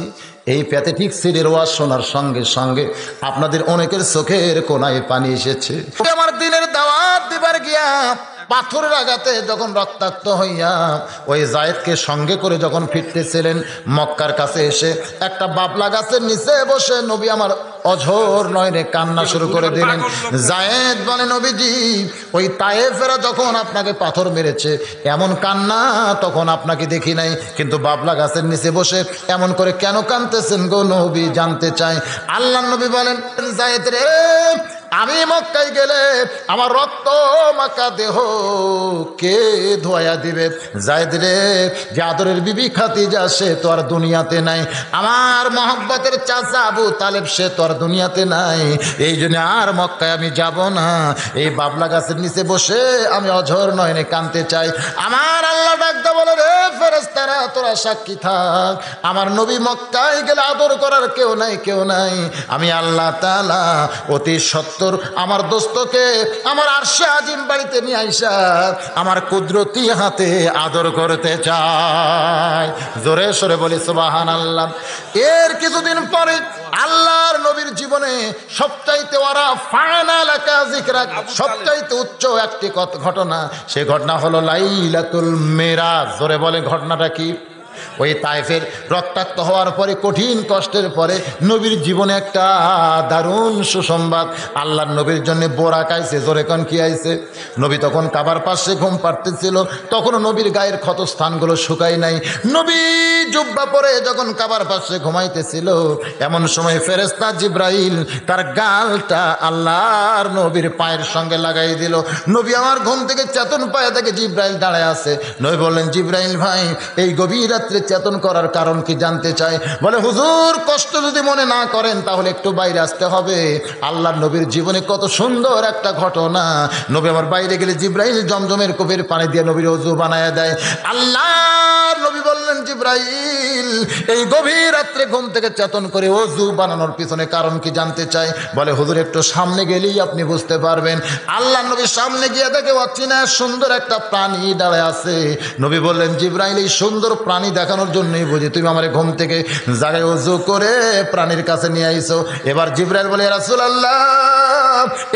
এই প্যাথেটিক সিডির ওয়াজ শোনার সঙ্গে সঙ্গে আপনাদের অনেকের চোখের কোনায় পানি এসেছে। আমার দিনের দাওয়াত দিবার গিয়া পাথরের আঘাতে যখন রক্তাক্ত হইয়া ওই জায়েদকে সঙ্গে করে যখন ফিরতেছিলেন, মক্কার কাছে এসে একটা বাবলা গাছের নিচে বসে নবী আমার অঝোর নয়নে কান্না শুরু করে দিলেন। জায়েদ বলে, নবীজি ওই তায়েফেরা যখন আপনাকে পাথর মেরেছে এমন কান্না তখন আপনাকে দেখি নাই, কিন্তু বাবলা গাছের নিচে বসে এমন করে কেন কাঁদতেছেন গো নবী, জানতে চাই। আল্লাহ নবী বলেন, জায়েদ রে, আমি মক্কায় গেলে আমার রক্ত মাখা দেহ কে ধোয়া দিবে? জায়েদ রে, যে আদরের বিবি খাদিজা সে তো আর দুনিয়াতে নাই, আমার মহব্বতের চাচা আবু তালেব সে তো আর দুনিয়াতে নাই, এই জন্য আর মক্কায় আমি যাব না। এই বাবলা গাছের নিচে বসে আমি অঝোর নয়নে কাঁদতে চাই। আমার আল্লাহ ডাকতে বলে, রে ফেরেশতারা তোরা সাক্ষী থাক, আমার নবী মক্কায় গেলে আদর করার কেউ নাই, কেউ নাই। আমি আল্লাহ তাআলা অতি সত্য আমার দোস্তকে আমার আরশে আজিম বাড়িতে নিয়ে আইসা আমার কুদরতি হাতে আদর করতে চাই। জোরে সরে বলি সুবহানাল্লাহ। এর কিছুদিন পরে আল্লাহর নবীর জীবনে সবচাইতে ওয়ারা ফানা লাকা যিকরাক, সবচাইতে উচ্চ একটি ঘটনা, সে ঘটনা হলো লাইলাতুল মিরাজ। জোরে বলে ঘটনাটা কি? ওই তায়েফের রক্তাক্ত হওয়ার পরে কঠিন কষ্টের পরে নবীর জীবনে একটা দারুণ সুসংবাদ, আল্লাহর নবীর জন্য বোরাক আইছে। জোরে কোন কি আইছে? নবী তখন কাবার পাশে ঘুম পাড়তেছিল, তখনও নবীর গায়ের ক্ষতস্থানগুলো শুকায় নাই। নবী জুব্বা পরে যখন কাবার পাশে ঘুমাইতেছিল, এমন সময় ফেরেশতা জিব্রাইল তার গালটা আল্লাহর নবীর পায়ের সঙ্গে লাগাই দিল। নবী আমার ঘুম থেকে চেতন পায়ে দেখে জিব্রাইল দাঁড়ায় আছে। নবী বললেন, জিব্রাইল ভাই, এই গভীর রাত্রে চেতন করার কারণ কি জানতে চাই? বলে, হুজুর কষ্ট যদি মনে না করেন তাহলে একটু বাইরে আসতে হবে। আল্লাহর নবীর জীবনে কত সুন্দর একটা ঘটনা। নবী আমার বাইরে গেলে জিব্রাইল জমজমের কূপের পানি দিয়ে নবীর ওযু বানায় দেয়। আল্লাহর নবী বললেন, জিব্রাইল এই গভীর রাত্রে ঘুম থেকে চেতন করে ওযু বানানোর পিছনে কারণ কি জানতে চাই? বলে, হুজুর একটু সামনে গেলেই আপনি বুঝতে পারবেন। আল্লাহর নবী সামনে গিয়ে দেখে অচেনা সুন্দর একটা প্রাণী দাঁড়ায় আছে। নবী বললেন, জিব্রাইল এই সুন্দর প্রাণী দেখানোর জন্যই বুঝি তুমি আমার ঘুম থেকে জাগায় ওযু করে প্রাণীর কাছে নিয়ে আইছো। এবার জিব্রাইল বলে, ইয়া রাসূলুল্লাহ,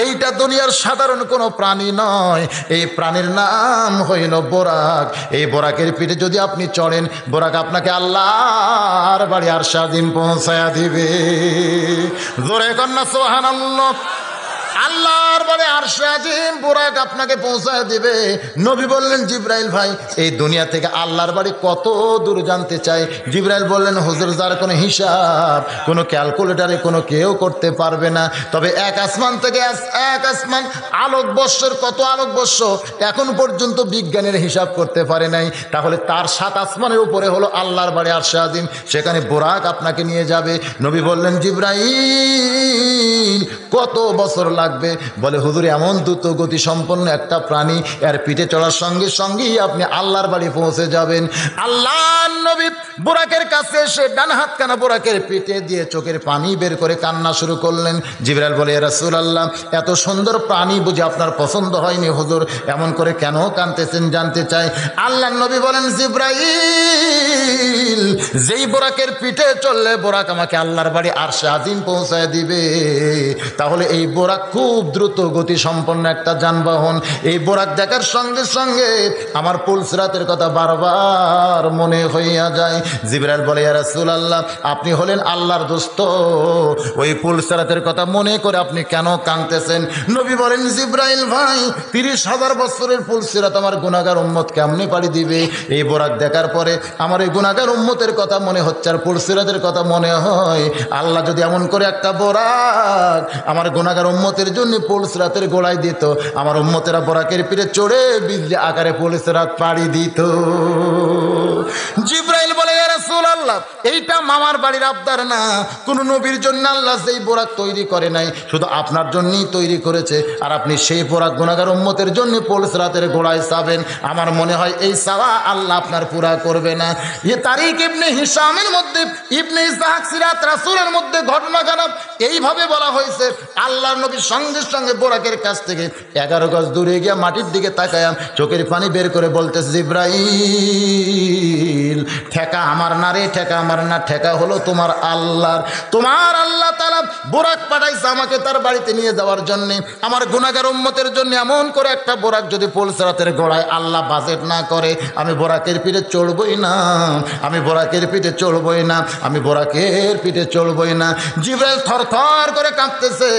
এইটা দুনিয়ার সাধারণ কোনো প্রাণী নয়, এই প্রাণীর নাম হইল বোরাক। এই বোরাকের পিঠে যদি আপনি চড়েন, বোরাক আপনাকে আল্লাহর বাড়ি আরশে আজিম পৌঁছায়া দিবে। জোরে কন্যা সুবহানাল্লাহ। আল্লাহর বাড়ি আরশে আজিম বোরাক আপনাকে পৌঁছায় দিবে। নবী বললেন, জিব্রাইল ভাই এই দুনিয়া থেকে আল্লাহর বাড়ি কত দূর জানতে চাই? জিব্রাইল বললেন, হুজুর যার কোনো হিসাব, কোনো ক্যালকুলেটারে কোনো কেউ করতে পারবে না। তবে এক আসমান থেকে এক আসমান আলোকবর্ষের কত আলোকবর্ষ এখন পর্যন্ত বিজ্ঞানের হিসাব করতে পারে নাই। তাহলে তার 7 আসমানের উপরে হলো আল্লাহর বাড়ি আরশে আজিম, সেখানে বোরাক আপনাকে নিয়ে যাবে। নবী বললেন, জিব্রাইল কত বছর লাগবে? বলে, হুজুর এমন দ্রুত গতি সম্পন্ন একটা প্রাণী, এর পিঠে চড়ার সঙ্গে সঙ্গেই আপনি আল্লাহর বাড়ি পৌঁছে যাবেন। আল্লাহর নবী বোরাকের কাছে এসে ডান হাতখানা বোরাকের পিঠে দিয়ে চোখের পানি বের করে কান্না শুরু করলেন। জিবরাইল বলে, ইয়া রাসূলুল্লাহ, এত সুন্দর প্রাণী বুঝি আপনার পছন্দ হয়নি হুজুর, এমন করে কেন কাঁদতেছেন জানতে চাই। আল্লাহর নবী বলেন, জিবরাইল যেই বোরাকের পিঠে চললে বোরাক আমাকে আল্লাহর বাড়ি আরশে আজিম পৌঁছায় দিবে। তাহলে এই বোরাক খুব দ্রুত গতি সম্পন্ন একটা যানবাহন। এই বোরাক দেখার সঙ্গে সঙ্গে আমার পুলসিরাতের কথা বারবার মনে হইয়া যায়। জিবরাইল বলে, ইয়া রাসূলুল্লাহ, আপনি হলেন আল্লাহর দোস্ত, ওই পুলসিরাতের কথা মনে করে আপনি কেন কাঁদতেছেন? নবী বলেন, জিবরাইল ভাই 30,000 বছরের পুলসিরাত আমার গুনাহগার উম্মত কেমনে পাড়ি দিবে? এই বোরাক দেখার পরে আমার এই গুনাহগার উম্মতের কথা মনে হচ্ছে আর পুলসিরাতের কথা মনে হয়। আল্লাহ যদি এমন করে একটা বোরাক আমার গুনাহগার উম্মতের জন্য পুলসিরাতের গোড়ায় দিত, আমার উম্মতেরা বোরাকের পিঠে চড়ে বিজলি আকারে পুলসিরাত পাড়ি দিত। জিবরাইল বলে, ইয়া রাসূলুল্লাহ, এইটা মামার বাড়ির আবদার না, কোন নবীর জন্য আল্লাহ যেই বোরাক তৈরি করে নাই, শুধু আপনার জন্যই তৈরি করেছে। আর আপনি সেই বোরাক গুনাহগার উম্মতের জন্য পুলসিরাতের গোড়ায় চাবেন। আমার মনে হয় এই চাওয়া আল্লাহ আপনার পুরা করবে না। তারিক ইবনে হিশামের মধ্যে, ইবনে ইসহাক সিরাত রাসূলের মধ্যে ঘটনা খারাপ এইভাবে বলা হয়েছে। আল্লাহর নবী সঙ্গে সঙ্গে বোরাকের কাছ থেকে 11 গজ দূরে গিয়ে মাটির দিকে তাকায় চোখের পানি বের করে বলতেছে, জিবরাইল, ঠেকা আমার না রে, ঠেকা আমার না, ঠেকা হলো তোমার আল্লাহর। তোমার আল্লাহ তাআলা বোরাক পাঠাইছে আমাকে তার বাড়িতে নিয়ে যাওয়ার জন্যে, আমার গুনাহগার উম্মতের জন্য এমন করে একটা বোরাক যদি পুলসিরাতের গোড়ায় আল্লাহ বাজেট না করে, আমি বোরাকের পিঠে চড়বই না, আমি বোরাকের পিঠে চড়বই না, আমি বোরাকের পিঠে চড়বই না। জিবরাইল থরথর করে কাঁপতেছে,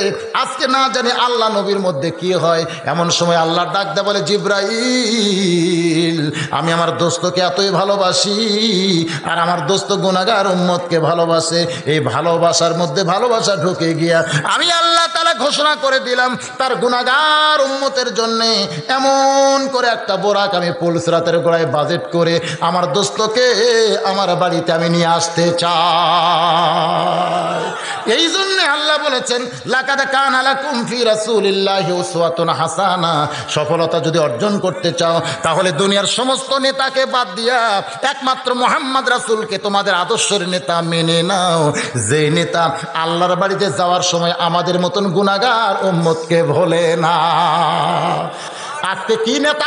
আজকে না জানি আল্লাহ নবীর মধ্যে কি হয়। এমন সময় আল্লাহ ডাক দেয়, বলে জিবরাইল, আমি আমার দোস্তকে এতই ভালোবাসি, আর আমার দোস্ত গুনাহগার উম্মতকে ভালোবাসে। এই ভালোবাসার মধ্যে ভালোবাসা ঢুকে গিয়া আমি আল্লাহ তাআলা ঘোষণা করে দিলাম, তার গুনাহগার উম্মতের জন্য এমন করে একটা বোরাক আমি পুলসিরাতের গোড়ায় বাজেট করে আমার দোস্তকে আমার বাড়িতে আমি নিয়ে আসতে চাই। এই জন্য আল্লাহ বলেছেন, লাকাদ কানা লাকুম ফি রাসূলিল্লাহি উসওয়াতুন হাসানা। সফলতা যদি অর্জন করতে চাও, তাহলে দুনিয়ার সমস্ত নেতাকে বাদ দিয়া একমাত্র মুহাম্মদ রাসূলকে তোমাদের আদর্শের নেতা মেনে নাও, যে নেতা আল্লাহর বাড়িতে যাওয়ার সময় আমাদের মতন গুনাহগার উম্মতকে ভোলে না। আজকে কি নেতা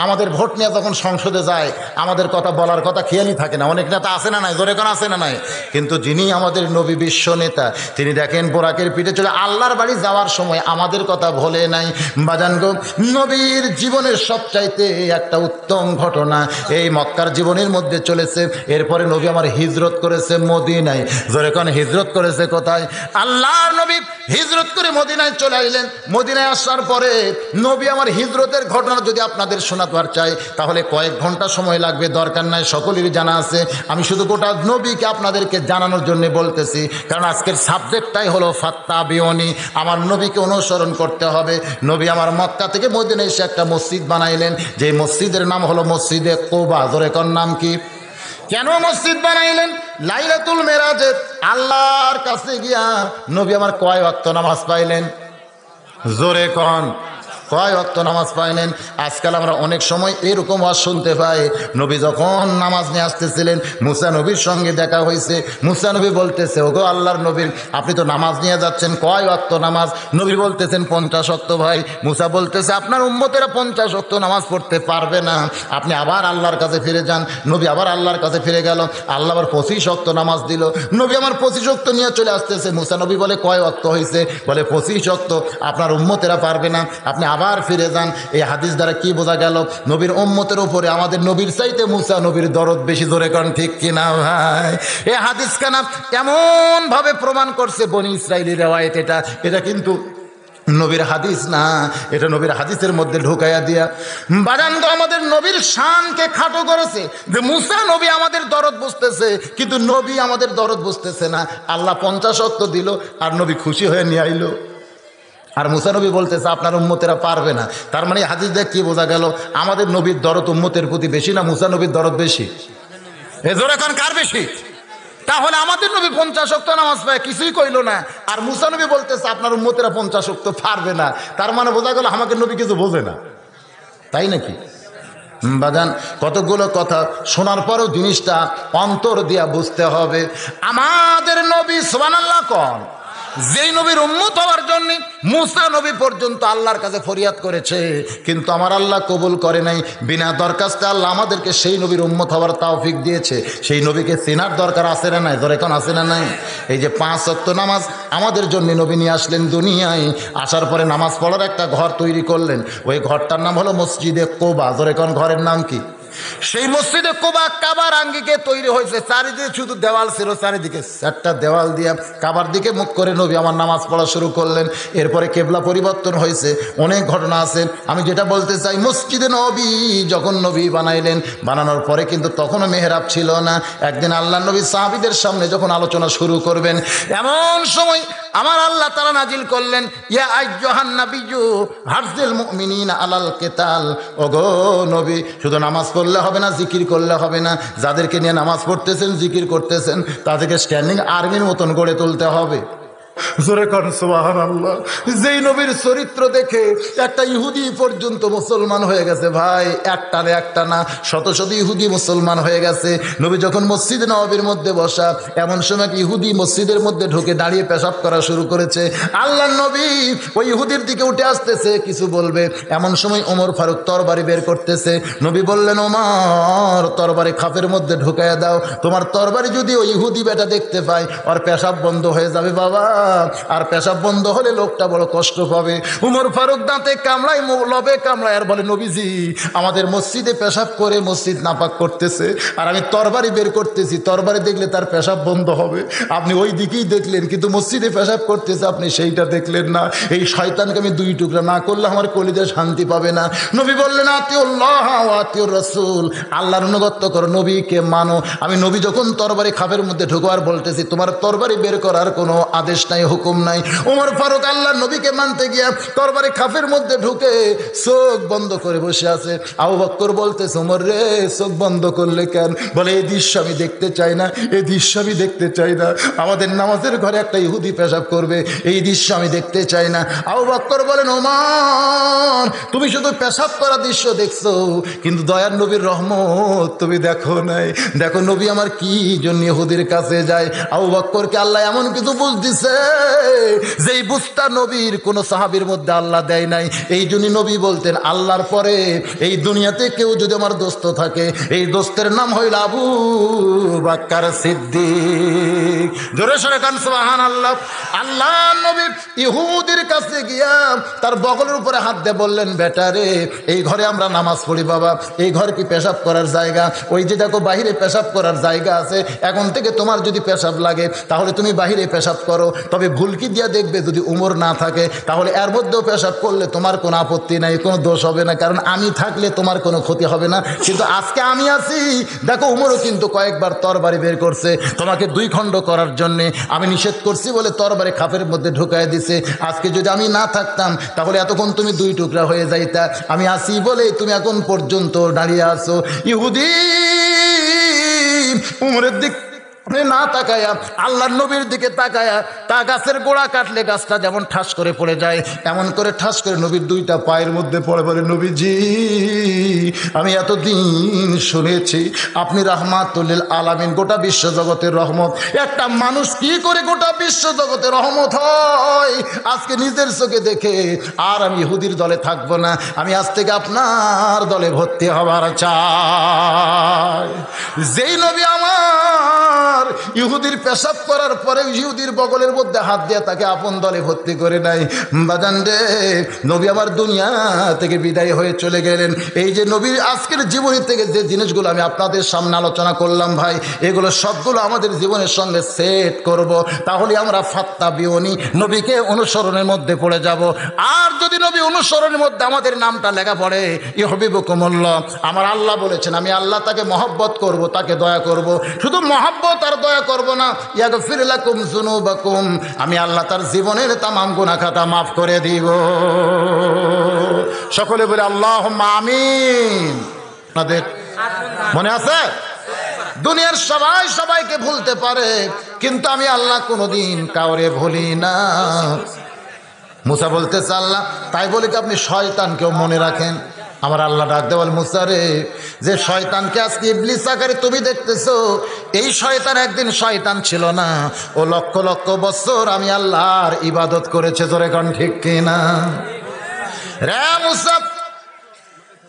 আমাদের ভোট নিয়ে যখন সংসদে যায়, আমাদের কথা বলার কথা খেয়ালই থাকে না। অনেক নেতা আছে না নাই, জোরে কোন আছে না নাই? কিন্তু যিনি আমাদের নবী বিশ্ব নেতা, তিনি দেখেন বোরাকের পিঠে চলে আল্লাহর বাড়ি যাওয়ার সময় আমাদের কথা ভোলে নাই। বাজান গো, নবীর জীবনের সবচাইতে একটা উত্তম ঘটনা এই মক্কার জীবনের মধ্যে চলেছে। এরপরে নবী আমার হিজরত করেছে মদিনায়। জোরে কোন হিজরত করেছে কোথায়? আল্লাহর নবী হিজরত করে মদিনায় চলে আসলেন। মদিনায় আসার পরে নবী আমার হিজরতের ঘটনা যদি আপনাদের শোনাতে চাই, তাহলে কয়েক ঘন্টা সময় লাগবে, দরকার নাই, সকলেরই জানা আছে। আমি শুধু গোটা নবীকে আপনাদেরকে জানানোর জন্য বলতেছি, কারণ আজকের সাবজেক্টটাই হলো ফাত্তাবিউনি, আমার নবীকে অনুসরণ করতে হবে। নবী আমার মক্কা থেকে মদিনায় এসে একটা মসজিদ বানাইলেন, যে মসজিদের নাম হলো মসজিদে কুবা। জোরে কোন নাম কি? কেন মসজিদ বানাইলেন? লাইলাতুল মেরাজে আল্লাহর কাছে গিয়া নবী আমার কয় ওয়াক্ত নামাজ পাইলেন? জোরে কোন কয় ওয়াক্ত নামাজ পাইলেন? আজকাল আমরা অনেক সময় এরকম ওয়াজ শুনতে পাই, নবী যখন নামাজ নিয়ে আসতেছিলেন, মুসা নবীর সঙ্গে দেখা হয়েছে। মুসা নবী বলতেছে, ওগো আল্লাহর নবীর, আপনি তো নামাজ নিয়ে যাচ্ছেন, কয় ওয়াক্ত নামাজ? নবী বলতেছেন 50 ওয়াক্ত। ভাই মুসা বলতেছে, আপনার উম্মতেরা 50 ওয়াক্ত নামাজ পড়তে পারবে না, আপনি আবার আল্লাহর কাছে ফিরে যান। নবী আবার আল্লাহর কাছে ফিরে গেল, আল্লাহ আবার 25 ওয়াক্ত নামাজ দিল। নবী আমার 25 ওয়াক্ত নিয়ে চলে আসতেছে। মুসা নবী বলে, কয় ওয়াক্ত হয়েছে? বলে 25 ওয়াক্ত। আপনার উম্মতেরা পারবে না, আপনি আবার ফিরে যান। এই হাদিস দ্বারা কি বোঝা গেল? নবীর উম্মতের উপরে আমাদের নবীর চাইতে মুসা নবীর দরদ বেশি। জোরে কোন ঠিক কিনা ভাই? এই হাদিস কানা এমন ভাবে প্রমাণ করছে বনি ইসরাইলি রিওয়ায়াত, এটা কিন্তু নবীর হাদিস না, এটা নবীর হাদিসের মধ্যে ঢুকাইয়া দিয়া বাজান তো আমাদের নবীর শানকে খাটো করেছে। যে মুসা নবী আমাদের দরদ বুঝতেছে, কিন্তু নবী আমাদের দরদ বুঝতেছে না। আল্লাহ 50 ওয়াক্ত দিল, আর নবী খুশি হয়ে নিয়ে আইলো। আর মুসা নবী বলতেছে, আপনার উম্মতেরা পারবে না। তার মানে হাদিস দেখ কি বোঝা গেল? আমাদের নবীর দরদ উম্মতের প্রতি বেশি না মুসা নবীর দরদ বেশি? এজোর এখন কার বেশি? তাহলে আমাদের নবী 50 ওয়াক্ত নামাজ পায়, কিছুই কইল না, আর মুসা নবী বলতেছে আপনার উম্মতেরা 50 ওয়াক্ত পারবে না। তার মানে বোঝা গেল আমাদের নবী কিছু বোঝে না, তাই নাকি? বাজান, কতগুলো কথা শোনার পরও জিনিসটা অন্তর দিয়া বুঝতে হবে। আমাদের নবী সুবহানাল্লাহ কোন, যেই নবীর উম্মত হওয়ার জন্য মুসা নবী পর্যন্ত আল্লাহর কাছে ফরিয়াদ করেছে, কিন্তু আমার আল্লাহ কবুল করে নাই। বিনা দরখাস্তে আল্লাহ আমাদেরকে সেই নবীর উম্মত হওয়ার তৌফিক দিয়েছে। সেই নবীকে চেনার দরকার আছে না নাই? ধরে এখন আছে না নাই? এই যে 5 ওয়াক্ত নামাজ আমাদের জন্য নবী নিয়ে আসলেন দুনিয়ায়, আসার পরে নামাজ পড়ার একটা ঘর তৈরি করলেন। ওই ঘরটার নাম হলো মসজিদে কুবা। ধরে এখন ঘরের নাম কি? সেই মসজিদে কুবা কাবার আঙ্গিকে তৈরি হয়েছে। চারিদিকে শুধু দেওয়াল ছিল, চারিদিকে 4টা দেওয়াল দিয়া কাবার দিকে মুখ করে নবী আমার নামাজ পড়া শুরু করলেন। এরপরে কেবলা পরিবর্তন হয়েছে, অনেক ঘটনা আছে। আমি যেটা বলতে চাই, মসজিদে নবী যখন নবী বানাইলেন, বানানোর পরে কিন্তু তখনও মেহরাব ছিল না। একদিন আল্লাহ নবী সাহাবীদের সামনে যখন আলোচনা শুরু করবেন, এমন সময় আমার আল্লাহ তাআলা নাজিল করলেন, ইয়া আইয়ুহান নাবিয়্যু হারজিল মুমিনিনা আলাল কিতাল। ওগো নবী, শুধু নামাজ পড়লে হবে না, জিকির করলে হবে না। যাদেরকে নিয়ে নামাজ পড়তেছেন, জিকির করতেছেন, তাদেরকে স্ট্যান্ডিং আর্মির মতন গড়ে তুলতে হবে। জোরে কর সুবহানাল্লাহ। যেই নবীর চরিত্র দেখে একটা ইহুদি পর্যন্ত মুসলমান হয়ে গেছে। ভাই একটা না, শত শত ইহুদি মুসলমান হয়ে গেছে। নবী যখন মসজিদ নববীর মধ্যে বসা, এমন সময় ইহুদি মসজিদের মধ্যে ঢুকে দাঁড়িয়ে পেশাব করা শুরু করেছে। আল্লাহর নবী ওই ইহুদির দিকে উঠে আসতেছে, কিছু বলবে, এমন সময় ওমর ফারুক তরবারি বের করতেছে। নবী বললেন, ওমর তরবারি খাপের মধ্যে ঢুকাইয়া দাও, তোমার তরবারি যদি ওই ইহুদি বেটা দেখতে পায়, ওর পেশাব বন্ধ হয়ে যাবে বাবা। আর পেশাব বন্ধ হলে লোকটা বড় কষ্ট পাবে। উমর ফারুক দাঁতে কামড়ায়, লবে কামড়ায়, আর বলে নবীজি আমাদের মসজিদে পেশাব করে মসজিদ নাপাক করতেছে, আর আমি তরবারি বের করতেছি, তরবারি দেখলে তার পেশাব বন্ধ হবে। আপনি ওই দিকেই দেখলেন, কিন্তু মসজিদে পেশাব করতেছে আপনি সেইটা দেখলেন না। এই শয়তানকে আমি দুই টুকরা না করলে আমার কলিজা শান্তি পাবে না। নবী বললেন আতিউল্লাহ ওয়া আতিউর রাসূল, আল্লাহর অনুগত্য করো, নবীকে মানো। আমি নবী যখন তরবারি খাপের মধ্যে ঢুকোয়ার বলতেছি, তোমার তরবারি বের করার কোনো আদেশ নাই, হুকুম নাই। ওমর ফারুক আল্লাহ নবীকে মানতে গিয়া তরবারি খাপের মধ্যে ঢুকে চোখ বন্ধ করে বসে আছে। আবু বকর বলতেছে ওমর রে চোখ বন্ধ করলে কেন? বলে এই দৃশ্য আমি দেখতে চাই না, এই দৃশ্য আমি দেখতে চাই না। আমাদের নামাজের ঘরে একটা ইহুদি পেশাব করবে, এই দৃশ্য আমি দেখতে চাই না। আবু বকর বলেন ওমর তুমি শুধু পেশাব করা দৃশ্য দেখছো, কিন্তু দয়ার নবীর রহমত তুমি দেখো নাই। দেখো নবী আমার কি জন্য ইহুদির কাছে যায়। আবু বকরকে আল্লাহ এমন কিছু বুঝ দিছে যেই বুঝটা নবীর কোন সাহাবীর মধ্যে আল্লাহ দেয় নাই। এই জন্য নবী বলতেন আল্লাহর পরে এই দুনিয়াতে কেউ যদি আমার দোস্ত থাকে, এই দোস্তের নাম হইল আবু বকর সিদ্দিক। জোরে সরে কান সুবহানাল্লাহ। আল্লাহ নবী ইহুদির কাছে গিয়া তার বগলের উপরে হাত দিয়ে বললেন বেটা রে এই ঘরে আমরা নামাজ পড়ি বাবা, এই ঘর কি পেশাব করার জায়গা? ওই যে দেখো বাহিরে পেশাব করার জায়গা আছে, এখন থেকে তোমার যদি পেশাব লাগে তাহলে তুমি বাহিরে পেশাব করো। তবে ভুলকি দিয়া দেখবে যদি উমর না থাকে তাহলে এর মধ্যেও পেশাব করলে তোমার কোনো আপত্তি নাই, কোনো দোষ হবে না, কারণ আমি থাকলে তোমার কোনো ক্ষতি হবে না। কিন্তু আজকে আমি আছি, দেখো উমরও কিন্তু কয়েকবার তরবারি বের করছে তোমাকে দুই খণ্ড করার জন্যে। আমি নিষেধ করছি বলে তরবারি খাপের মধ্যে ঢুকায় দিছে। আজকে যদি আমি না থাকতাম তাহলে এতক্ষণ তুমি দুই টুকরা হয়ে যাইতা। আমি আসি বলে তুমি এখন পর্যন্ত দাঁড়িয়ে আছো। ইহুদি উমরের দিক না তাকায়া আল্লাহর নবীর দিকে তাকায়া, তা গাছের গোড়া কাটলে গাছটা যেমন ঠাস করে পড়ে যায় এমন করে ঠাস করে নবীর দুইটা পায়ের মধ্যে পড়ে। বলে নবীজি আমি এতদিন শুনেছি আপনি রাহমাতুল লিল আলামিন, গোটা বিশ্বজগতের রহমত। একটা মানুষ কি করে গোটা বিশ্বজগতের রহমত হয় আজকে নিজের চোখে দেখে আর আমি ইহুদির দলে থাকবো না, আমি আজ থেকে আপনার দলে ভর্তি হবার চাই। যেই নবী আমার ইহুদির পেশাব করার পরে ইহুদির বগলের মধ্যে হাত দিয়ে তাকে আপন দলে ভর্তি করে নাই। বাজান রে নবী আমার দুনিয়া থেকে বিদায় হয়ে চলে গেলেন। এই যে নবীর আজকের জীবনী থেকে যে জিনিসগুলো আমি আপনাদের সামনে আলোচনা করলাম ভাই, এগুলো সবগুলো আমাদের জীবনের সঙ্গে সেট করব, তাহলে আমরা ফাত্তা বিওনি নবীকে অনুসরণের মধ্যে পড়ে যাব। আর যদি নবী অনুসরণের মধ্যে আমাদের নামটা লেখা পড়ে ইহবিবুকুমুল্লাহ, আমার আল্লাহ বলেছেন আমি আল্লাহ তাকে মহব্বত করব, তাকে দয়া করব। শুধু মহব্বত আর দয়া করব না, ইয়াগফির লাকুম যুনুবাকুম, আমি আল্লাহ তার জীবনের তামাম গুনাহ খাতা মাফ করে দিব। সকলে বলে আল্লাহুম্মা আমিন। আপনাদের মনে আছে? দুনিয়ার সবাই সবাইকে ভুলতে পারে, কিন্তু আমি আল্লাহ কোনোদিন কাউরে ভুলি না। মুসা বলতেছে আল্লাহ তাই বলে কি আপনি শয়তানকেও মনে রাখেন? আমার আল্লাহ ডাক দেওয়াল মুসা রে, যে শয়তানকে আজকে ইবলিস আকারে তুমি দেখতেছো, এই শয়তান একদিন শয়তান ছিল না, ও লক্ষ লক্ষ বছর আমি আল্লাহর ইবাদত করেছে। জোরে কোন ঠিক কিনা? রে মুসা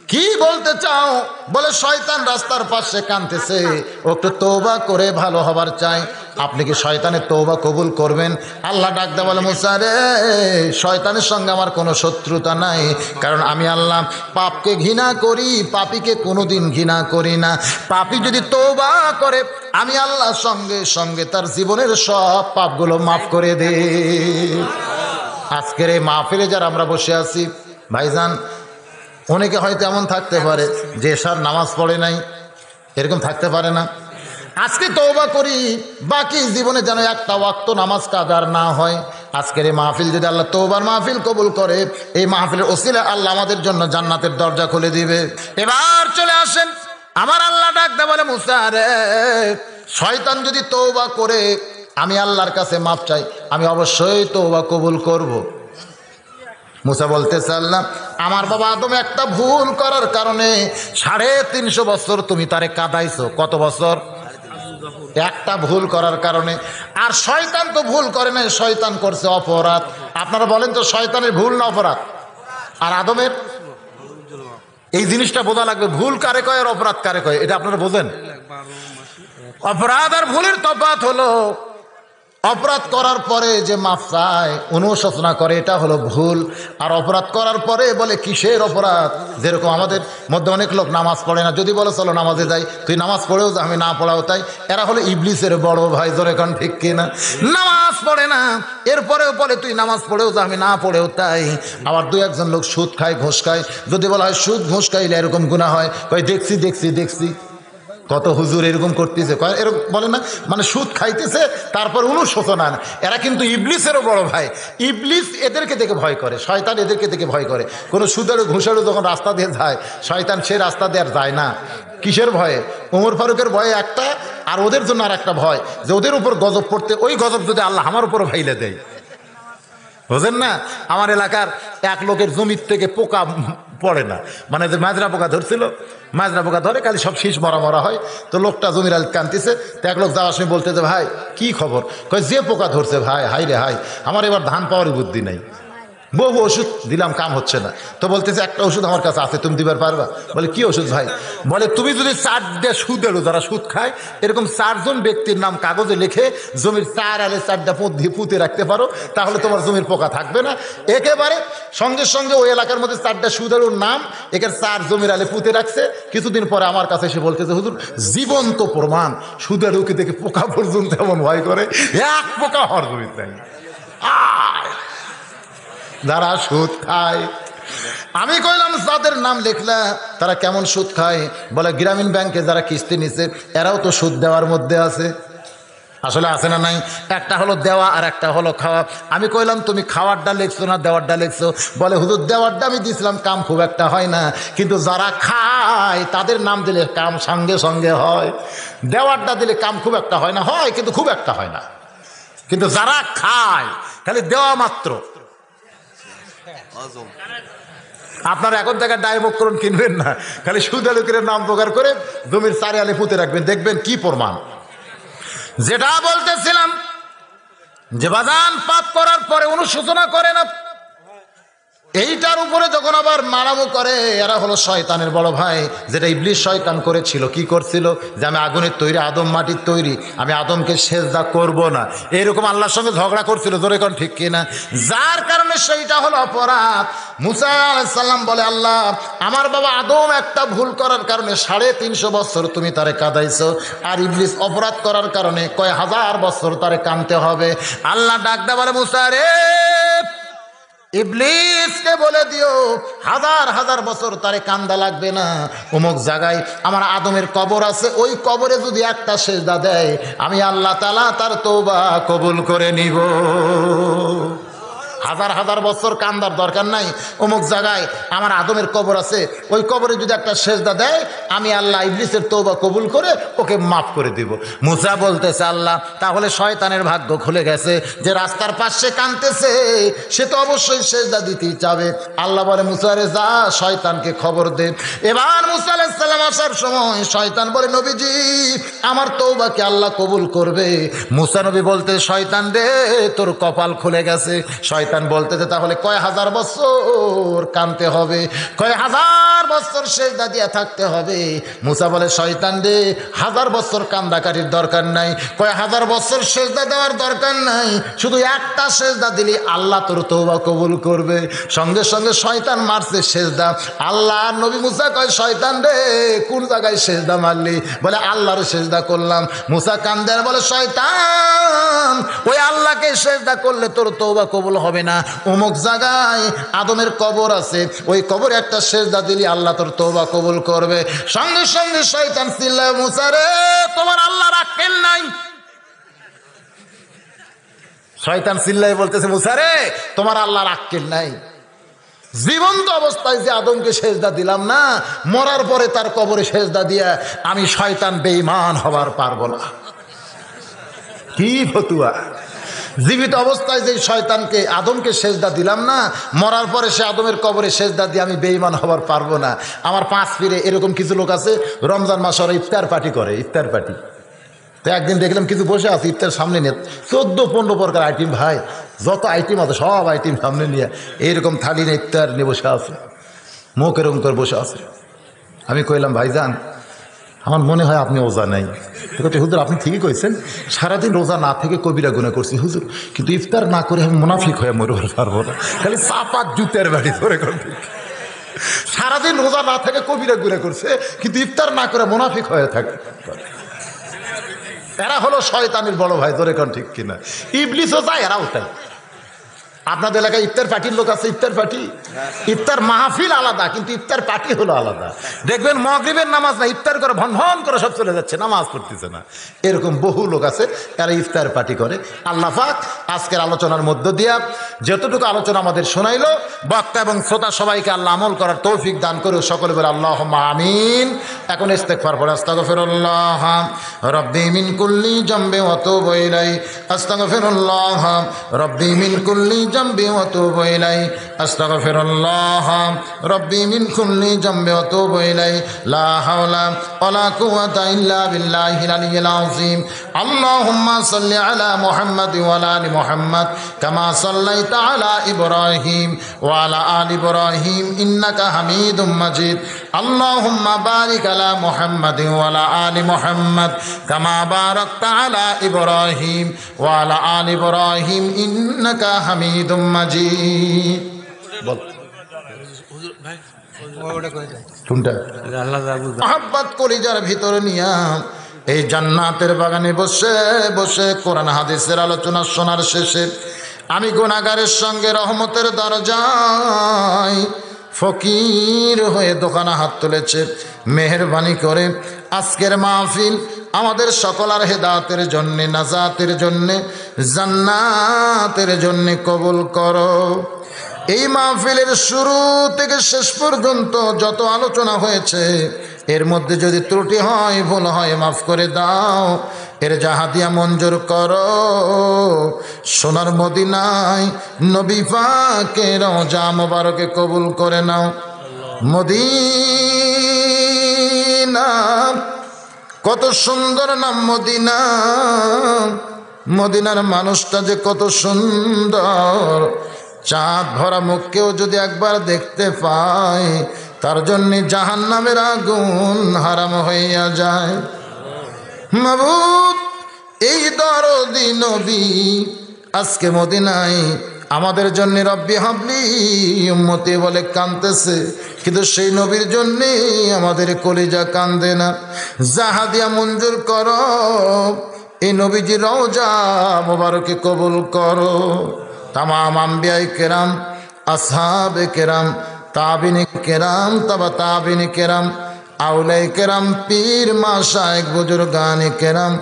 কি বলতে চাও? বলে শয়তান রাস্তার পাশে কাঁদতেছে, ও একটু তওবা করে ভালো হবার চাই, আপনি কি শয়তানের তওবা কবুল করবেন? আল্লাহ ডাক দেয়া বলে মুসা রে শয়তানের সঙ্গে আমার কোনো শত্রুতা নাই, কারণ আমি আল্লাহ পাপকে ঘৃণা করি, পাপীকে কোনোদিন ঘৃণা করি না। পাপী যদি তওবা করে আমি আল্লাহ সঙ্গে সঙ্গে তার জীবনের সব পাপগুলো মাফ করে দে। আজকের এই মাহফিলে যারা আমরা বসে আছি ভাইজান, অনেকে হয়তো এমন থাকতে পারে যে এশার নামাজ পড়ে নাই, এরকম থাকতে পারে না। আজকে তওবা করি, বাকি জীবনে যেন একটা ওয়াক্ত নামাজ কাদার না হয়। আজকের এই মাহফিল যদি আল্লাহ তওবার মাহফিল কবুল করে, এই মাহফিলের ওসিলায় আল্লাহ আমাদের জন্য জান্নাতের দরজা খুলে দিবে। এবার চলে আসেন, আমার আল্লাহ ডাক দেয়া বলে মুসা রে শয়তান যদি তওবা করে আমি আল্লাহর কাছে মাফ চাই, আমি অবশ্যই তওবা কবুল করব। মুসা বলতেছে আল্লাহ আমার বাবা আদম একটা ভুল করার কারণে 350 বছর তুমি তারে কাঁদাইছো। কত বছর? একটা ভুল করার কারণে। আর শয়তান তো ভুল করে নাই, শয়তান করছে অপরাধ। আপনারা বলেন তো শয়তানের ভুল না অপরাধ? আর আদমের? এই জিনিসটা বোঝা লাগবে, ভুল কারে কয় আর অপরাধ কারে কয়, এটা আপনারা বোঝেন? অপরাধ আর ভুলের তফাৎ হলো, অপরাধ করার পরে যে মাফ চায়, অনুশোচনা করে, এটা হলো ভুল। আর অপরাধ করার পরে বলে কিসের অপরাধ? যেরকম আমাদের মধ্যে অনেক লোক নামাজ পড়ে না, যদি বলে চলো নামাজে যাই, তুই নামাজ পড়েও যা, আমি না পড়াও তাই। এরা হলো ইবলিসের বড় ভাই, জোরে কোন ঠিক কিনা? নামাজ পড়ে না, এরপরেও বলে তুই নামাজ পড়েও যা, আমি না পড়েও তাই। আবার দুই একজন লোক সুদ খায়, ঘুষ খায়, যদি বলা হয় সুদ ঘুষ খাইলে এরকম গুনাহ হয়, কই দেখছি দেখছি দেখছি কত হুজুর এরকম করতেছে, এরকম বলে না, মানে সুদ খাইতেছে তারপর অনুশোচনা না। এরা কিন্তু ইবলিসেরও বড় ভাই। ইবলিস এদেরকে দেখে ভয় করে, শয়তান এদেরকে দেখে ভয় করে। কোনো সুদারু ঘুষারু যখন রাস্তা দিয়ে যায়, শয়তান সে রাস্তা দিয়ে আর যায় না। কিসের ভয়ে? ওমর ফারুকের ভয়ে একটা, আর ওদের জন্য আর একটা ভয়, যে ওদের উপর গজব পড়তে, ওই গজব যদি আল্লাহ আমার উপরও ভাইলে দেয়। বুঝেন না? আমার এলাকার এক লোকের জমির থেকে পোকা পড়ে না, মানে যে মাজরা পোকা ধরছিল, মাজরা পোকা ধরে খালি সব শীষ মরা মরা হয়। তো লোকটা জমির আল কানতেছে, তো এক লোক যাওয়ার সময় বলতে যে ভাই কি খবর? কয় যে পোকা ধরছে ভাই, হাই রে হাই, আমার এবার ধান পাওয়ারই বুদ্ধি নাই, বহু ওষুধ দিলাম কাম হচ্ছে না। তো বলতেছে একটা ওষুধ আমার কাছে আছে, তুমি দিবার পারবা? বলে কি ওষুধ ভাই? বলে তুমি যদি 4টা সুদেরও, যারা সুদ খায়, এরকম 4জন ব্যক্তির নাম কাগজে লিখে জমির 4 আলে 4টা পুঁতে রাখতে পারো, তাহলে তোমার জমির পোকা থাকবে না। একেবারে সঙ্গে সঙ্গে ওই এলাকার মধ্যে 4টা সুদেরওর নাম একের 4 জমির আলে পুঁতে রাখছে। কিছুদিন পরে আমার কাছে এসে বলতেছে হুজুর জীবন্ত প্রমাণ, সুদেরওকে দেখে পোকা পর্যন্ত এমন ভয় করে, এক পোকা হওয়ার জমির নাই। যারা সুদ খায়, আমি কইলাম যাদের নাম লিখলা তারা কেমন সুদ খায়? বলে গ্রামীণ ব্যাংকে যারা কিস্তি নিছে এরাও তো সুদ দেওয়ার মধ্যে আছে। আসলে আছে না নাই? একটা হলো দেওয়া আর একটা হলো খাওয়া। আমি কইলাম তুমি খাওয়ারটা লিখছো না দেওয়ারটা লিখছো? বলে হুজুর দেওয়ারটা আমি দিয়েছিলাম, কাম খুব একটা হয় না, কিন্তু যারা খায় তাদের নাম দিলে কাম সঙ্গে সঙ্গে হয়। দেওয়ারটা দিলে কাম খুব একটা হয় না, হয় কিন্তু খুব একটা হয় না। কিন্তু যারা খায় খালি দেওয়া মাত্র। আপনারা এখন থেকে ডাইমকরণ কিনবেন না, খালি সুদ আলুকের নাম প্রকার করে জমির 4 আলে পুঁতে রাখবেন, দেখবেন কি প্রমাণ। যেটা বলতেছিলাম যে বাজান পাপ করার পরে অনুশোচনা করে না, এইটার উপরে যখন আবার মারামো করে, এরা হলো শয়তানের বড় ভাই। যেটা ইবলিস শয়তান করেছিল, কি করছিল? যে আমি আগুনের তৈরি, আদম মাটির তৈরি, আমি আদমকে সেজদা করব না, এরকম আল্লাহর সঙ্গে ঝগড়া করছিল, জোরে কোন ঠিক কিনা? যার কারণে সেইটা হলো অপরাধ। মুসা আলাইহিস সালাম বলে আল্লাহ আমার বাবা আদম একটা ভুল করার কারণে 350 বছর তুমি তারে কাঁদাইছো, আর ইবলিস অপরাধ করার কারণে কয় হাজার বছর তারে কাঁদতে হবে। আল্লাহ ডাকদা বলে মুসা রে, ইবলিসকে বলে দিও হাজার হাজার বছর তারে কান্দা লাগবে না। অমুক জায়গায় আমার আদমের কবর আছে, ওই কবরে যদি একটা সেজদা দেয় আমি আল্লাহ তাআলা তার তওবা কবুল করে নিব। হাজার হাজার বছর কান্দার দরকার নাই। অমুক জায়গায় আমার আদমের কবর আছে, ওই কবরে যদি একটা সেজদা দেয় আমি আল্লাহ ইবলিসের তওবা কবুল করে ওকে মাফ করে দিব। মুসা বলতেছে আল্লাহ তাহলে শয়তানের ভাগ্য খুলে গেছে, যে রাস্তার পাশে কাঁদতেছে সে তো অবশ্যই সেজদা দিতেই চাবে। আল্লাহ বলে মুসা রে যা শয়তানকে খবর দে। এবার মুসা আলাইহিস সালাম আসার সময় শয়তান বলে নবীজি আমার তওবাকে আল্লাহ কবুল করবে। মুসা নবী বলতে শয়তান রে তোর কপাল খুলে গেছে। শয়তান বলতেছে তাহলে কয় হাজার বছর কাঁদতে হবে, কয় হাজার বছর সেজদা দিয়ে থাকতে হবে। মুসা বলে শয়তান রে হাজার বছর কান্দাকারীর দরকার নাই, কয় হাজার বছর সেজদা দেওয়ার দরকার নাই, শুধু একটা সেজদা দিলে আল্লাহ তোর তওবা কবুল করবে। সঙ্গে সঙ্গে শয়তান মারছে সেজদা। আল্লাহ নবী মুসা কয় শয়তান রে কোন জায়গায় সেজদা মারলি? বলে আল্লাহর সেজদা করলাম। মুসা কান্দে আর বলে শয়তান ওই আল্লাহকে সেজদা করলে তোর তওবা কবুল হবে না, অমুক জায়গায় আদমের কবর আছে, ওই কবরে একটা সেজদা দিলি আল্লাহ তোর তওবা কবুল করবে। সঙ্গে সঙ্গে শয়তান চিল্লায় মুসা রে তোমার আল্লাহর আক্কেল নাই। শয়তান চিল্লাই বলতেছে মুসা রে তোমার আল্লাহর আক্কেল নাই, জীবন্ত অবস্থায় যে আদমকে সেজদা দিলাম না, মরার পরে তার কবরে সেজদা দিয়া আমি শয়তান বেঈমান হবার পারবো না। কি ফতুয়া! জীবিত অবস্থায় যে শয়তানকে আদমকে সেজদা দিলাম না, মরার পরে সে আদমের কবরে সেজদা দিয়ে আমি বেঈমান হবার পারবো না। আমার 5 পীরে এরকম কিছু লোক আছে রমজান মাস ওরা ইফতার পার্টি করে, ইফতার পার্টি। তো একদিন দেখলাম কিছু বসে আছে ইফতার সামনে নিয়ে 14-15 প্রকার আইটেম, ভাই যত আইটেম আছে সব আইটেম সামনে নিয়ে এইরকম থালি নিয়ে ইফতার নিয়ে বসে আছে, মুখ এরকম করে বসে আছে। আমি কইলাম ভাইজান আমার মনে হয় আপনি রোজা নেই। হুজুর আপনি ঠিকই কইছেন, সারাদিন রোজা না থেকে কবিরা গুনাহ করছি হুজুর, কিন্তু ইফতার না করে আমি মুনাফিক হয়ে মরতে পারবো না, খালি চাপাত জুতের বাড়ি ধরে করতে। সারাদিন রোজা না থেকে কবিরা গুনাহ করছে, কিন্তু ইফতার না করে মুনাফিক হয়ে থাকে। এরা হলো শয়তানের বড় ভাই, ধরে কোন ঠিক কিনা? ইবলিসও যায়, এরাও তাই। আপনাদের এলাকায় ইফতার পার্টির লোক আছে? ইফতার পার্টি, ইফতার মাহফিল আলাদা, কিন্তু ইফতার পার্টি হলো আলাদা। দেখবেন মাগরিবের নামাজ না, ইফতার করে ভন ভন করে সব চলে যাচ্ছে, নামাজ পড়তেছে না। এরকম বহু লোক আছে, তারা ইফতার পার্টি করে। আল্লাহ পাক আজকের আলোচনার মধ্য দিয়া যতটুকু আলোচনা আমাদের শোনাইলো, বক্তা এবং শ্রোতা সবাইকে আল্লাহ আমল করার তৌফিক দান করে, সকলে বলে আল্লাহুম্মা আমিন। এখন ইস্তেগফার পড়ে আস্তাগফিরুল্লাহ রাব্বি মিন কুল্লি জামবি ওয়া তুবু ইলাইহি, আস্তাগফিরুল্লাহ রাব্বি মিন কুল্লি জামবি ওয়া তুবু ইলাইহি, আস্তাগফিরুল্লাহ রাব্বি মিন কুল্লি জামবি ওয়া তুবু ইলাইহি, লা হাওলা ওয়ালা কুওয়াতা ইল্লা বিল্লাহিল আলিয়্যিল আযীম। আল্লাহুম্মা সাল্লি আলা মুহাম্মাদ ওয়া আলা আলি মুহাম্মাদ কামা সাল্লাইতা আলা ইব্রাহিম ওয়া আলা আলি ইব্রাহিম ইন্নাকা হামিদুম মাজিদ। আল্লাহুম্মা বারিক আলা মুহাম্মাদ ওয়া আলা আলি মুহাম্মাদ কামা বারাকতা আলা ইব্রাহিম ওয়া আলা আলি ইব্রাহিম ইন্নাকা হামিদুম মাজিদ। বল কোনটা? মোহাব্বত কলিজার ভিতরে নিয়া এই জান্নাতের বাগানে বসে বসে কোরআন হাদিসের আলোচনা শোনার শেষে আমি গুনাহগারের সঙ্গে রহমতের দরজায় ফকির হয়ে দোকানে হাত তুলেছে। মেহেরবানি করে আজকের মাহফিল আমাদের সকলের হেদায়েতের জন্যে, নাজাতের জন্যে, জান্নাতের জন্যে কবুল করো। এই মাহফিলের শুরু থেকে শেষ পর্যন্ত যত আলোচনা হয়েছে, এর মধ্যে যদি ত্রুটি হয়, ভুল হয়, মাফ করে দাও। এর জাহাদিয়া মঞ্জুর করো। সোনার মদিনায় নবী পাকের রওজা মোবারকে কবুল করে নাও। মদিনা কত সুন্দর নাম মদিনা, মদিনার মানুষটা যে কত সুন্দর। চাঁদ ভরা মুখকেও যদি একবার দেখতে পায়, তার জন্য জাহান্নামের আগুন হারাম হইয়া যায়। মাবুদ, এই দরদি নবী আজকে মদিনায় আমাদের জন্য রব্বি হাবলি উম্মতি বলে কাঁদতেছে, কিন্তু সেই নবীর জন্যে আমাদের কলিজা কান্দে না। জাহাদিয়া মঞ্জুর করো, এই নবীজির রওজা মোবারকে কবুল করো। তামাম আম্বিয়ায়ে কেরাম, আসহাবে কেরাম, তাবিনে কেরাম, তাবা তাবিনে কেরাম, আউলায়ে কেরাম, পীর মাশায়েখ, বুজুর্গানে কেরাম,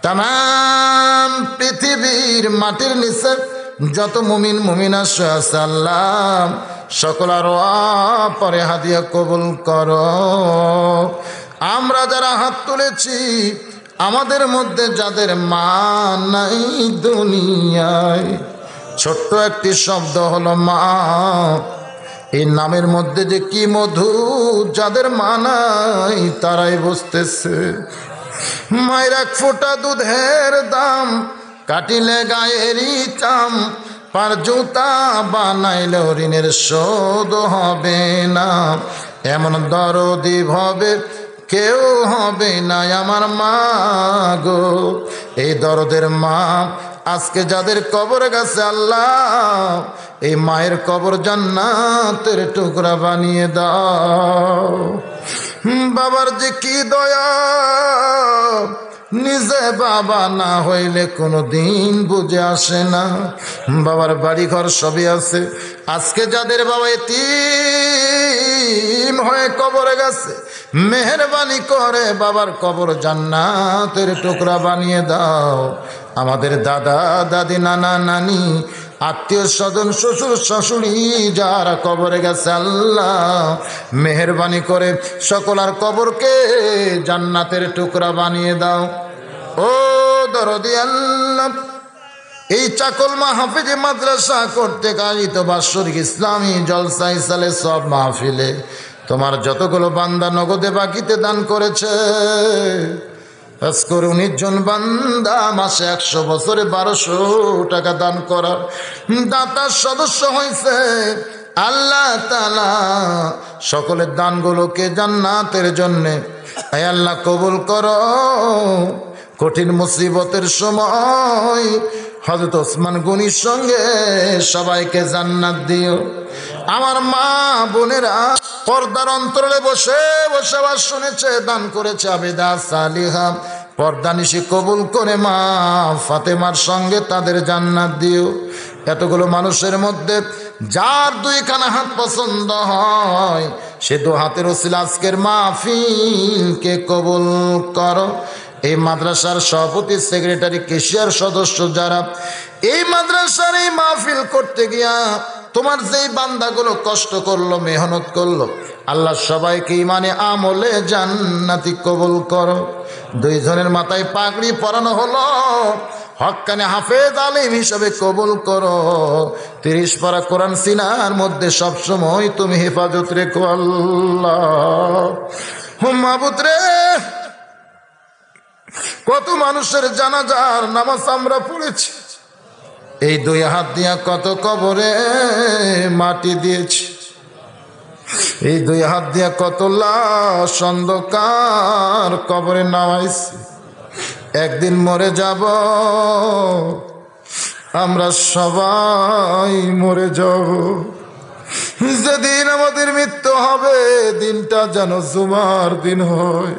তামাম পৃথিবীর মাটির নিচে যত মুমিন মুমিনা আছে আল্লাহ সকলের পরে হাদিয়া কবুল করো। আমরা যারা হাত তুলেছি, আমাদের মধ্যে যাদের মা নাই দুনিয়ায়, ছোট্ট একটি শব্দ হলো মা। এই নামের মধ্যে যে কি মধু, যাদের মা নাই তারাই বুঝতেছে। মায়ের এক ফোঁটা দুধের দাম, কাটিলে গায়েরই চাম, পার জুতা বানাইলে ঋণের শোধ হবে না। এমন দরদি হবে কেউ হবে না আমার মা গো। এই দরদের মা আজকে যাদের কবর গেছে আল্লাহ, এই মায়ের কবর জান্নাতের টুকরা বানিয়ে দাও। বাবার যে কি দয়া, নিজে বাবা না হইলে কোনো দিন বুঝে আসে না। বাবার বাড়ি ঘর সবই আছে, আজকে যাদের বাবা এতিম হয়ে কবরে গেছে, মেহেরবানি করে বাবার কবর জান্নাতের টুকরা বানিয়ে দাও। আমাদের দাদা দাদি, নানা নানি, আত্মীয় স্বজন, শ্বশুর শাশুড়ি যারা কবরে গেছে আল্লাহ মেহেরবানি করে সকলার কবরকে জান্নাতের টুকরা বানিয়ে দাও। ও দরদি আল্লাহ, এই চাকল মাহফিজ মাদ্রাসা করতে আয়োজিত বাৎসরিক ইসলামী জলসা ইসালে সব মাহফিলে তোমার যতগুলো বান্দা নগদে বাকিতে দান করেছে, আজকের 19 জন বান্দা মাসে 100 বছরে 1200 টাকা দান করার দাতার সদস্য হয়েছে। আল্লাহ তাআলা সকলের দানগুলোকে জান্নাতের জন্যে হে আল্লাহ কবুল করো। কঠিন মুসিবতের সময় হযরত ওসমান গনির সঙ্গে সবাইকে জান্নাত দিও। আমার মা বোনেরা পর্দার অন্তরালে বসে বসে আবার শুনেছে, দান করেছে আবেদা সালিহা, পর্দা নিশি কবুল করে মা ফাতেমার সঙ্গে তাদের জান্নাত দিও। এতগুলো মানুষের মধ্যে যার দুইখানা হাত পছন্দ হয় সে দু হাতের ওসিলা আজকের মাহফিলকে কবুল করো। এই মাদ্রাসার সভাপতি, সেক্রেটারি, কেশিয়ার সদস্য যারা এই মাদ্রাসার এই মাহফিল করতে গিয়া তোমার যেই বান্দাগুলো কষ্ট করলো, মেহনত করলো, আল্লাহ সবাইকে ইমানে আমলে জান্নাতি কবুল করো। দুইজনের মাথায় পাগড়ি পরানো হলো, হক্কানে হাফেজ আলিম হিসাবে কবুল করো। 30 পারা কোরআন সিনার মধ্যে সবসময় তুমি হেফাজত রেখো আল্লাহ। মাবুদ রে, কত মানুষের জানাজার নামাজ আমরা পড়েছি, এই দুই হাত দিয়া কত কবরে মাটি দিয়েছি, এই দুই হাত দিয়া কত লাশ অন্ধকার কবরে নামাইছি। একদিন মরে যাব, আমরা সবাই মরে যাব। যেদিন আমাদের মৃত্যু হবে দিনটা যেন জুমার দিন হয়,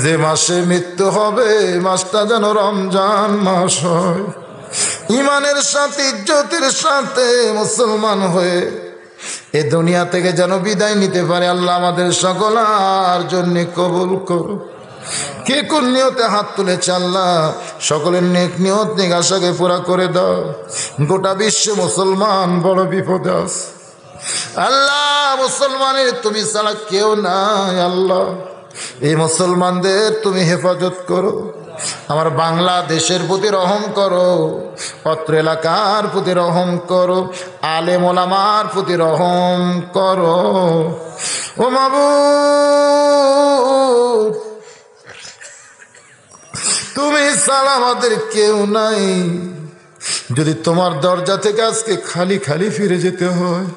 যে মাসে মৃত্যু হবে মাসটা যেন রমজান মাস হয়। ইমানের সাথে ইজ্জতের সাথে মুসলমান হয়ে এ দুনিয়া থেকে যেন বিদায় নিতে পারে। আল্লাহ আমাদের সকলার জন্য কবুল করো। কে কোন নিয়তে হাত তুলেছে আল্লাহ সকলের নেক নিয়ত নেক আশাকে পুরা করে দাও। গোটা বিশ্বে মুসলমান বড় বিপদে আছে আল্লাহ, মুসলমানের তুমি ছাড়া কেউ নাই আল্লাহ। এই মুসলমানদের তুমি হেফাজত করো। আমার বাংলাদেশের প্রতি রহম করো, অত্র এলাকার প্রতি রহম করো, আলেম ওলামার প্রতি রহম করো। ও মাবুদ, তুমি ছাড়া আমাদের কেউ নাই। যদি তোমার দরজা থেকে আজকে খালি খালি ফিরে যেতে হয়,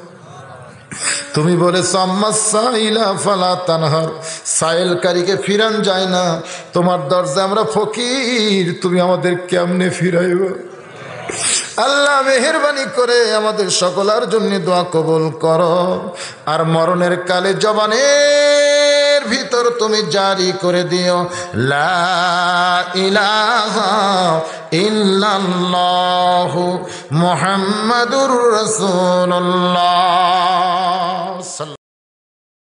তুমি বলেছ আম্মা সাইলা ফালা তানহার, সাইলকারীকে ফিরান যায় না। তোমার দরজা আমরা ফকির, তুমি আমাদের কেমনে ফিরাইবা? আল্লাহ মেহেরবানি করে আমাদের সকলের জন্য দোয়া কবুল করো। আর মরণের কালে জবানের ভিতর তুমি জারি করে দিও লা ইলাহা ইল্লাল্লাহু মুহাম্মাদুর রাসূলুল্লাহ।